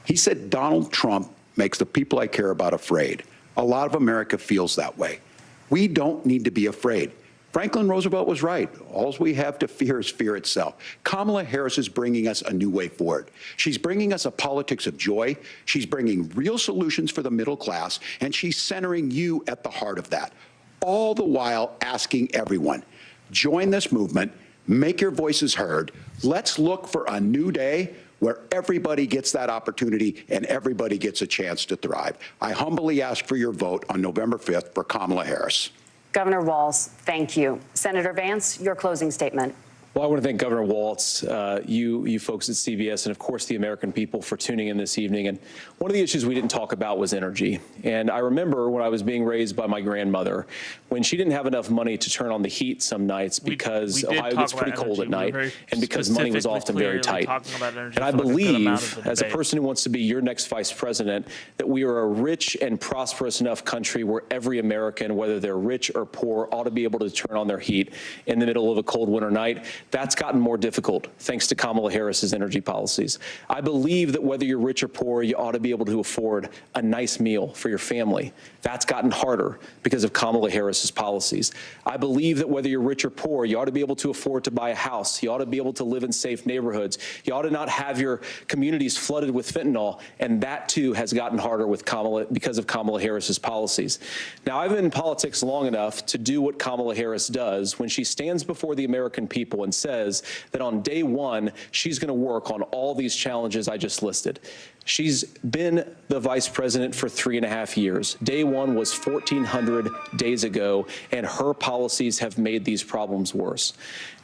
He said, Donald Trump makes the people I care about afraid. A lot of America feels that way. We don't need to be afraid. Franklin Roosevelt was right. All we have to fear is fear itself. Kamala Harris is bringing us a new way forward. She's bringing us a politics of joy. She's bringing real solutions for the middle class, and she's centering you at the heart of that. All the while asking everyone, join this movement, make your voices heard. Let's look for a new day where everybody gets that opportunity and everybody gets a chance to thrive. I humbly ask for your vote on November 5th for Kamala Harris. Governor Walz, thank you. Senator Vance, your closing statement. Well, I want to thank Governor Walz, you folks at CBS, and of course the American people for tuning in this evening. And one of the issues we didn't talk about was energy. And I remember when I was being raised by my grandmother, when she didn't have enough money to turn on the heat some nights because Ohio gets pretty cold at night, and because money was often very tight. And I believe, as a person who wants to be your next vice president, that we are a rich and prosperous enough country where every American, whether they're rich or poor, ought to be able to turn on their heat in the middle of a cold winter night. That's gotten more difficult thanks to Kamala Harris's energy policies. I believe that whether you're rich or poor, you ought to be able to afford a nice meal for your family. That's gotten harder because of Kamala Harris's policies. I believe that whether you're rich or poor, you ought to be able to afford to buy a house. You ought to be able to live in safe neighborhoods. You ought to not have your communities flooded with fentanyl, and that too has gotten harder with because of Kamala Harris's policies. Now, I've been in politics long enough to do what Kamala Harris does when she stands before the American people and says that on day one, she's going to work on all these challenges I just listed. She's been the vice president for 3.5 years. Day one was 1,400 days ago, and her policies have made these problems worse.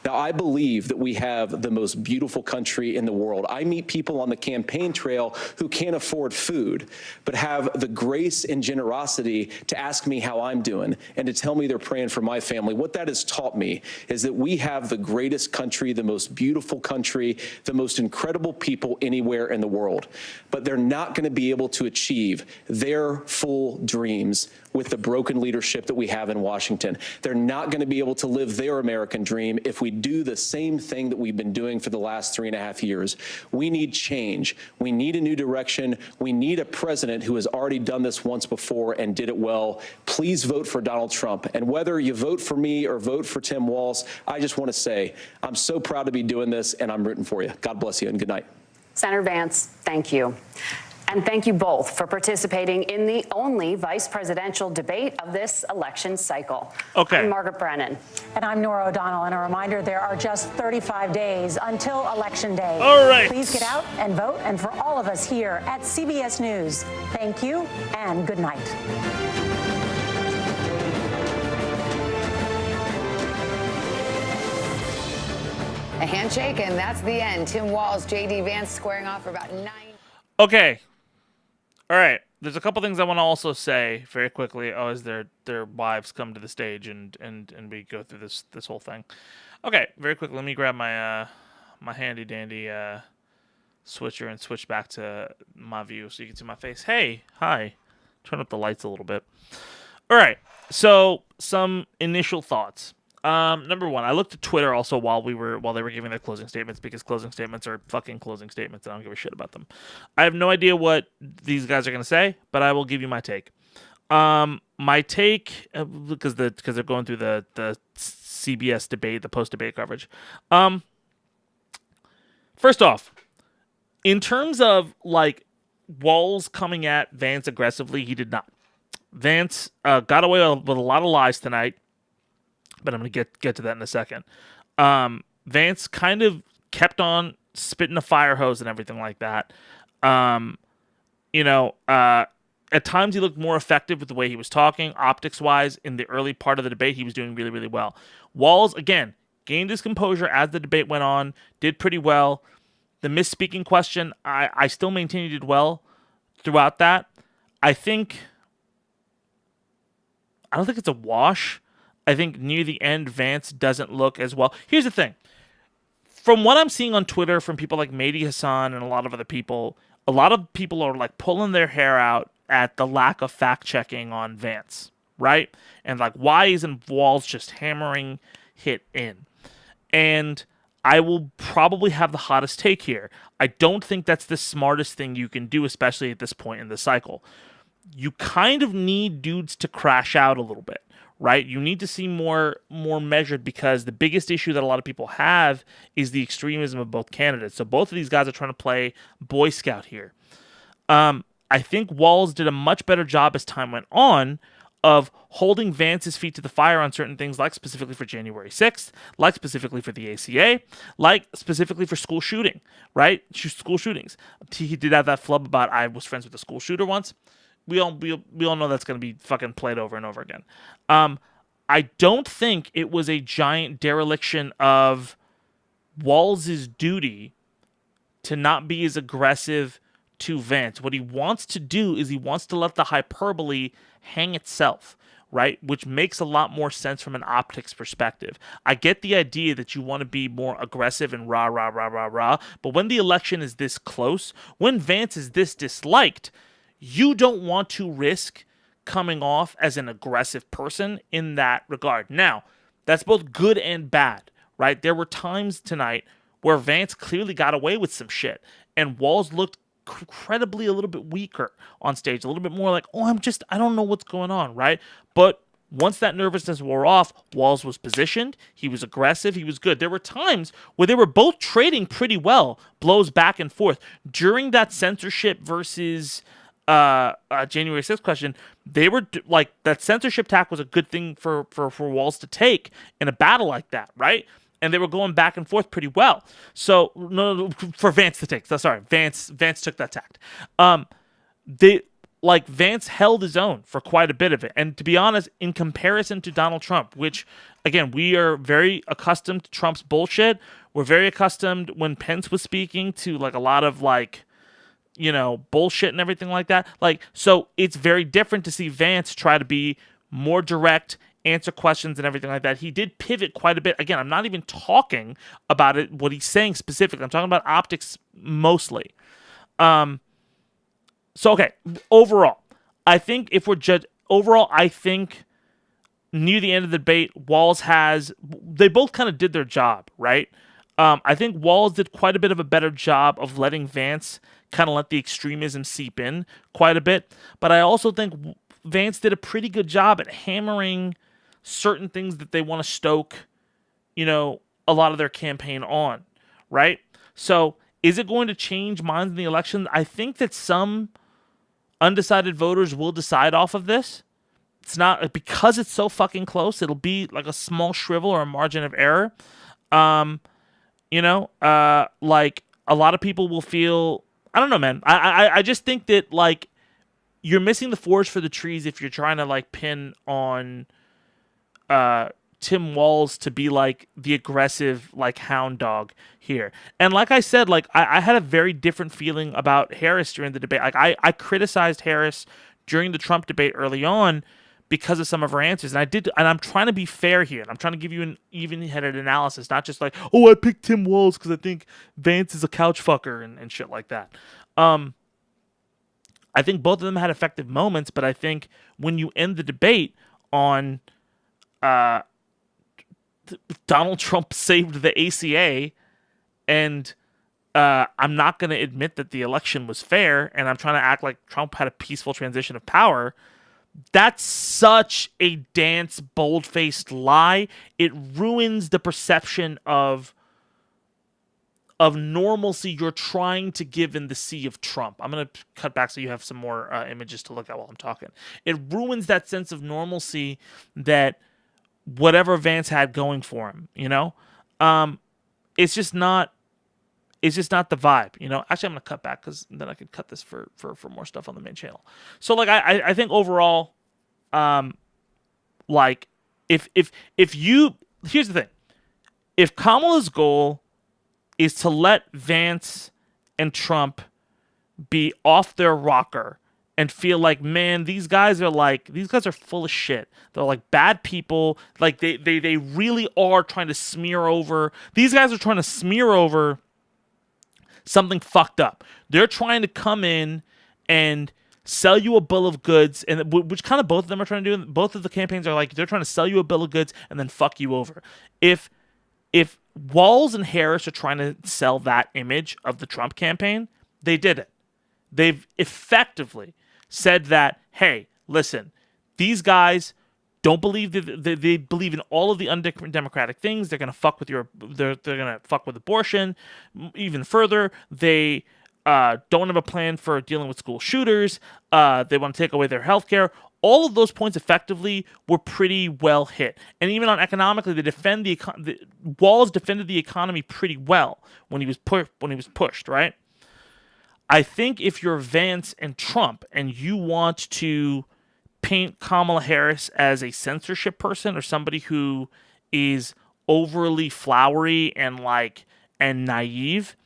Now, I believe that we have the most beautiful country in the world. I meet people on the campaign trail who can't afford food, but have the grace and generosity to ask me how I'm doing and to tell me they're praying for my family. What that has taught me is that we have the greatest country, the most beautiful country, the most incredible people anywhere in the world. But they're not going to be able to achieve their full dreams with the broken leadership that we have in Washington. They're not going to be able to live their American dream if we do the same thing that we've been doing for the last 3.5 years. We need change. We need a new direction. We need a president who has already done this once before and did it well. Please vote for Donald Trump. And whether you vote for me or vote for Tim Walz, I just want to say I'm so proud to be doing this, and I'm rooting for you. God bless you, and good night. Senator Vance, thank you. And thank you both for participating in the only vice presidential debate of this election cycle. Okay. I'm Margaret Brennan. And I'm Nora O'Donnell. And a reminder, there are just 35 days until Election Day. All right. Please get out and vote. And for all of us here at CBS News, thank you and good night. A handshake, and that's the end. Tim Walz, J.D. Vance squaring off for about 9. Okay. All right. There's a couple things I want to also say very quickly. Oh, as their wives come to the stage and we go through this whole thing. Okay, very quickly. Let me grab my my handy dandy switcher and switch back to my view so you can see my face. Hey, hi. Turn up the lights a little bit. All right. So some initial thoughts. Number one, I looked at Twitter also while they were giving their closing statements, because closing statements are fucking closing statements. I don't give a shit about them. I have no idea what these guys are going to say, but I will give you my take. My take, because they're going through the CBS debate, the post-debate coverage. First off, in terms of like Walz coming at Vance aggressively, he did not. Vance got away with a lot of lies tonight. But I'm going to get to that in a second. Vance kind of kept on spitting a fire hose and everything like that. At times he looked more effective with the way he was talking. Optics-wise, in the early part of the debate, he was doing really, really well. Walz, again, gained his composure as the debate went on, did pretty well. The misspeaking question, I still maintain he did well throughout that. I don't think it's a wash. I think near the end, Vance doesn't look as well. Here's the thing. From what I'm seeing on Twitter from people like Mehdi Hassan and a lot of other people, a lot of people are like pulling their hair out at the lack of fact-checking on Vance, right? And like, why isn't Walz just hammering hit in? And I will probably have the hottest take here. I don't think that's the smartest thing you can do, especially at this point in the cycle. You kind of need dudes to crash out a little bit. Right? You need to see more measured, because the biggest issue that a lot of people have is the extremism of both candidates. So both of these guys are trying to play Boy Scout here. I think Walz did a much better job as time went on of holding Vance's feet to the fire on certain things, like specifically for January 6th, like specifically for the ACA, like specifically for school shooting, right? School shootings. He did have that flub about I was friends with a school shooter once. We all know that's going to be fucking played over and over again. I don't think it was a giant dereliction of Walz's duty to not be as aggressive to Vance. What he wants to do is he wants to let the hyperbole hang itself, right? Which makes a lot more sense from an optics perspective. I get the idea that you want to be more aggressive and rah, rah, rah, rah, rah. But when the election is this close, when Vance is this disliked, you don't want to risk coming off as an aggressive person in that regard. Now, that's both good and bad, right? There were times tonight where Vance clearly got away with some shit, and Walz looked incredibly a little bit weaker on stage, a little bit more like, oh, I don't know what's going on, right? But once that nervousness wore off, Walz was positioned, he was aggressive, he was good. There were times where they were both trading pretty well, blows back and forth. During that censorship versus January 6th question, they were like, that censorship tack was a good thing for Walz to take in a battle like that, right? And they were going back and forth pretty well. So, no, for Vance to take. Sorry, Vance took that tact. Vance held his own for quite a bit of it. And to be honest, in comparison to Donald Trump, which, again, we are very accustomed to Trump's bullshit. We're very accustomed when Pence was speaking to, like, a lot of, like, you know, bullshit and everything like that. Like, so it's very different to see Vance try to be more direct, answer questions and everything like that. He did pivot quite a bit. Again, I'm not even talking about it, what he's saying specifically. I'm talking about optics mostly. So, okay, overall, I think I think near the end of the debate, they both kind of did their job, right? I think Walz did quite a bit of a better job of letting Vance kind of let the extremism seep in quite a bit. But I also think Vance did a pretty good job at hammering certain things that they want to stoke, you know, a lot of their campaign on, right? So is it going to change minds in the election? I think that some undecided voters will decide off of this. It's not because it's so fucking close. It'll be like a small shrivel or a margin of error. Like a lot of people will feel, I don't know, man. I just think that like you're missing the forest for the trees if you're trying to like pin on Tim Walz to be like the aggressive like hound dog here. And like I said, like I had a very different feeling about Harris during the debate. Like I criticized Harris during the Trump debate early on because of some of her answers. And I'm trying to be fair here. And I'm trying to give you an even-headed analysis, not just like, oh, I picked Tim Walz because I think Vance is a couch fucker and shit like that. I think both of them had effective moments, but I think when you end the debate on Donald Trump saved the ACA, and I'm not going to admit that the election was fair, and I'm trying to act like Trump had a peaceful transition of power. That's such a dance, bold-faced lie. It ruins the perception of normalcy you're trying to give in the sea of Trump. I'm going to cut back so you have some more images to look at while I'm talking. It ruins that sense of normalcy that whatever Vance had going for him, you know? It's just not the vibe, you know? Actually, I'm going to cut back because then I could cut this for more stuff on the main channel. So, like, I think overall, like, here's the thing. If Kamala's goal is to let Vance and be off their rocker and feel like, man, these guys are full of shit. They're like bad people. Like they really are trying to smear over. These guys are trying to smear over something fucked up. They're trying to come in and sell you a bill of goods, and which kind of both of them are trying to do. Both of the campaigns are like, they're trying to sell you a bill of goods and then fuck you over. If Walz and Harris are trying to sell that image of the Trump campaign, they did it. They've effectively said that, hey, listen, these guys don't believe that they believe in all of the undemocratic things. They're gonna fuck with they're gonna fuck with abortion. Even further, they don't have a plan for dealing with school shooters. They want to take away their health care. All of those points effectively were pretty well hit. And even on economically, Walz defended the economy pretty well when he was pushed, right? I think if you're Vance and Trump and you want to paint Kamala Harris as a censorship person or somebody who is overly flowery and naive,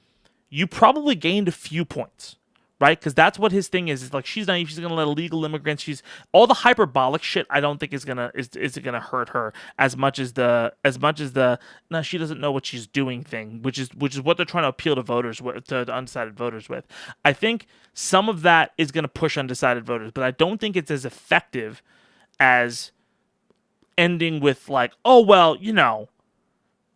you probably gained a few points, right? Because that's what his thing is. It's like, she's naive. She's gonna let illegal immigrants. She's all the hyperbolic shit. I don't think is gonna hurt her as much as the no, she doesn't know what she's doing thing, which is what they're trying to appeal to voters with, to undecided voters with. I think some of that is gonna push undecided voters, but I don't think it's as effective as ending with like, oh well, you know,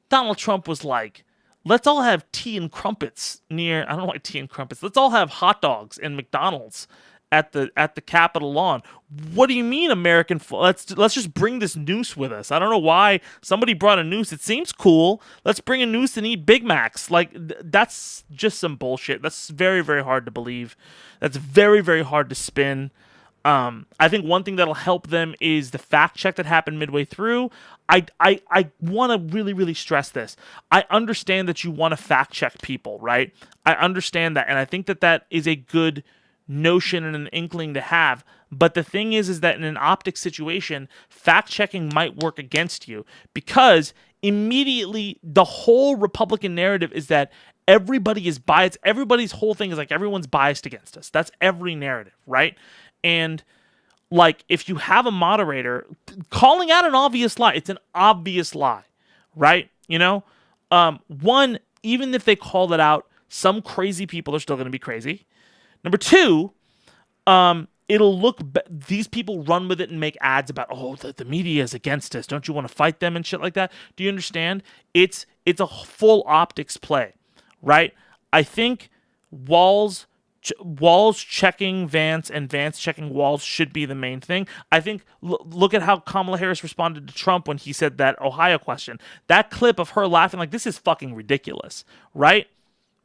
Donald Trump was like, let's all have tea and crumpets near, I don't know why tea and crumpets, let's all have hot dogs and McDonald's at the Capitol lawn. What do you mean, American? Let's just bring this noose with us. I don't know why somebody brought a noose. It seems cool. Let's bring a noose and eat Big Macs. Like, that's just some bullshit. That's very, very hard to believe. That's very, very hard to spin. I think one thing that'll help them is the fact check that happened midway through. I want to really, really stress this. I understand that you want to fact check people, right? I understand that, and I think that that is a good notion and an inkling to have. But the thing is that in an optics situation, fact checking might work against you, because immediately the whole Republican narrative is that everybody is biased. Everybody's whole thing is like everyone's biased against us. That's every narrative, right? And like, if you have a moderator calling out an obvious lie, it's an obvious lie, right? You know, one, even if they call it out, some crazy people are still going to be crazy. Number two, it'll look, these people run with it and make ads about, oh, the media is against us. Don't you want to fight them and shit like that? Do you understand? It's a full optics play, right? I think Walz checking Vance and Vance checking Walz should be the main thing. I think, look at how Kamala Harris responded to Trump when he said that Ohio question. That clip of her laughing like, this is fucking ridiculous, right?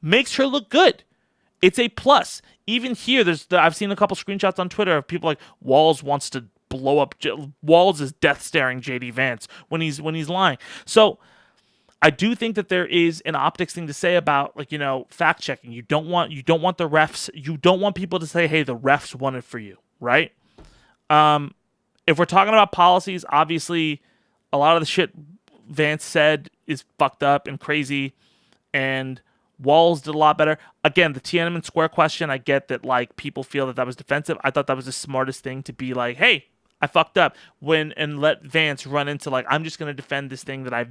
Makes her look good. It's a plus. Even here, I've seen a couple screenshots on Twitter of people like, Walz wants to blow up. Walz is death staring JD Vance when he's lying. So I do think that there is an optics thing to say about, like, you know, fact checking. You don't want the refs. You don't want people to say, hey, the refs won it for you, right? If we're talking about policies, obviously, a lot of the shit Vance said is fucked up and crazy, and Walz did a lot better. Again, the Tiananmen Square question, I get that, like, people feel that was defensive. I thought that was the smartest thing to be like, hey, I fucked up, and let Vance run into, like, I'm just going to defend this thing that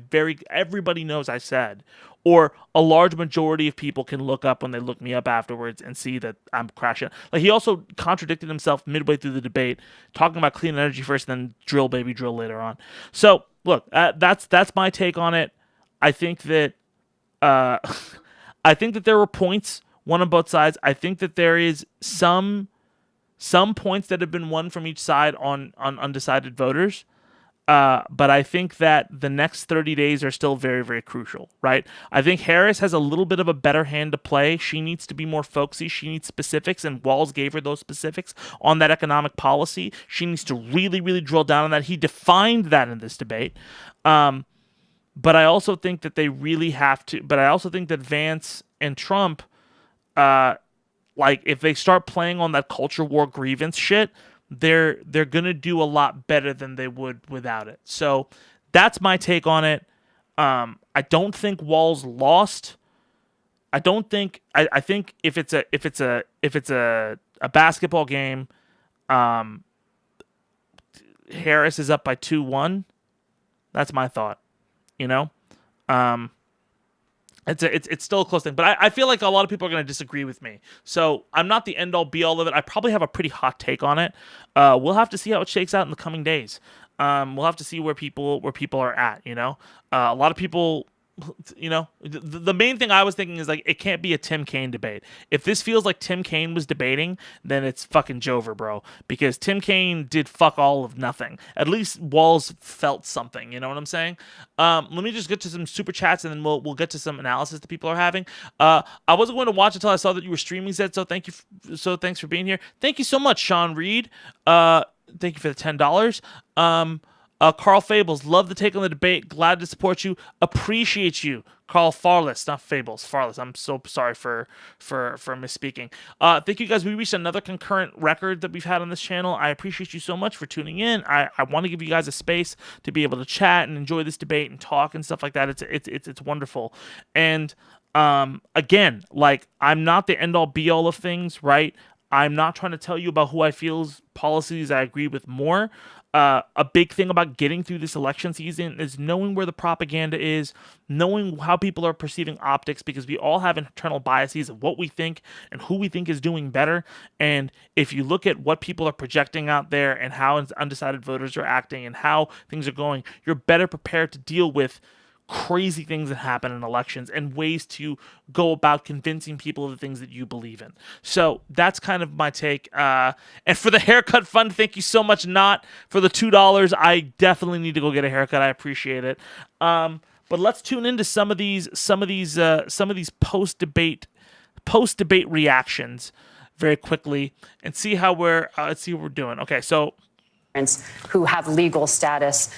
everybody knows I said. Or a large majority of people can look up when they look me up afterwards and see that I'm crashing. Like, he also contradicted himself midway through the debate, talking about clean energy first, then drill baby drill later on. So, look, that's my take on it. I think that there were points won on both sides. I think that there is some points that have been won from each side on undecided voters. But I think that the next 30 days are still very, very crucial, right? I think Harris has a little bit of a better hand to play. She needs to be more folksy. She needs specifics, and Walz gave her those specifics on that economic policy. She needs to really, really drill down on that. He defined that in this debate. But I also think that they really have to. But I also think that Vance and Trump, like, if they start playing on that culture war grievance shit, they're gonna do a lot better than they would without it. So that's my take on it. I don't think Walz lost. I think if it's a basketball game, Harris is up by 2-1. That's my thought. You know, it's still a close thing, but I feel like a lot of people are going to disagree with me. So I'm not the end all be all of it. I probably have a pretty hot take on it. We'll have to see how it shakes out in the coming days. We'll have to see where people are at. You know, a lot of people. You know, the main thing I was thinking is, like, it can't be a Tim Kaine debate. If this feels like Tim Kaine was debating, then it's fucking Jover, bro. Because Tim Kaine did fuck all of nothing. At least Walz felt something. You know what I'm saying? Let me just get to some super chats, and then we'll get to some analysis that people are having. I wasn't going to watch until I saw that you were streaming, Zed. So thanks for being here. Thank you so much, Sean Reed. Thank you for the $10. Carl Fables, love the take on the debate. Glad to support you. Appreciate you. Carl Farless, not Fables, Farless. I'm so sorry for misspeaking. Thank you guys. We reached another concurrent record that we've had on this channel. I appreciate you so much for tuning in. I want to give you guys a space to be able to chat and enjoy this debate and talk and stuff like that. It's wonderful. And again, like, I'm not the end all be all of things, right? I'm not trying to tell you about who I feel's policies I agree with more. A big thing about getting through this election season is knowing where the propaganda is, knowing how people are perceiving optics, because we all have internal biases of what we think and who we think is doing better. And if you look at what people are projecting out there and how undecided voters are acting and how things are going, you're better prepared to deal with crazy things that happen in elections and ways to go about convincing people of the things that you believe in. So that's kind of my take. And for the haircut fund, thank you so much, Not, for the $2. I definitely need to go get a haircut. I appreciate it. But let's tune into some of these post-debate reactions very quickly and see how let's see what we're doing. Okay, so who have legal status,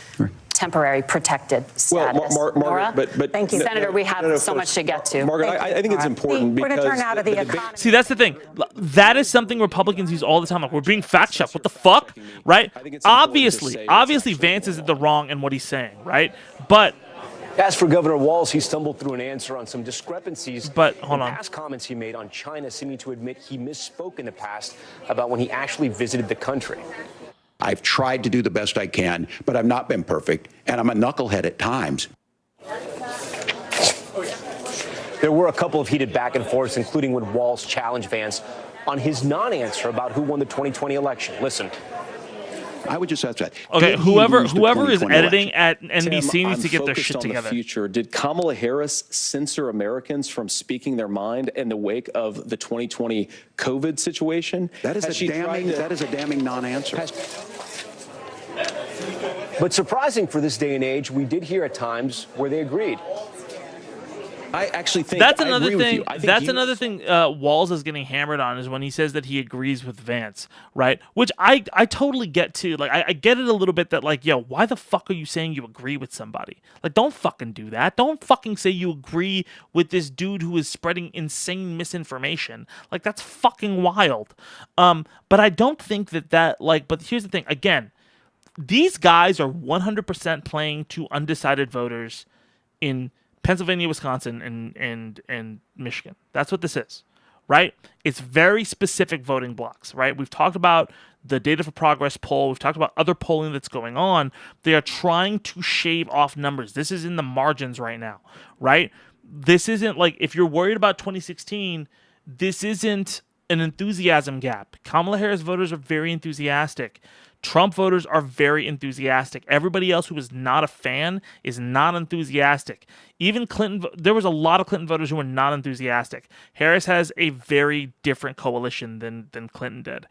temporary protected status. Well, Margaret, but thank you, Senator. We have so much to get to. Margaret, I think it's important we're because going to turn out of the economy. See, that's the thing. That is something Republicans use all the time. Like, we're being fact checked. What the fuck, right? Obviously, Vance is in the wrong in what he's saying, right? But as for Governor Walz, he stumbled through an answer on some discrepancies. But hold on. Past comments he made on China, seeming to admit he misspoke in the past about when he actually visited the country. I've tried to do the best I can, but I've not been perfect, and I'm a knucklehead at times. There were a couple of heated back and forths, including when Walz challenged Vance on his non-answer about who won the 2020 election. Listen. I would just ask that. Okay, whoever is editing at NBC needs to get their shit together. Future. Did Kamala Harris censor Americans from speaking their mind in the wake of the 2020 COVID situation? That is a damning non-answer. But surprising for this day and age, we did hear at times where they agreed. I actually think that's another thing. That's another thing. Walz is getting hammered on is when he says that he agrees with Vance, right? Which I totally get too. Like I get it a little bit that like, yo, why the fuck are you saying you agree with somebody? Like, don't fucking do that. Don't fucking say you agree with this dude who is spreading insane misinformation. Like, that's fucking wild. But I don't think that like. But here's the thing. Again, these guys are 100% playing to undecided voters in Pennsylvania, Wisconsin, and Michigan. That's what this is, right? It's very specific voting blocks, right? We've talked about the Data for Progress poll. We've talked about other polling that's going on. They are trying to shave off numbers. This is in the margins right now, right? This isn't like, if you're worried about 2016, this isn't an enthusiasm gap. Kamala Harris voters are very enthusiastic. Trump voters are very enthusiastic. Everybody else who is not a fan is not enthusiastic. Even Clinton, there was a lot of Clinton voters who were not enthusiastic. Harris has a very different coalition than Clinton did.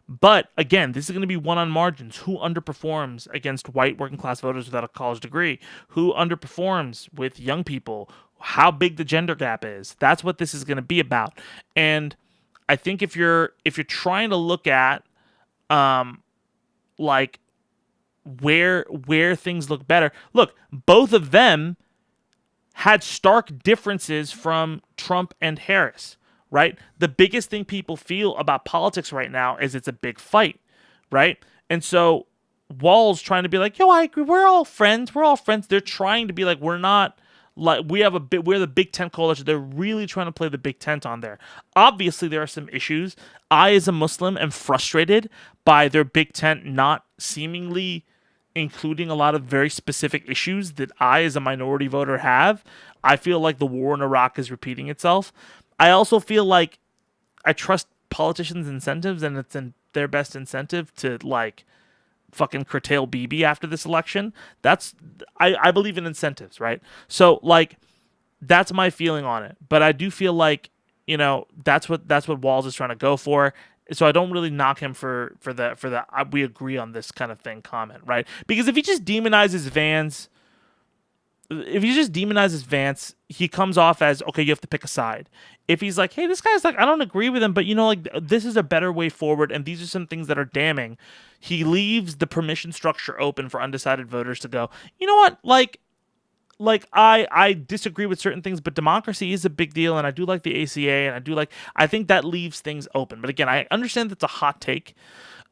But again, this is going to be one on margins. Who underperforms against white working class voters without a college degree? Who underperforms with young people? How big the gender gap is? That's what this is going to be about. And I think if you're trying to look at like where things look better. Look, both of them had stark differences from Trump and Harris, right? The biggest thing people feel about politics right now is it's a big fight, right? And so Walz trying to be like, yo, I agree, we're all friends. They're trying to be like, we're not like, we're the Big Tent coalition. They're really trying to play the Big Tent on there. Obviously, there are some issues. I, as a Muslim, am frustrated by their Big Tent not seemingly including a lot of very specific issues that I, as a minority voter, have. I feel like the war in Iraq is repeating itself. I also feel like I trust politicians' incentives, and it's in their best incentive to, like, fucking curtail Bibi after this election. I believe in incentives, right? So like that's my feeling on it. But I do feel like, you know, that's what Walz is trying to go for. So I don't really knock him for the we agree on this kind of thing comment, right? Because if he just demonizes Vance, he comes off as, okay, you have to pick a side. If he's like, hey, this guy's like, I don't agree with him, but you know, like, this is a better way forward, and these are some things that are damning, he leaves the permission structure open for undecided voters to go, you know what, like I disagree with certain things, but democracy is a big deal, and I do like the ACA, and I think that leaves things open. But again, I understand that's a hot take,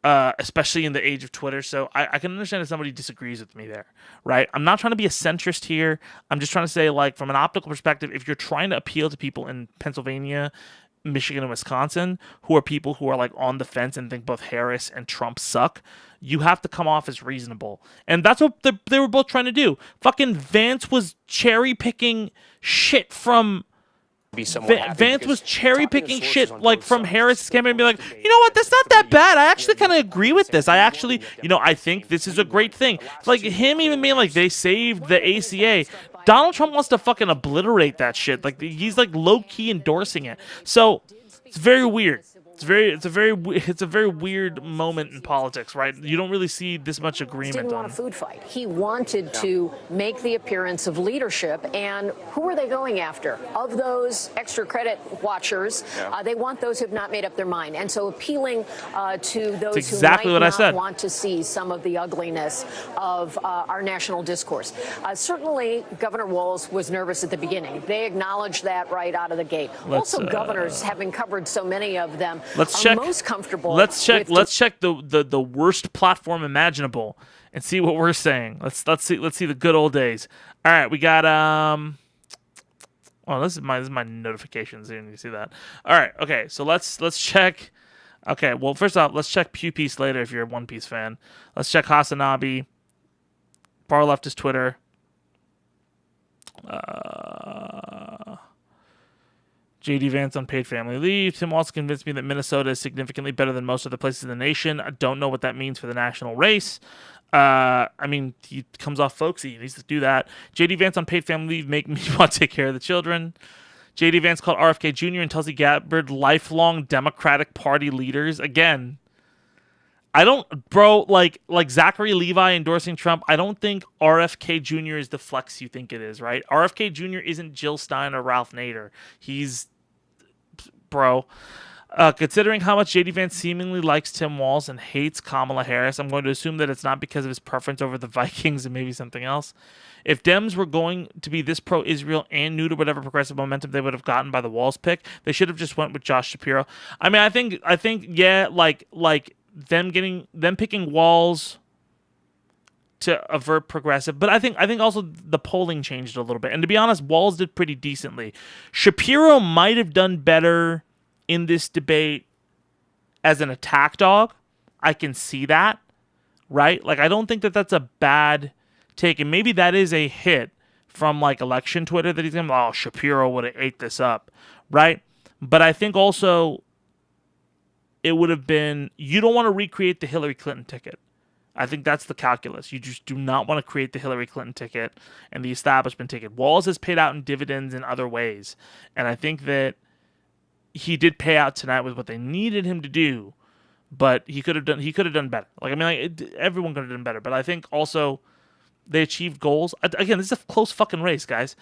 especially in the age of Twitter. So I can understand if somebody disagrees with me there, right? I'm not trying to be a centrist here. I'm just trying to say, like, from an optical perspective, if you're trying to appeal to people in Pennsylvania, Michigan, and Wisconsin, who are people who are like on the fence and think both Harris and Trump suck, you have to come off as reasonable. And that's what they were both trying to do. Fucking Vance was cherry picking shit from Vance was cherry picking shit like from Harris's campaign and be like, you know what, that's not that bad. I actually kind of agree with this. I actually, I think this is a great thing. Like him even being like, they saved the ACA. Donald Trump wants to fucking obliterate that shit. Like he's like low key endorsing it. So it's very weird. It's a very weird moment in politics, right? You don't really see this much agreement. Didn't want a food fight. He wanted to make the appearance of leadership, and who are they going after? Of those extra credit watchers, they want those who have not made up their mind, and so appealing to those who might not want to see some of the ugliness of our national discourse. Certainly, Governor Walz was nervous at the beginning. They acknowledged that right out of the gate. Also, governors, having covered so many of them. Let's check. Most comfortable. Let's check the worst platform imaginable and see what we're saying. Let's see the good old days. All right, we got Oh, this is my notifications. You see that? All right. Okay. So let's check. Okay. Well, first off, let's check Pew Piece later if you're a One Piece fan. Let's check Hasanabi. Far leftist Twitter. JD Vance on paid family leave. Tim Walz convinced me that Minnesota is significantly better than most other places in the nation. I don't know what that means for the national race. I mean, he comes off folksy. He needs to do that. JD Vance on paid family leave make me want to take care of the children. JD Vance called RFK Jr. and Tulsi Gabbard lifelong Democratic Party leaders. Again, I don't, bro, like Zachary Levi endorsing Trump, I don't think RFK Jr. is the flex you think it is, right? RFK Jr. isn't Jill Stein or Ralph Nader. He's, bro. Considering how much JD Vance seemingly likes Tim Walz and hates Kamala Harris, I'm going to assume that it's not because of his preference over the Vikings and maybe something else. If Dems were going to be this pro-Israel and new to whatever progressive momentum they would have gotten by the Walz pick, they should have just went with Josh Shapiro. I mean, I think, yeah, like them picking Walz to avert progressive, but I think also the polling changed a little bit. And to be honest, Walz did pretty decently. Shapiro might have done better in this debate as an attack dog. I can see that, right? Like, I don't think that that's a bad take, and maybe that is a hit from like election Twitter that he's going, oh, Shapiro would have ate this up, right? But I think also it would have been, you don't want to recreate the Hillary Clinton ticket. I think that's the calculus. You just do not want to create the Hillary Clinton ticket and the establishment ticket. Walz has paid out in dividends in other ways, and I think that he did pay out tonight with what they needed him to do, but he could have done better. Like, I mean, everyone could have done better, but I think also they achieved goals. Again, this is a close fucking race, guys.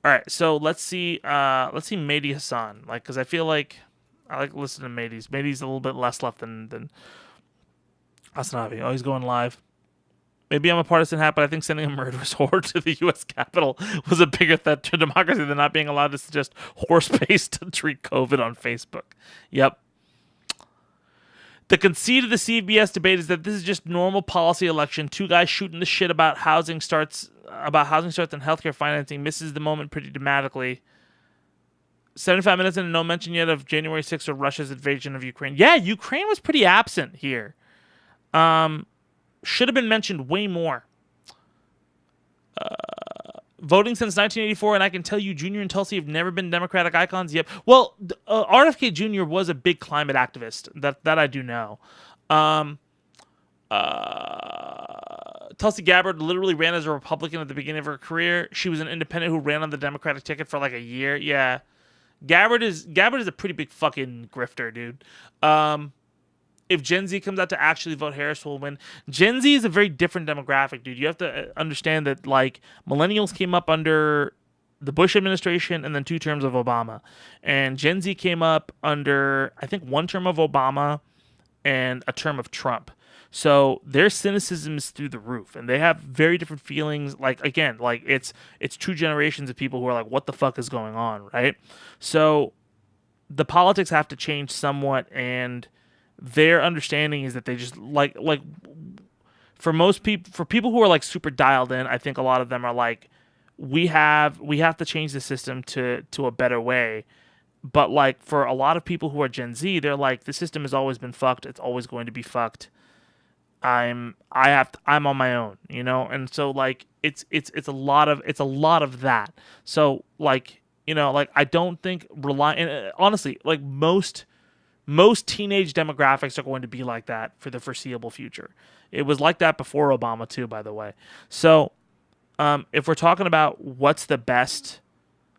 All right, so let's see Mehdi Hassan, like, because I feel like I like listening to Mehdi's. Mehdi's a little bit less left than Asnavi. Oh, he's going live. Maybe I'm a partisan hat, but I think sending a murderous horde to the U.S. Capitol was a bigger threat to democracy than not being allowed to suggest horse-paste to treat COVID on Facebook. Yep. The conceit of the CBS debate is that this is just normal policy election. Two guys shooting the shit about housing starts and healthcare financing misses the moment pretty dramatically. 75 minutes and no mention yet of January 6th or Russia's invasion of Ukraine. Yeah, Ukraine was pretty absent here. Should have been mentioned way more. Voting since 1984, and I can tell you Junior and Tulsi have never been Democratic icons. Yep. Well, RFK Jr. was a big climate activist. That I do know. Tulsi Gabbard literally ran as a Republican at the beginning of her career. She was an independent who ran on the Democratic ticket for like a year. Yeah. Gabbard is a pretty big fucking grifter, dude. If Gen Z comes out to actually vote, Harris will win. Gen Z is a very different demographic, dude. You have to understand that, like, millennials came up under the Bush administration and then 2 terms of Obama. And Gen Z came up under, I think, 1 term of Obama and a term of Trump. So their cynicism is through the roof, and they have very different feelings. Like, again, like it's 2 generations of people who are like, what the fuck is going on, right? So the politics have to change somewhat, and their understanding is that they just like for most people, for people who are like super dialed in, I think a lot of them are like, we have to change the system to a better way. But like for a lot of people who are Gen Z, they're like, the system has always been fucked. It's always going to be fucked. I'm on my own, you know? And so like it's a lot of that. So like, You know, like I don't think honestly, like most teenage demographics are going to be like that for the foreseeable future. It was like that before Obama too, by the way. So if we're talking about what's the best,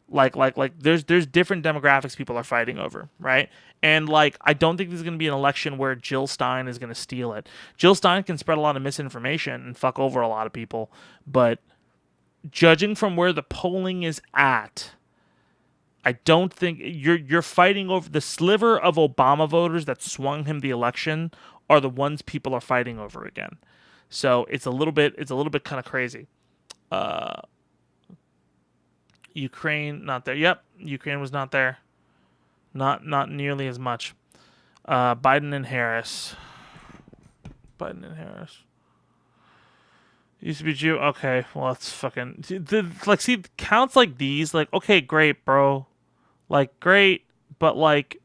like there's different demographics people are fighting over, right? And like I don't think there's going to be an election where Jill Stein is going to steal it. Jill Stein can spread a lot of misinformation and fuck over a lot of people, but judging from where the polling is at, I don't think you're fighting over the sliver of Obama voters that swung him the election are the ones people are fighting over again. So it's a little bit kind of crazy. Ukraine not there. Yep, Ukraine was not there. Not nearly as much. Biden and Harris. Used to be Jew. Okay, well that's fucking see counts like these. Like okay, great, bro. Like great, but like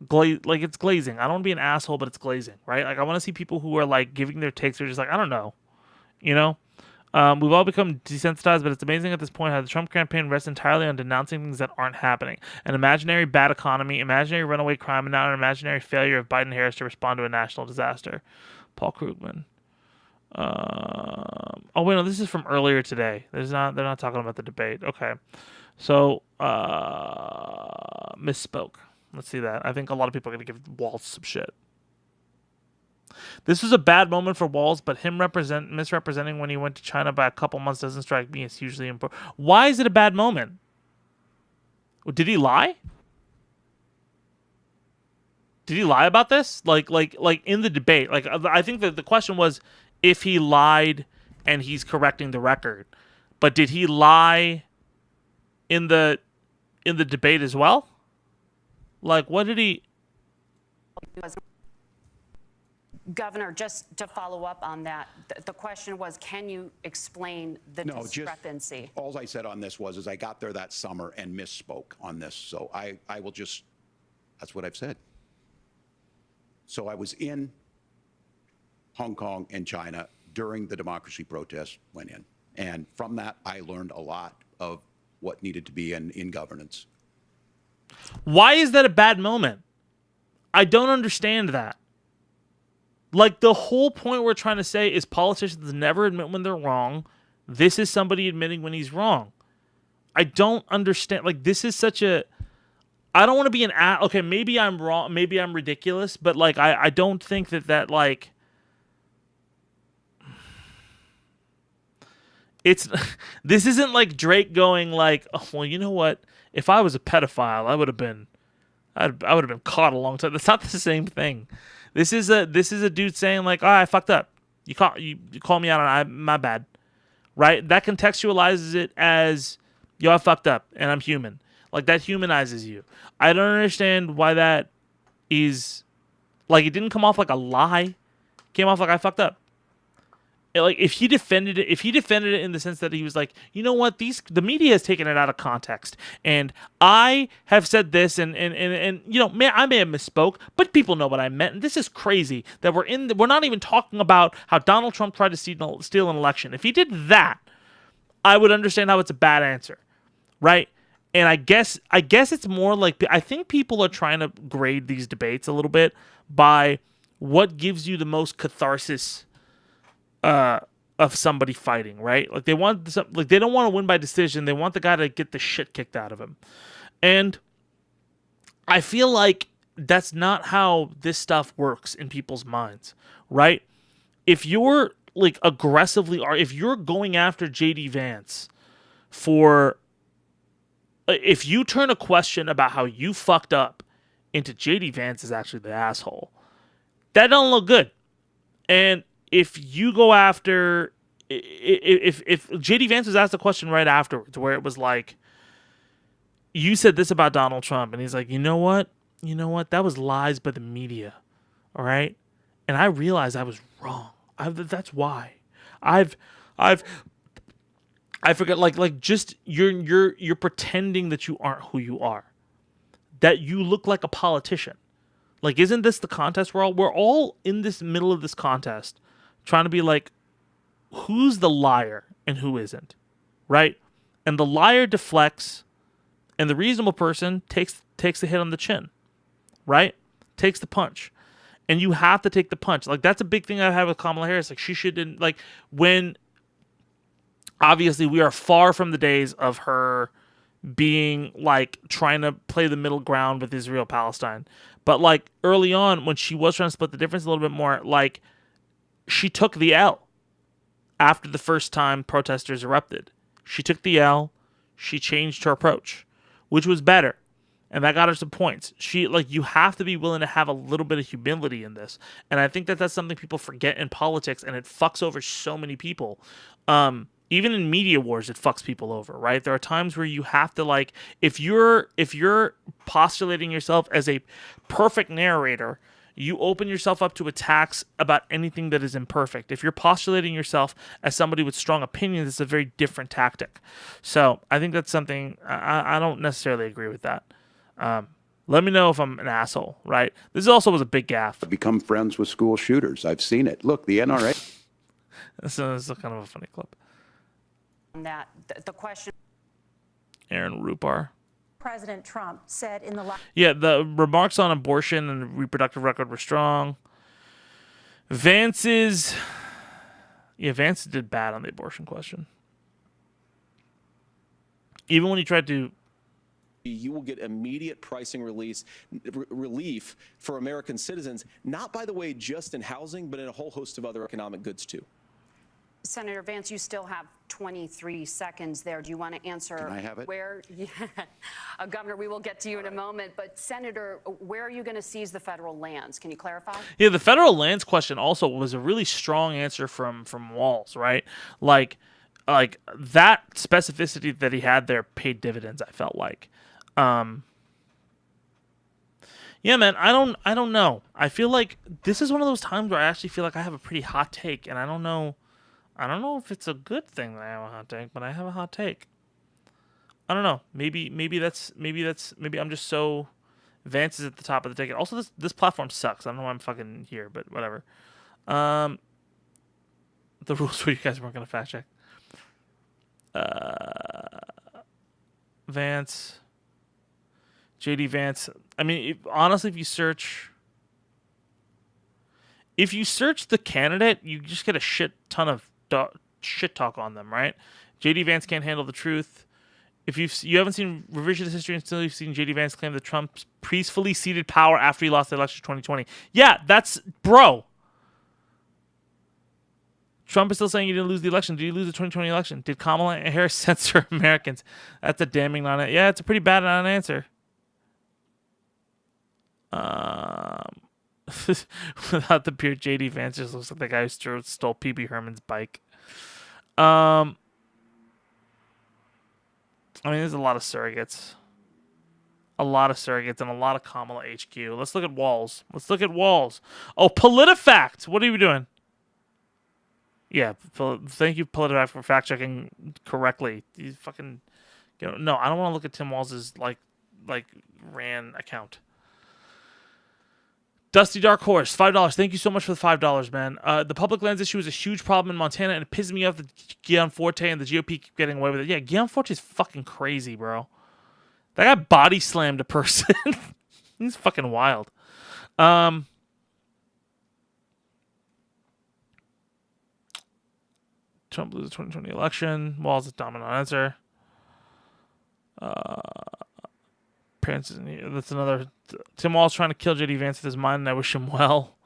it's glazing. I don't want to be an asshole, but it's glazing, right? Like I want to see people who are like giving their takes. They're just like I don't know, you know. We've all become desensitized, but it's amazing at this point how the Trump campaign rests entirely on denouncing things that aren't happening. An imaginary bad economy, imaginary runaway crime, and now an imaginary failure of Biden and Harris to respond to a national disaster. Paul Krugman. Oh wait, no, this is from earlier today. They're not talking about the debate. Okay, so misspoke. Let's see that. I think a lot of people are gonna give Walz some shit. This was a bad moment for Walz, but him misrepresenting when he went to China by a couple months doesn't strike me as hugely important. Why is it a bad moment? Did he lie? Did he lie about this? Like in the debate? Like I think that the question was if he lied and he's correcting the record. But did he lie in the debate as well? Like what did he? Governor, just to follow up on that, the question was, can you explain the discrepancy? All I said on this was I got there that summer and misspoke on this. So I will just, that's what I've said. So I was in Hong Kong and China during the democracy protest went in. And from that, I learned a lot of what needed to be in governance. Why is that a bad moment? I don't understand that. Like, the whole point we're trying to say is politicians never admit when they're wrong. This is somebody admitting when he's wrong. I don't understand. Like, this is such a... I don't want to be an... Okay, maybe I'm wrong. Maybe I'm ridiculous. But, like, I don't think that, like... It's... This isn't like Drake going, like, oh, well, you know what? If I was a pedophile, I would have been... I would have been caught a long time. That's not the same thing. This is a dude saying like, "Oh, I fucked up. You call me out on my bad," right? That contextualizes it as, "Yo, I fucked up and I'm human." Like that humanizes you. I don't understand why that is. Like it didn't come off like a lie. It came off like I fucked up. Like if he defended it in the sense that he was like, you know what, the media has taken it out of context, and I have said this, and you know, I may have misspoke, but people know what I meant, and this is crazy that we're not even talking about how Donald Trump tried to steal an election. If he did that, I would understand how it's a bad answer, right? And I guess it's more like I think people are trying to grade these debates a little bit by what gives you the most catharsis of somebody fighting, right? Like they don't want to win by decision. They want the guy to get the shit kicked out of him. And I feel like that's not how this stuff works in people's minds, right? If you're like if you're going after JD Vance if you turn a question about how you fucked up into JD Vance is actually the asshole, that don't look good. And if you go after, if JD Vance was asked a question right afterwards where it was like, you said this about Donald Trump, and he's like, you know what, that was lies by the media, all right, and I realized I was wrong. That's why I forget, like just you're pretending that you aren't who you are, that you look like a politician. Like, isn't this the contest we're all in this middle of this contest? Trying to be like, who's the liar and who isn't, right? And the liar deflects And the reasonable person takes the hit on the chin, right? Takes the punch. And you have to take the punch. Like, that's a big thing I've had with Kamala Harris. Like, she shouldn't, like, when, obviously, we are far from the days of her being, like, trying to play the middle ground with Israel-Palestine. But, like, early on, when she was trying to split the difference a little bit more, like, she took the L after the first time protesters erupted. She took the L. She changed her approach, which was better. And that got her some points. You have to be willing to have a little bit of humility in this. And I think that that's something people forget in politics, and it fucks over so many people. Even in media wars, it fucks people over, right? There are times where you have to, like, if you're postulating yourself as a perfect narrator, you open yourself up to attacks about anything that is imperfect. If you're postulating yourself as somebody with strong opinions, it's a very different tactic. So I think that's something, I don't necessarily agree with that. Let me know if I'm an asshole, right? This also was a big gaffe. Become friends with school shooters. I've seen it. Look, the NRA. This is kind of a funny clip. That the question. Aaron Rupar. President Trump said in the last. Yeah, the remarks on abortion and reproductive record were strong. Vance did bad on the abortion question. Even when he tried to. You will get immediate pricing relief for American citizens, not, by the way, just in housing, but in a whole host of other economic goods, too. Senator Vance, you still have 23 seconds there. Do you want to answer? Can I have it? Where, yeah, Governor, we will get to you in a moment. But Senator, where are you going to seize the federal lands? Can you clarify? Yeah, the federal lands question also was a really strong answer from Walz, right? Like that specificity that he had there paid dividends, I felt like. Yeah, man, I don't know. I feel like this is one of those times where I actually feel like I have a pretty hot take, and I don't know if it's a good thing that I have a hot take, but I have a hot take. I don't know. Maybe I'm just so Vance is at the top of the ticket. Also, this platform sucks. I don't know why I'm fucking here, but whatever. The rules were you guys weren't gonna fact check. Vance. JD Vance. I mean, honestly, if you search the candidate, you just get a shit ton of shit talk on them, right? JD Vance can't handle the truth. If you haven't seen revisionist history until you've seen JD Vance claim that Trump peacefully ceded power after he lost the election in 2020. Yeah, that's bro. Trump is still saying he didn't lose the election. Did he lose the 2020 election? Did Kamala Harris censor Americans? That's a damning non-answer. Yeah, it's a pretty bad non-answer. Without the beard, JD Vance just looks like the guy who stole PB Herman's bike. I mean, there's a lot of surrogates. And a lot of Kamala HQ. Let's look at Walz. Oh, PolitiFact. What are you doing? Yeah, thank you, PolitiFact, for fact checking correctly. You fucking, no, I don't want to look at Tim Walz's like ran account. Dusty Dark Horse, $5. Thank you so much for the $5, man. The public lands issue is a huge problem in Montana, and it pisses me off that Guion Forte and the GOP keep getting away with it. Yeah, Guion Forte is fucking crazy, bro. That guy body slammed a person. He's fucking wild. Trump loses the 2020 election. Walz is dominant answer. Parents isn't here. That's another. Tim Walz trying to kill JD Vance with his mind, and I wish him well.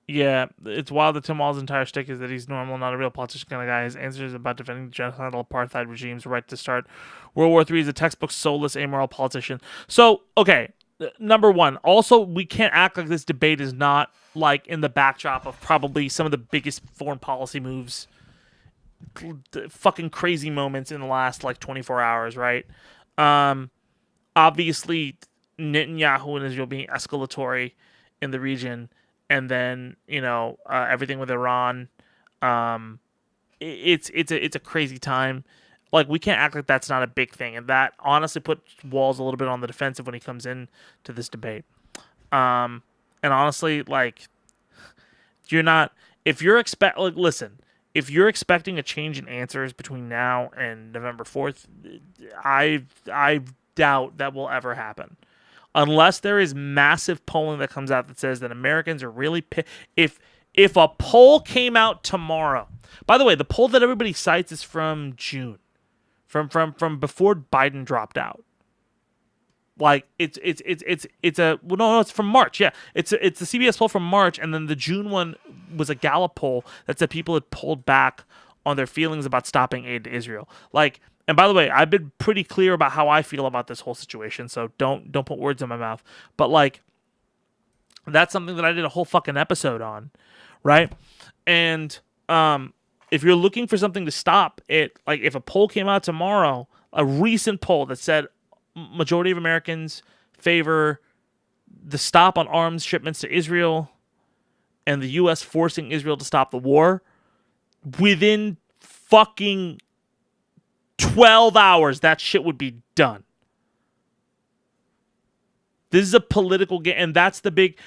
Yeah, it's wild that Tim Walz's entire shtick is that he's normal, not a real politician kind of guy. His answer is about defending genocidal apartheid regime's right to start World War III. He's a textbook, soulless, amoral politician. So, okay, number one. Also, we can't act like this debate is not like in the backdrop of probably some of the biggest foreign policy moves, fucking crazy moments in the last like 24 hours, right? Obviously, Netanyahu and Israel being escalatory in the region, and then everything with Iran. It's a crazy time. Like, we can't act like that's not a big thing, and that honestly puts Walz a little bit on the defensive when he comes in to this debate. And honestly, like, listen. if you're expecting a change in answers between now and November 4th, I doubt that will ever happen. Unless there is massive polling that comes out that says that Americans are really if a poll came out tomorrow. By the way, the poll that everybody cites is from June. From before Biden dropped out. Like it's from March. Yeah, it's the CBS poll from March, and then the June one was a Gallup poll that said people had pulled back on their feelings about stopping aid to Israel. Like, and by the way, I've been pretty clear about how I feel about this whole situation, so don't put words in my mouth. But like, that's something that I did a whole fucking episode on, right? And if you're looking for something to stop it, like if a poll came out tomorrow, a recent poll that said majority of Americans favor the stop on arms shipments to Israel and the U.S. forcing Israel to stop the war, within fucking 12 hours, that shit would be done. This is a political game, and that's the big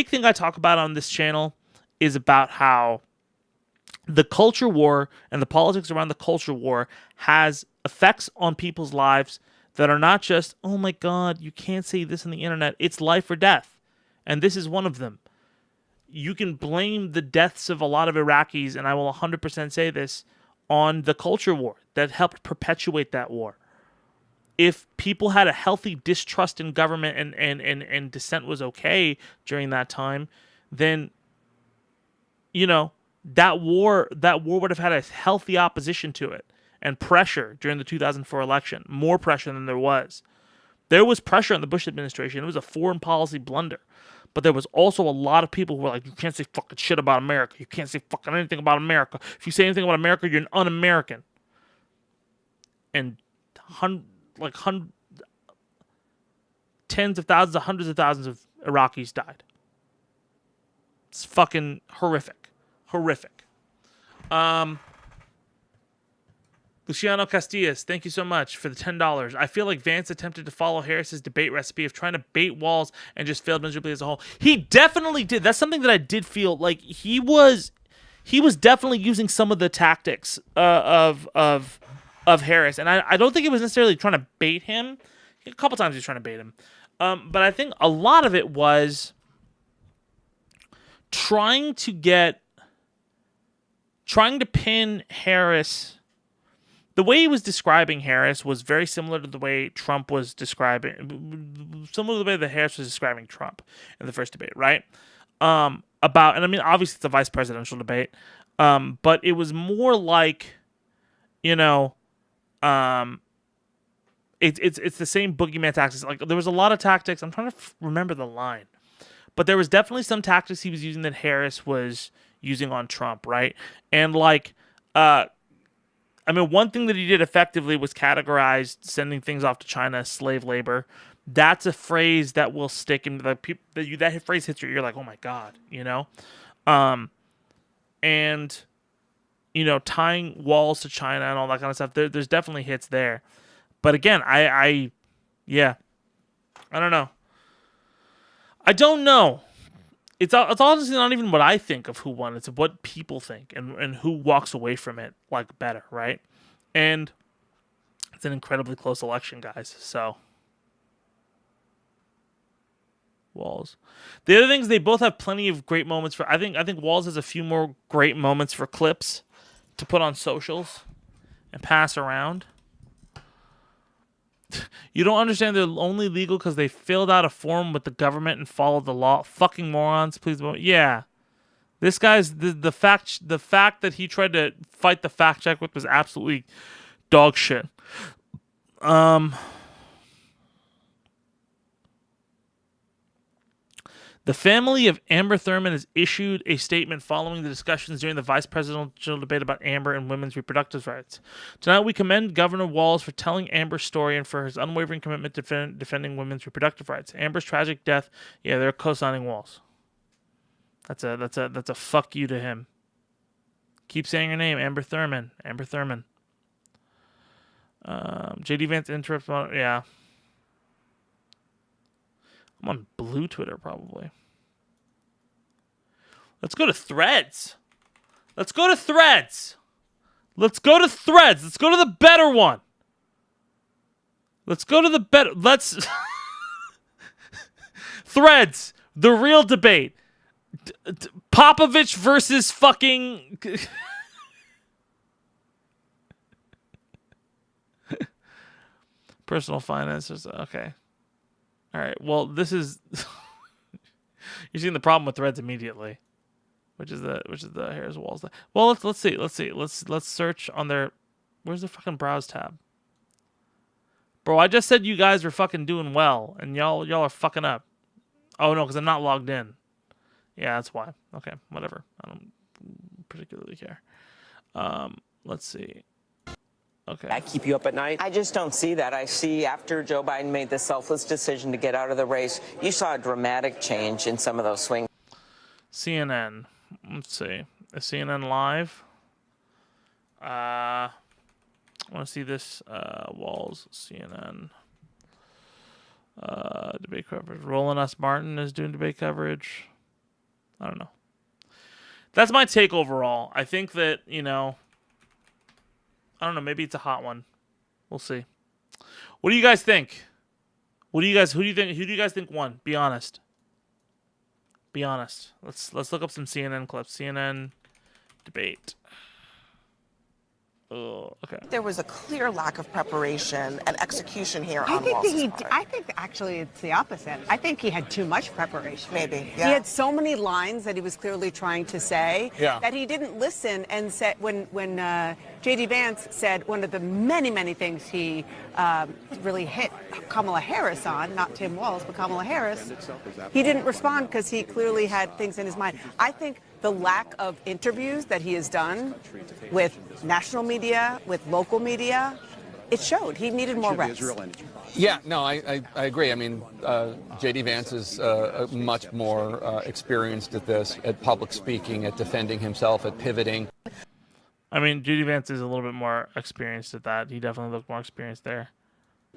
thing I talk about on this channel is about how the culture war and the politics around the culture war has effects on people's lives that are not just, oh my God, you can't say this on the internet. It's life or death. And this is one of them. You can blame the deaths of a lot of Iraqis, and I will 100% say this, on the culture war that helped perpetuate that war. If people had a healthy distrust in government and dissent was okay during that time, then, you know, that war would have had a healthy opposition to it and pressure during the 2004 election, more pressure than there was. There was pressure on the Bush administration. It was a foreign policy blunder. But there was also a lot of people who were like, you can't say fucking shit about America. You can't say fucking anything about America. If you say anything about America, you're an un-American. And tens of thousands, hundreds of thousands of Iraqis died. It's fucking horrific. Horrific. Luciano Castillas, thank you so much for the $10. I feel like Vance attempted to follow Harris's debate recipe of trying to bait Walz and just failed miserably as a whole. He definitely did. That's something that I did feel like he was definitely using some of the tactics of Harris, and I don't think it was necessarily trying to bait him. A couple times he was trying to bait him, but I think a lot of it was trying to pin Harris. The way he was describing Harris was very similar to the way Trump was describing, similar to the way that Harris was describing Trump in the first debate, right? And I mean, obviously it's a vice presidential debate, but it was more like, you know, it's the same boogeyman tactics. Like there was a lot of tactics. I'm trying to remember the line, but there was definitely some tactics he was using that Harris was using on Trump, right? And like, I mean, one thing that he did effectively was categorize sending things off to China as slave labor. That's a phrase that will stick in the people. That phrase hits your ear like, oh my God, you know, and you know, tying Walz to China and all that kind of stuff. There's definitely hits there, but again, I don't know. I don't know. It's honestly not even what I think of who won. It's what people think and who walks away from it like better, right? And it's an incredibly close election, guys. So, Walz. The other things, they both have plenty of great moments for. I think Walz has a few more great moments for clips to put on socials and pass around. You don't understand they're only legal because they filled out a form with the government and followed the law. Fucking morons, please. Yeah. This guy's the fact that he tried to fight the fact check with was absolutely dog shit. The family of Amber Thurman has issued a statement following the discussions during the vice presidential debate about Amber and women's reproductive rights. Tonight, we commend Governor Walz for telling Amber's story and for his unwavering commitment to defending women's reproductive rights. Amber's tragic death, yeah, they're co-signing Walz. That's a fuck you to him. Keep saying her name, Amber Thurman. Amber Thurman. JD Vance interrupts. Yeah. I'm on blue Twitter, probably. Let's go to Threads. Let's go to Threads. Let's go to Threads. Let's go to the better one. Let's go to the better. Let's Threads. The real debate. Popovich versus fucking personal finances. Okay. All right. Well, this is you're seeing the problem with Threads immediately, which is the Harris Walz. Well, let's see. Let's search on their. Where's the fucking browse tab? Bro, I just said you guys were fucking doing well, and y'all are fucking up. Oh no, because I'm not logged in. Yeah, that's why. Okay, whatever. I don't particularly care. Let's see. Okay. I keep you up at night? I just don't see that. I see after Joe Biden made the selfless decision to get out of the race, you saw a dramatic change in some of those swing. CNN. Let's see. Is CNN live? I want to see this. Walz, CNN. Debate coverage. Roland S. Martin is doing debate coverage. I don't know. That's my take overall. I think that, I don't know, maybe it's a hot one. We'll see. What do you guys think? Who do you guys think won? Be honest. Be honest. Let's look up some CNN clips. CNN debate. Oh, okay. There was a clear lack of preparation and execution here on Walz's part. I think actually it's the opposite. I think he had too much preparation. Maybe, yeah. He had so many lines that he was clearly trying to say that he didn't listen and said when J.D. Vance said one of the many things he really hit Kamala Harris on, not Tim Walz, but Kamala Harris, he didn't respond because he clearly had things in his mind. I think the lack of interviews that he has done with national media, with local media, it showed. He needed more reps. Yeah, no, I agree. I mean, J.D. Vance is much more experienced at this, at public speaking, at defending himself, at pivoting. I mean, J.D. Vance is a little bit more experienced at that. He definitely looked more experienced there.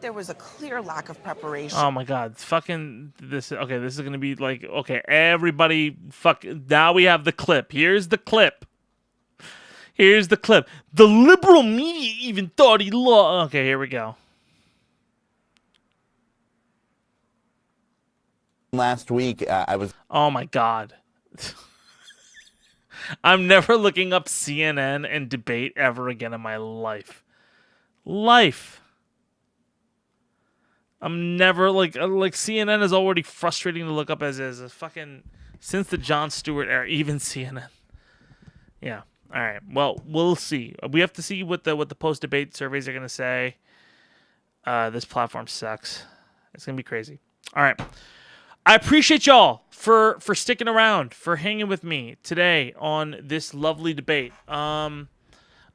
There was a clear lack of preparation. Oh my God! Fucking this. Okay, this is gonna be like, okay, everybody. Now we have the clip. Here's the clip. Here's the clip. The liberal media even thought he lost. Okay, here we go. Last week, I was. Oh my God. I'm never looking up CNN and debate ever again in my life. I'm never like CNN is already frustrating to look up as is. Fucking since the Jon Stewart era, even CNN. Yeah. All right. Well, we'll see. We have to see what the post debate surveys are gonna say. This platform sucks. It's gonna be crazy. All right. I appreciate y'all for sticking around, for hanging with me today on this lovely debate.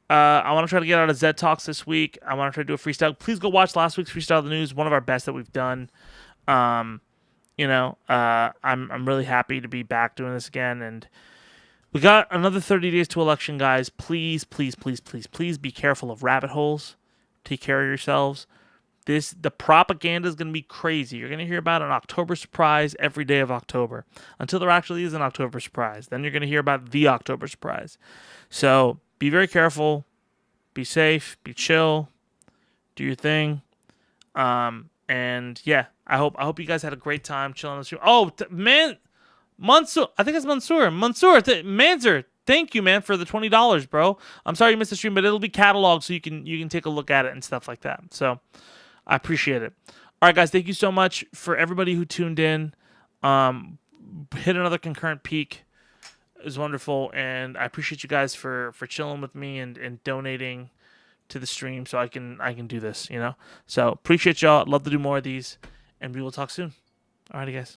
I want to try to get out of Zed Talks this week. I want to try to do a freestyle. Please go watch last week's Freestyle the News, one of our best that we've done. I'm really happy to be back doing this again, and we got another 30 days to election, guys. Please be careful of rabbit holes. Take care of yourselves. The propaganda is going to be crazy. You're going to hear about an October surprise every day of October until there actually is an October surprise. Then you're going to hear about the October surprise. So be very careful. Be safe. Be chill. Do your thing. And yeah, I hope you guys had a great time chilling on the stream. Oh, Mansoor. I think it's Mansoor. Mansoor. Thank you, man, for the $20, bro. I'm sorry you missed the stream, but it'll be cataloged so you can take a look at it and stuff like that. So I appreciate it. All right, guys, thank you so much for everybody who tuned in. Hit another concurrent peak. It was wonderful, and I appreciate you guys for chilling with me and donating to the stream so I can do this, So appreciate y'all. I'd love to do more of these, and we will talk soon. All righty, guys.